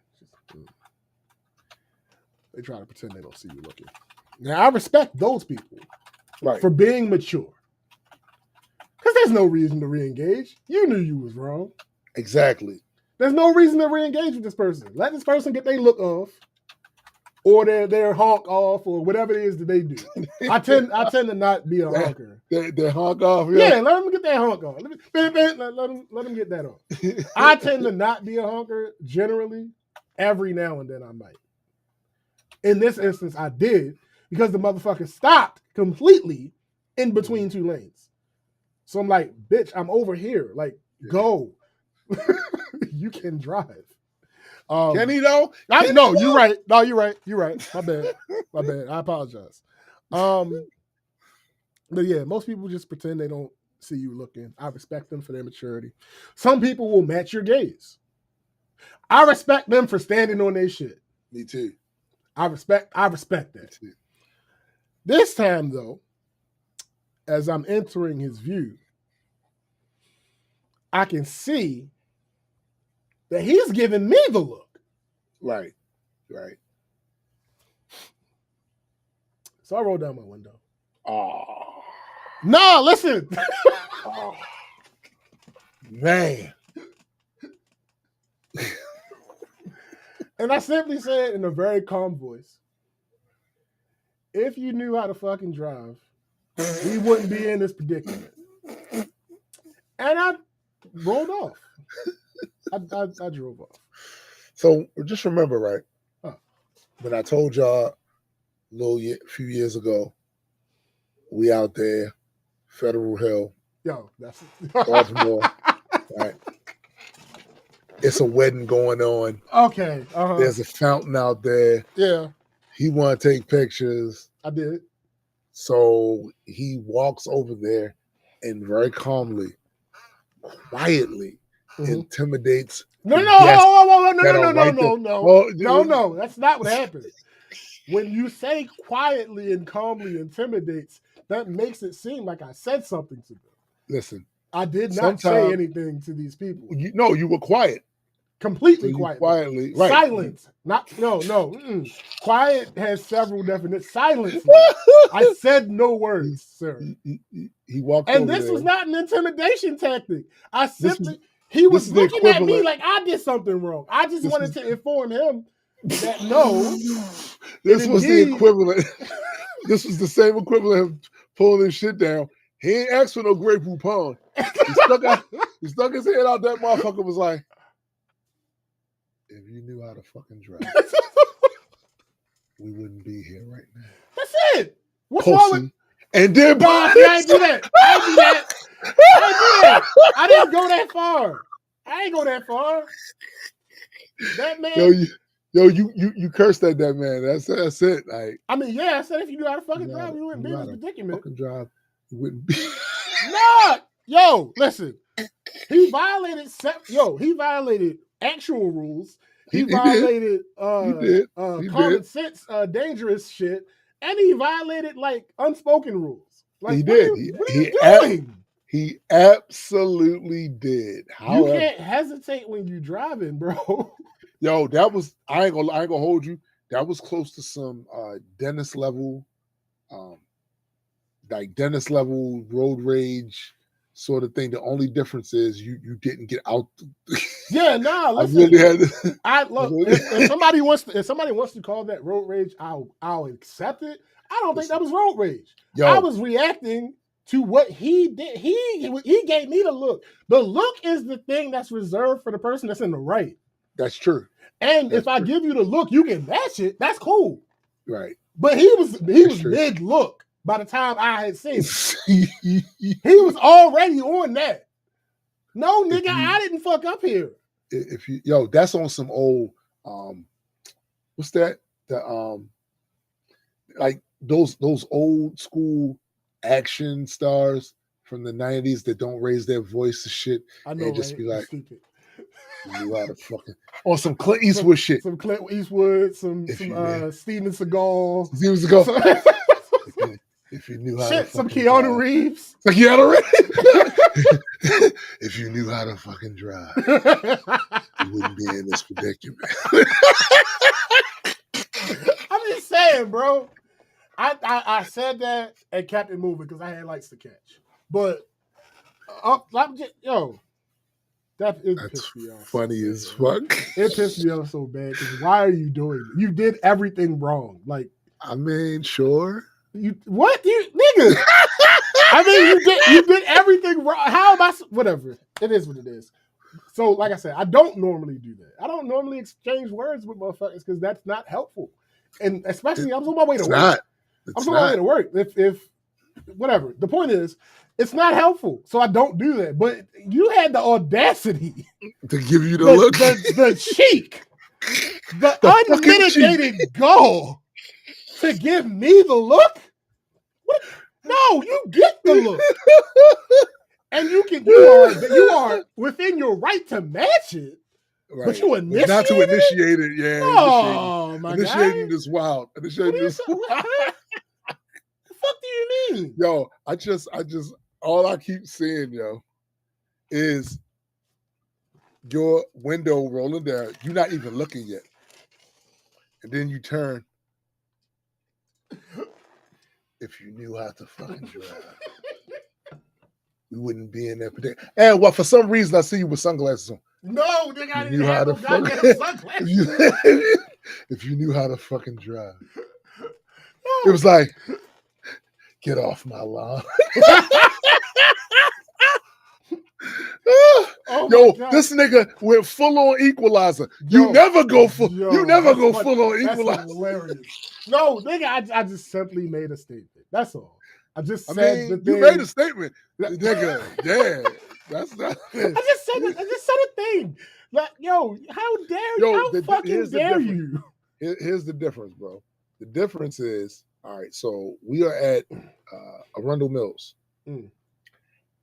They try to pretend they don't see you looking. Now, I respect those people for being mature. Because there's no reason to re-engage. You knew you was wrong. Exactly. There's no reason to re-engage with this person. Let this person get their look off, or their honk off, or whatever it is that they do. I tend to not be a honker. Their honk off. Yeah, let them get that honk off. Let them get that off. I tend to not be a honker generally. Every now and then I might. In this instance, I did because the motherfucker stopped completely in between two lanes. So I'm like, bitch, I'm over here. Like, go. You can drive. Can he though? No, you're right. No, you're right. You're right. My bad. I apologize. But yeah, most people just pretend they don't see you looking. I respect them for their maturity. Some people will match your gaze. I respect them for standing on their shit. Me too. I respect that. This time though, as I'm entering his view, I can see that he's giving me the look. Right. So I rolled down my window. Oh. No, listen. Oh. Man. And I simply said in a very calm voice, if you knew how to fucking drive, we wouldn't be in this predicament. And I rolled off. I drove off. So just remember, right? When I told y'all a few years ago, we out there, Federal Hill, that's Baltimore, right? It's a wedding going on. Okay. There's a fountain out there. Yeah. He want to take pictures. I did. So he walks over there and very calmly, quietly intimidates. No. That's not what happened. When you say quietly and calmly intimidates, that makes it seem like I said something to them. Listen, I did not say anything to these people. You were quiet. Completely quiet. Quietly. Right. Silence. No. Quiet has several definitions. Silence. I said no words, sir. He walked and over this there. was not an intimidation tactic. He was looking at me like I did something wrong. I just wanted to inform him that no. This was the equivalent. This was the same equivalent of pulling his shit down. He ain't asked for no Grey Poupon. He stuck his head out. That motherfucker was like, if you knew how to fucking drive, we wouldn't be here right now. That's it. What's wrong with... And then I ain't do that. I didn't go that far. I ain't go that far. That man. You cursed at that man. That's it. Like, I mean, yeah, I said if you knew how to fucking drive, you wouldn't be in this predicament. Fucking drive, you wouldn't be. No, yo, listen. He violated actual rules. He violated common sense, dangerous shit, and he violated like unspoken rules. Like, he did. What are you doing? He absolutely did. However, you can't hesitate when you're driving, bro. Yo, that was I ain't gonna hold you. That was close to some Dennis level, Dennis level road rage sort of thing. The only difference is you didn't get out. Yeah, no. Listen, I really had. If somebody wants to call that road rage, I'll accept it. I don't think that was road rage. Yo, I was reacting to what he did. He gave me the look. The look is the thing that's reserved for the person that's in the right. That's true. And if I give you the look, you can match it. That's cool. Right. But he was mid look by the time I had seen it. He was already on that. No, nigga, I didn't fuck up here. That's on some old what's that? Like those old school action stars from the 90s that don't raise their voice to shit. I know, and just right? Be like, stupid. You out of fucking or some Clint Eastwood shit. Some Clint Eastwood, some Steven Seagal. If you knew how to some Keanu Reeves. Like Keanu Reeves. If you knew how to fucking drive, you wouldn't be in this predicament. I saying, bro. I said that and kept it moving because I had lights to catch. But I'm just, that's pissed me off. Funny as fuck. It pissed me off so bad because why are you doing it? You did everything wrong. Like, I mean, sure. You nigga? I mean, you did everything wrong. How am I? Whatever. It is what it is. So, like I said, I don't normally do that. I don't normally exchange words with motherfuckers because that's not helpful. And especially, I was on my way to work. I was on my way to work. If whatever. The point is, it's not helpful. So I don't do that. But you had the audacity to give you the look, the cheek, the unmitigated gall to give me the look. What? No, you get the look. And you are within your right to match it. Right. But you initiated not to initiate it, yeah. Oh my god. Initiating this wild. Initiating this wild. What the fuck do you mean? Yo, I just all I keep seeing, is your window rolling down. You're not even looking yet. And then you turn. If you knew how to fucking drive, we wouldn't be in that predicament. And for some reason I see you with sunglasses on. No, they got to have no goddamn sunglasses. If you knew how to fucking drive. No. It was like, get off my lawn. This nigga went full on Equalizer. You never go full on Equalizer. Hilarious. No, nigga, I just simply made a statement. That's all. I just said the thing. You made a statement, nigga. Yeah, that's not. I just said a thing. Like, how dare you? How fucking dare you? Here's the difference, bro. The difference is, all right. So we are at Arundel Mills,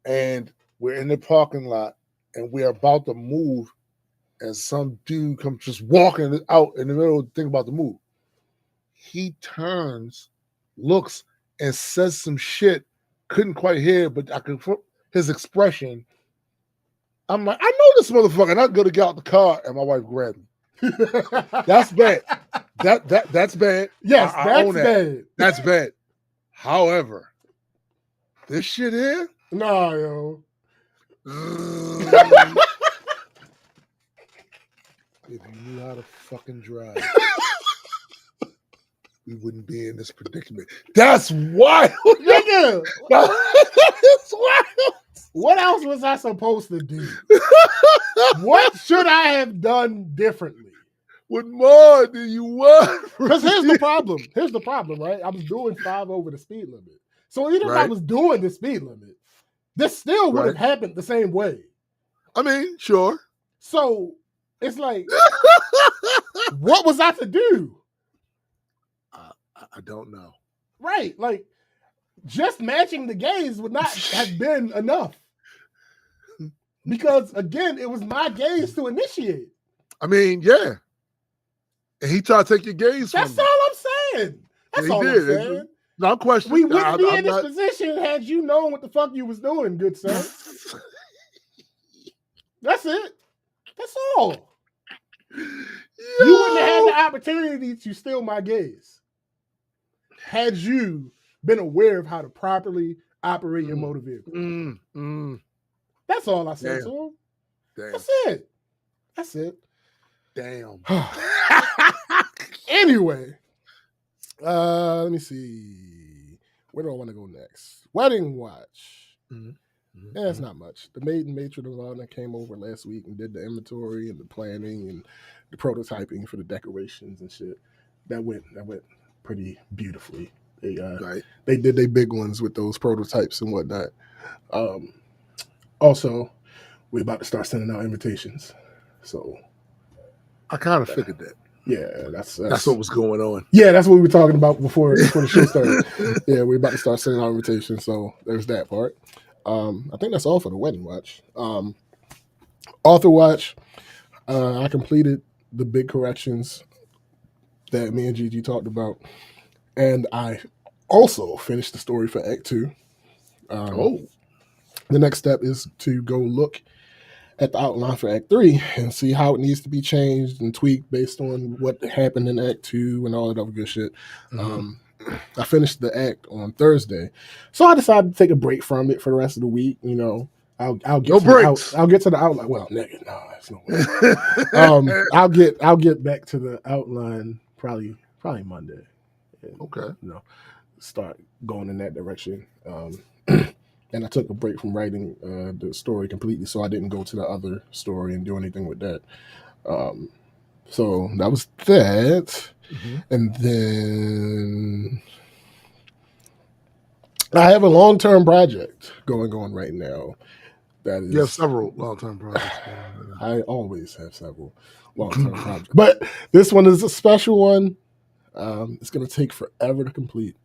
and we're in the parking lot, and we're about to move, and some dude comes just walking out in the middle of the thing about to move. He turns, looks, and says some shit. Couldn't quite hear, but I could his expression. I'm like, I know this motherfucker. And I go to get out the car, and my wife grabbed me. That's bad. That's bad. Yes, that's bad. That's bad. However, this shit here, nah, yo. If you knew how to fucking drive, we wouldn't be in this predicament. That's wild, nigga. That's wild. What else was I supposed to do? What should I have done differently? What more do you want? Because here's the problem, right? I was doing 5 over the speed limit. So even if I was doing the speed limit, this still would have happened the same way. I mean, sure. So it's like, what was I to do? I don't know. Right. Like, just matching the gaze would not have been enough. Because, again, it was my gaze to initiate. I mean, yeah. And he tried to take your gaze from That's all I'm saying. That's all I'm saying. No question. We wouldn't be in this position had you known what the fuck you was doing, good sir. That's it. That's all. You wouldn't have had the opportunity to steal my gaze had you been aware of how to properly operate your motor vehicle. That's all I said to him. Damn. That's it. Damn. Anyway, let me see. Where do I want to go next? Wedding Watch. Yeah, it's not much. The maid and matron of honor came over last week and did the inventory and the planning and the prototyping for the decorations and shit. That went pretty beautifully. They did their big ones with those prototypes and whatnot. Also, we're about to start sending out invitations. So I kind of figured that. Yeah, that's what was going on. Yeah, that's what we were talking about before the show started. Yeah, we're about to start sending out invitations. So there's that part. I think that's all for the Wedding Watch. Author Watch, I completed the big corrections that me and Gigi talked about. And I also finished the story for Act 2. The next step is to go look at the outline for Act 3 and see how it needs to be changed and tweaked based on what happened in Act 2 and all that other good shit. I finished the act on Thursday, so I decided to take a break from it for the rest of the week. You know, I'll get no to breaks. I'll get to the outline. Well, nigga, no, that's no way. I'll get back to the outline probably Monday. And, Okay. You know, start going in that direction. And I took a break from writing the story completely, so I didn't go to the other story and do anything with that. So that was that. And then I have a long-term project going on right now. That is, you have several long-term projects. I always have several long-term projects, but this one is a special one. It's going to take forever to complete.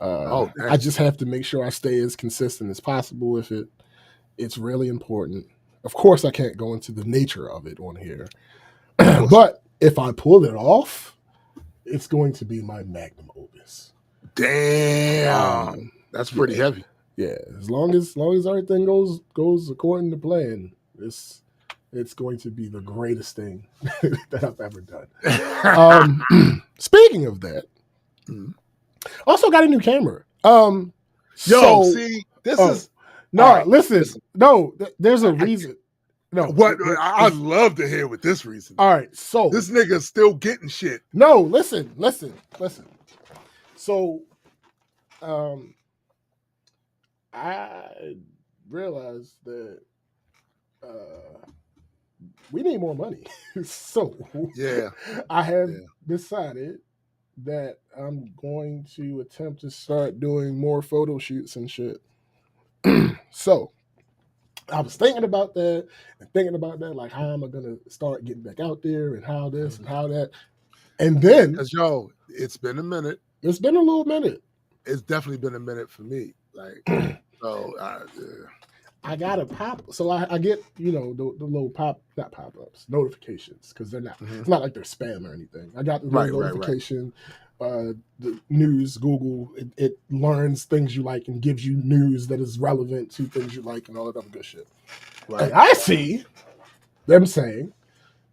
I just have to make sure I stay as consistent as possible with it. It's really important. Of course, I can't go into the nature of it on here, but if I pull it off, it's going to be my magnum opus. Damn, that's pretty heavy. Yeah, as long as everything goes according to plan, it's going to be the greatest thing that I've ever done. Speaking of that, also got a new camera. See, this is no. Right, listen, no. There's a reason. No, what I'd love to hear what this reason. All right, so this nigga's still getting shit. No, listen. So, I realized that we need more money. So yeah, I have decided that I'm going to attempt to start doing more photo shoots and shit. So I was thinking about that, like how am I gonna start getting back out there and how this and how that. And then, because it's been a minute. It's been a little minute. It's definitely been a minute for me. Like, so I got a pop. So I get, the little not pop-ups, notifications, because they're not, it's not like they're spam or anything. I got the notification, the news, Google, it learns things you like and gives you news that is relevant to things you like and all that other good shit. Right. And I see them saying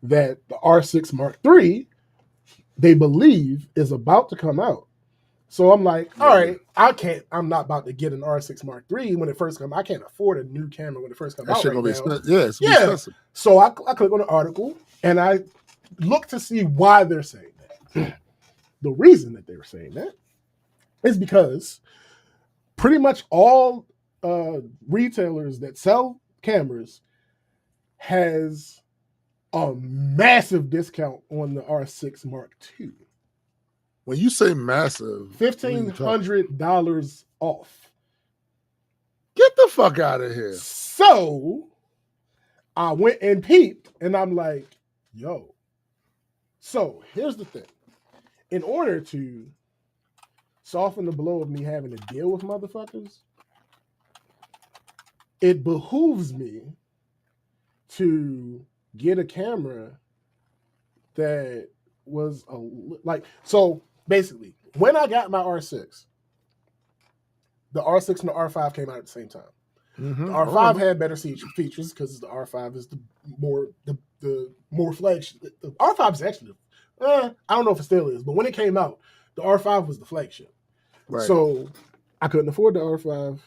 that the R6 Mark III, they believe, is about to come out. So I'm like, all right, I'm not about to get an R6 Mark III when it first comes. I can't afford a new camera when it first comes out right now. It's expensive. So I click on the article and I look to see why they're saying that. The reason that they were saying that is because pretty much all retailers that sell cameras has a massive discount on the R6 Mark II. When you say massive, $1,500 off. Get the fuck out of here. So I went and peeped and I'm like, yo. So here's the thing. In order to soften the blow of me having to deal with motherfuckers, it behooves me to get a camera that was so basically, when I got my R6, the R6 and the R5 came out at the same time. Mm-hmm. The R5 had better features because the R5 is the more flagship. The R5 is actually, I don't know if it still is, but when it came out, the R5 was the flagship. Right. So I couldn't afford the R5. It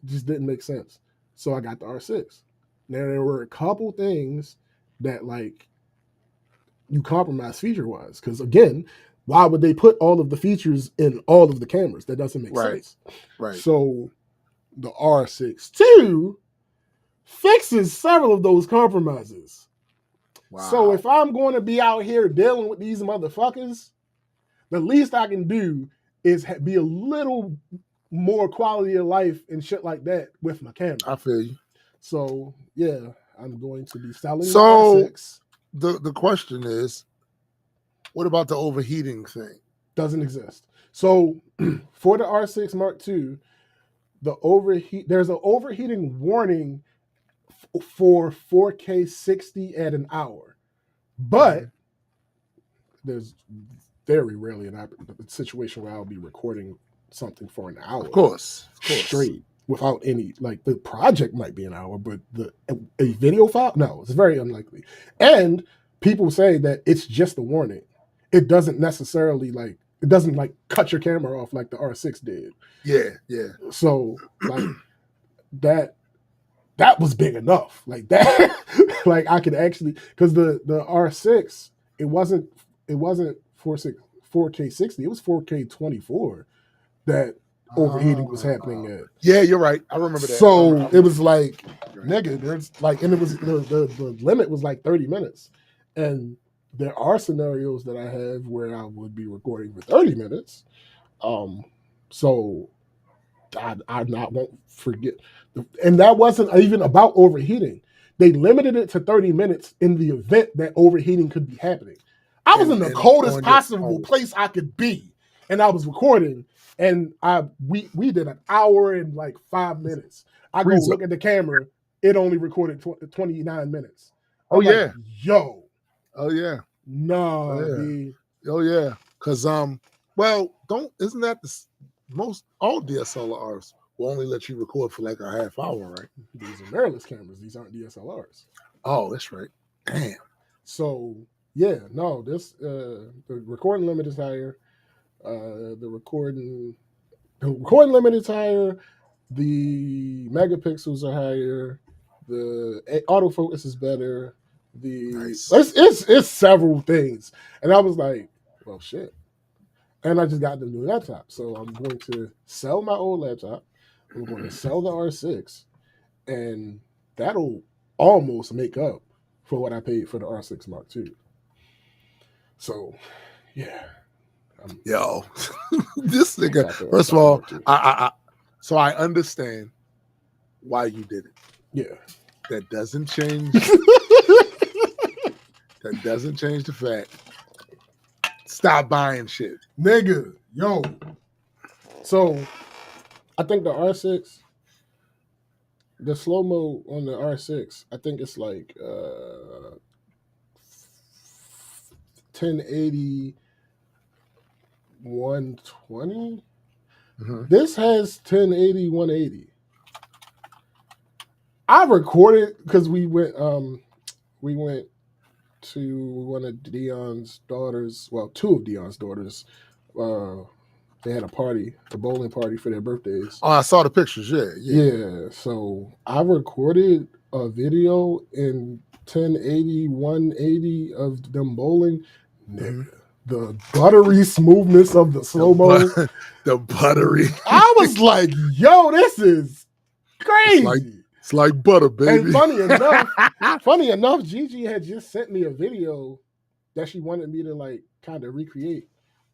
just didn't make sense. So I got the R6. Now there were a couple things that you compromise feature-wise, because again, why would they put all of the features in all of the cameras? That doesn't make sense. Right. So the R6 II fixes several of those compromises. Wow. So if I'm going to be out here dealing with these motherfuckers, the least I can do is be a little more quality of life and shit like that with my camera. I feel you. So yeah, I'm going to be selling the R6. The question is, what about the overheating thing? Doesn't exist. So for the R6 Mark II, there's an overheating warning for 4K 60 at an hour. But there's very rarely a situation where I'll be recording something for an hour. Of course. Straight. without any, like, the project might be an hour, but a video file, no, it's very unlikely. And people say that it's just a warning. It doesn't necessarily like cut your camera off like the R6 did. Yeah. So like that was big enough. Like that, like I could actually, because the R6, it wasn't 4K 60, it was 4K 24 that overheating was happening at. Yeah, you're right. I remember that. So it was like, nigga, there's like, and it was the limit was like 30 minutes. And there are scenarios that I have where I would be recording for 30 minutes. So I won't forget. And that wasn't even about overheating. They limited it to 30 minutes in the event that overheating could be happening. I was in the coldest possible place I could be, and I was recording, and we did an hour and like 5 minutes. I go look at the camera, it only recorded 29 minutes. Oh yeah. Yo. Oh yeah. No. Oh yeah. Because well, isn't that the most, all DSLRs will only let you record for like a half hour, right? These are mirrorless cameras. These aren't DSLRs. Oh, that's right. Damn. So yeah, no, this the recording limit is higher. The recording limit is higher. The megapixels are higher. The autofocus is better. It's several things, and I was like, well, shit. And I just got the new laptop, so I'm going to sell my old laptop. I'm going to sell the R6, and that'll almost make up for what I paid for the R6 Mark II. So, yeah. Yo, this nigga. First of all, so I understand why you did it. Yeah. That doesn't change. That doesn't change the fact. Stop buying shit, nigga. Yo. So, I think the R6, the slow mo on the R6, I think it's like 1080 120. Mm-hmm. This has 1080 180. I recorded because we went to one of Dion's daughters, well, two of Dion's daughters. They had a bowling party for their birthdays. Oh, I saw the pictures. Yeah. So I recorded a video in 1080 180 of them bowling. Mm-hmm. The buttery smoothness of the slow-mo. The buttery. I was like, yo, this is crazy. It's like butter, baby. And funny enough, Gigi had just sent me a video that she wanted me to like kind of recreate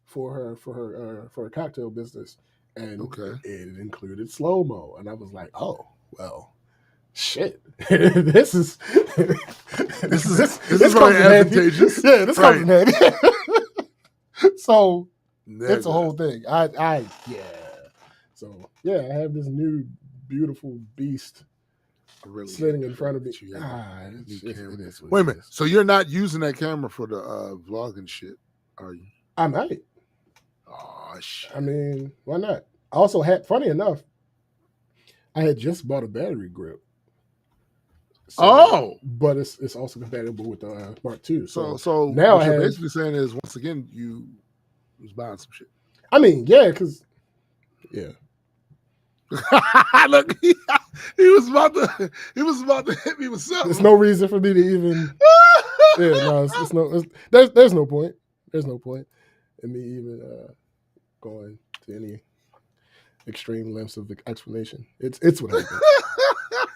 for her cocktail business. And it included slow-mo. And I was like, oh, well, shit. This is very advantageous. Yeah, this comes in handy. So it's a whole thing. So yeah, I have this new beautiful beast sitting in front of me. Wait a minute. So you're not using that camera for the vlogging shit, are you? I might. Oh shit. I mean, why not? I also had, funny enough, I had just bought a battery grip. So, but it's also compatible with the Mark II. So now what you're basically saying is, once again, you was buying some shit. I mean, yeah, because look, he was about to hit me with something. There's no reason for me to even. There's no point. There's no point in me even going to any extreme lengths of the explanation. It's what happened.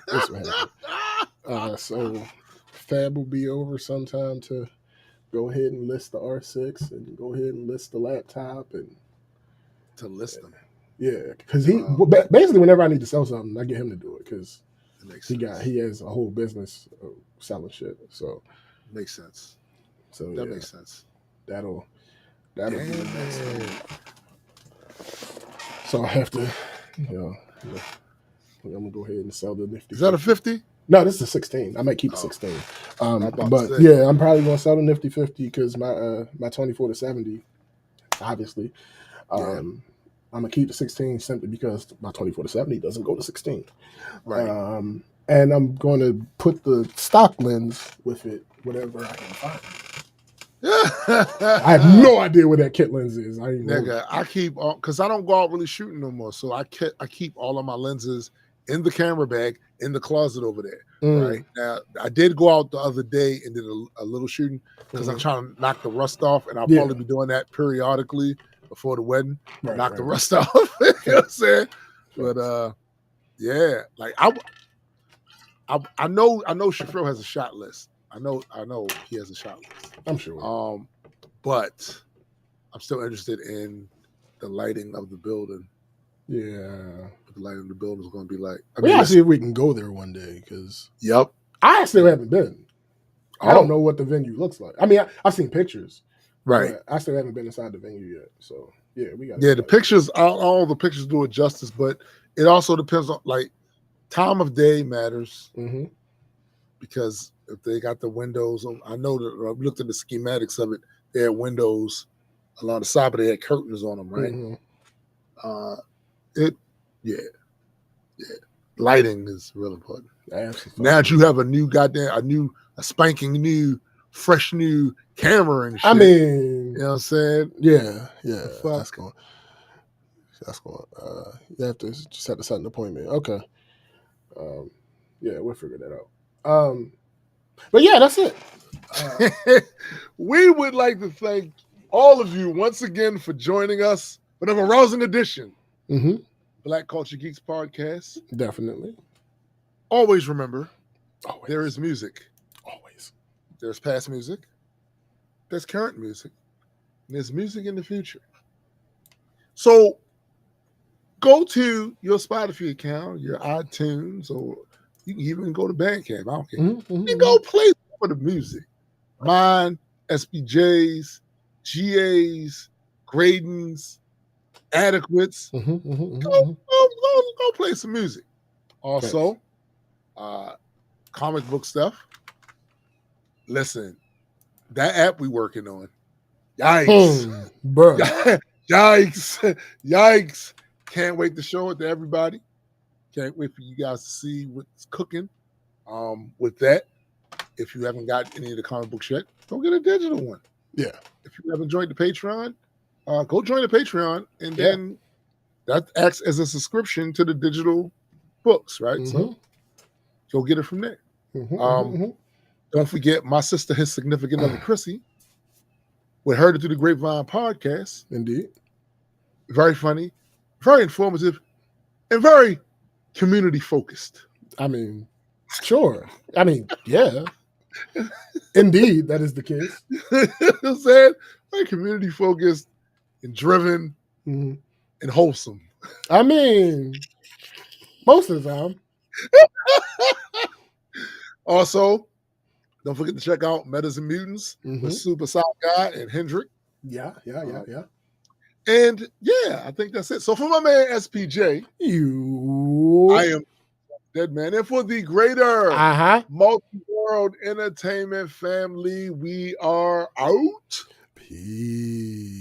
It's what happened. So Fab will be over sometime to go ahead and list the R6 and go ahead and list the laptop and to list them. Yeah, because he basically whenever I need to sell something, I get him to do it because he has a whole business of selling shit. So makes sense. So that makes sense. That'll be the next thing. So I have to, I'm gonna go ahead and sell the Nifty. Is that a 50? No, this is a 16. I might keep a 16. But yeah, I'm probably gonna sell the Nifty 50 because my 24 to 70, obviously. I'm I'm gonna keep the 16 simply because my 24-70 doesn't go to 16. Right. And I'm going to put the stock lens with it, whatever I can find. I have no idea what that kit lens is. I keep because I don't go out really shooting no more, so I keep all of my lenses in the camera bag in the closet over there. Right now, I did go out the other day and did a little shooting because I'm trying to knock the rust off, and I'll probably be doing that periodically before the wedding. Knock the rust off. You know what I'm saying? But yeah, like I know Shafiro has a shot list. I know he has a shot list. I'm sure. But I'm still interested in the lighting of the building. Yeah. What the lighting of the building is going to be like. We gotta see if we can go there one day. Because I still haven't been. I don't know what the venue looks like. I mean, I've seen pictures. Right. But I still haven't been inside the venue yet. So yeah, we got. Yeah, the pictures. All the pictures do it justice, but it also depends on like time of day matters. Because if they got the windows, I know that I've looked at the schematics of it. They had windows along the side, but they had curtains on them, right? Lighting is real important. Now that you have a spanking new, fresh new camera and shit. I mean, you know what I'm saying? Yeah. That's going. You have to set an appointment. Okay. Yeah, we'll figure that out. But yeah, that's it. We would like to thank all of you once again for joining us for the rousing edition. Black Culture Geeks podcast. Definitely. Always remember, there is music. Always. There's past music. There's current music. And there's music in the future. So go to your Spotify account, your iTunes, or you can even go to Bandcamp. I don't care. And go play some of the music. Mine, SPJs, GAs, Graydons, Adequates. Go play some music. Also, comic book stuff. Listen, that app we working on. Yikes. Bro. Yikes. Can't wait to show it to everybody. Can't wait for you guys to see what's cooking. With that, if you haven't got any of the comic books yet, go get a digital one. Yeah. If you haven't joined the Patreon, go join the Patreon, and then that acts as a subscription to the digital books, right? So go get it from there. Don't forget my sister, his significant other, Chrissy, with Heard It Through the Grapevine podcast. Indeed. Very funny, very informative, and very community focused. I mean, sure. I mean, yeah. Indeed, that is the case. You know what I'm saying? Very community focused and driven and wholesome. I mean, most of the time. Also, don't forget to check out Metas and Mutants with Super South Guy and Hendrick. Yeah. And yeah, I think that's it. So for my man SPJ, I am Dead Man. And for the greater multi-world entertainment family, we are out. Peace.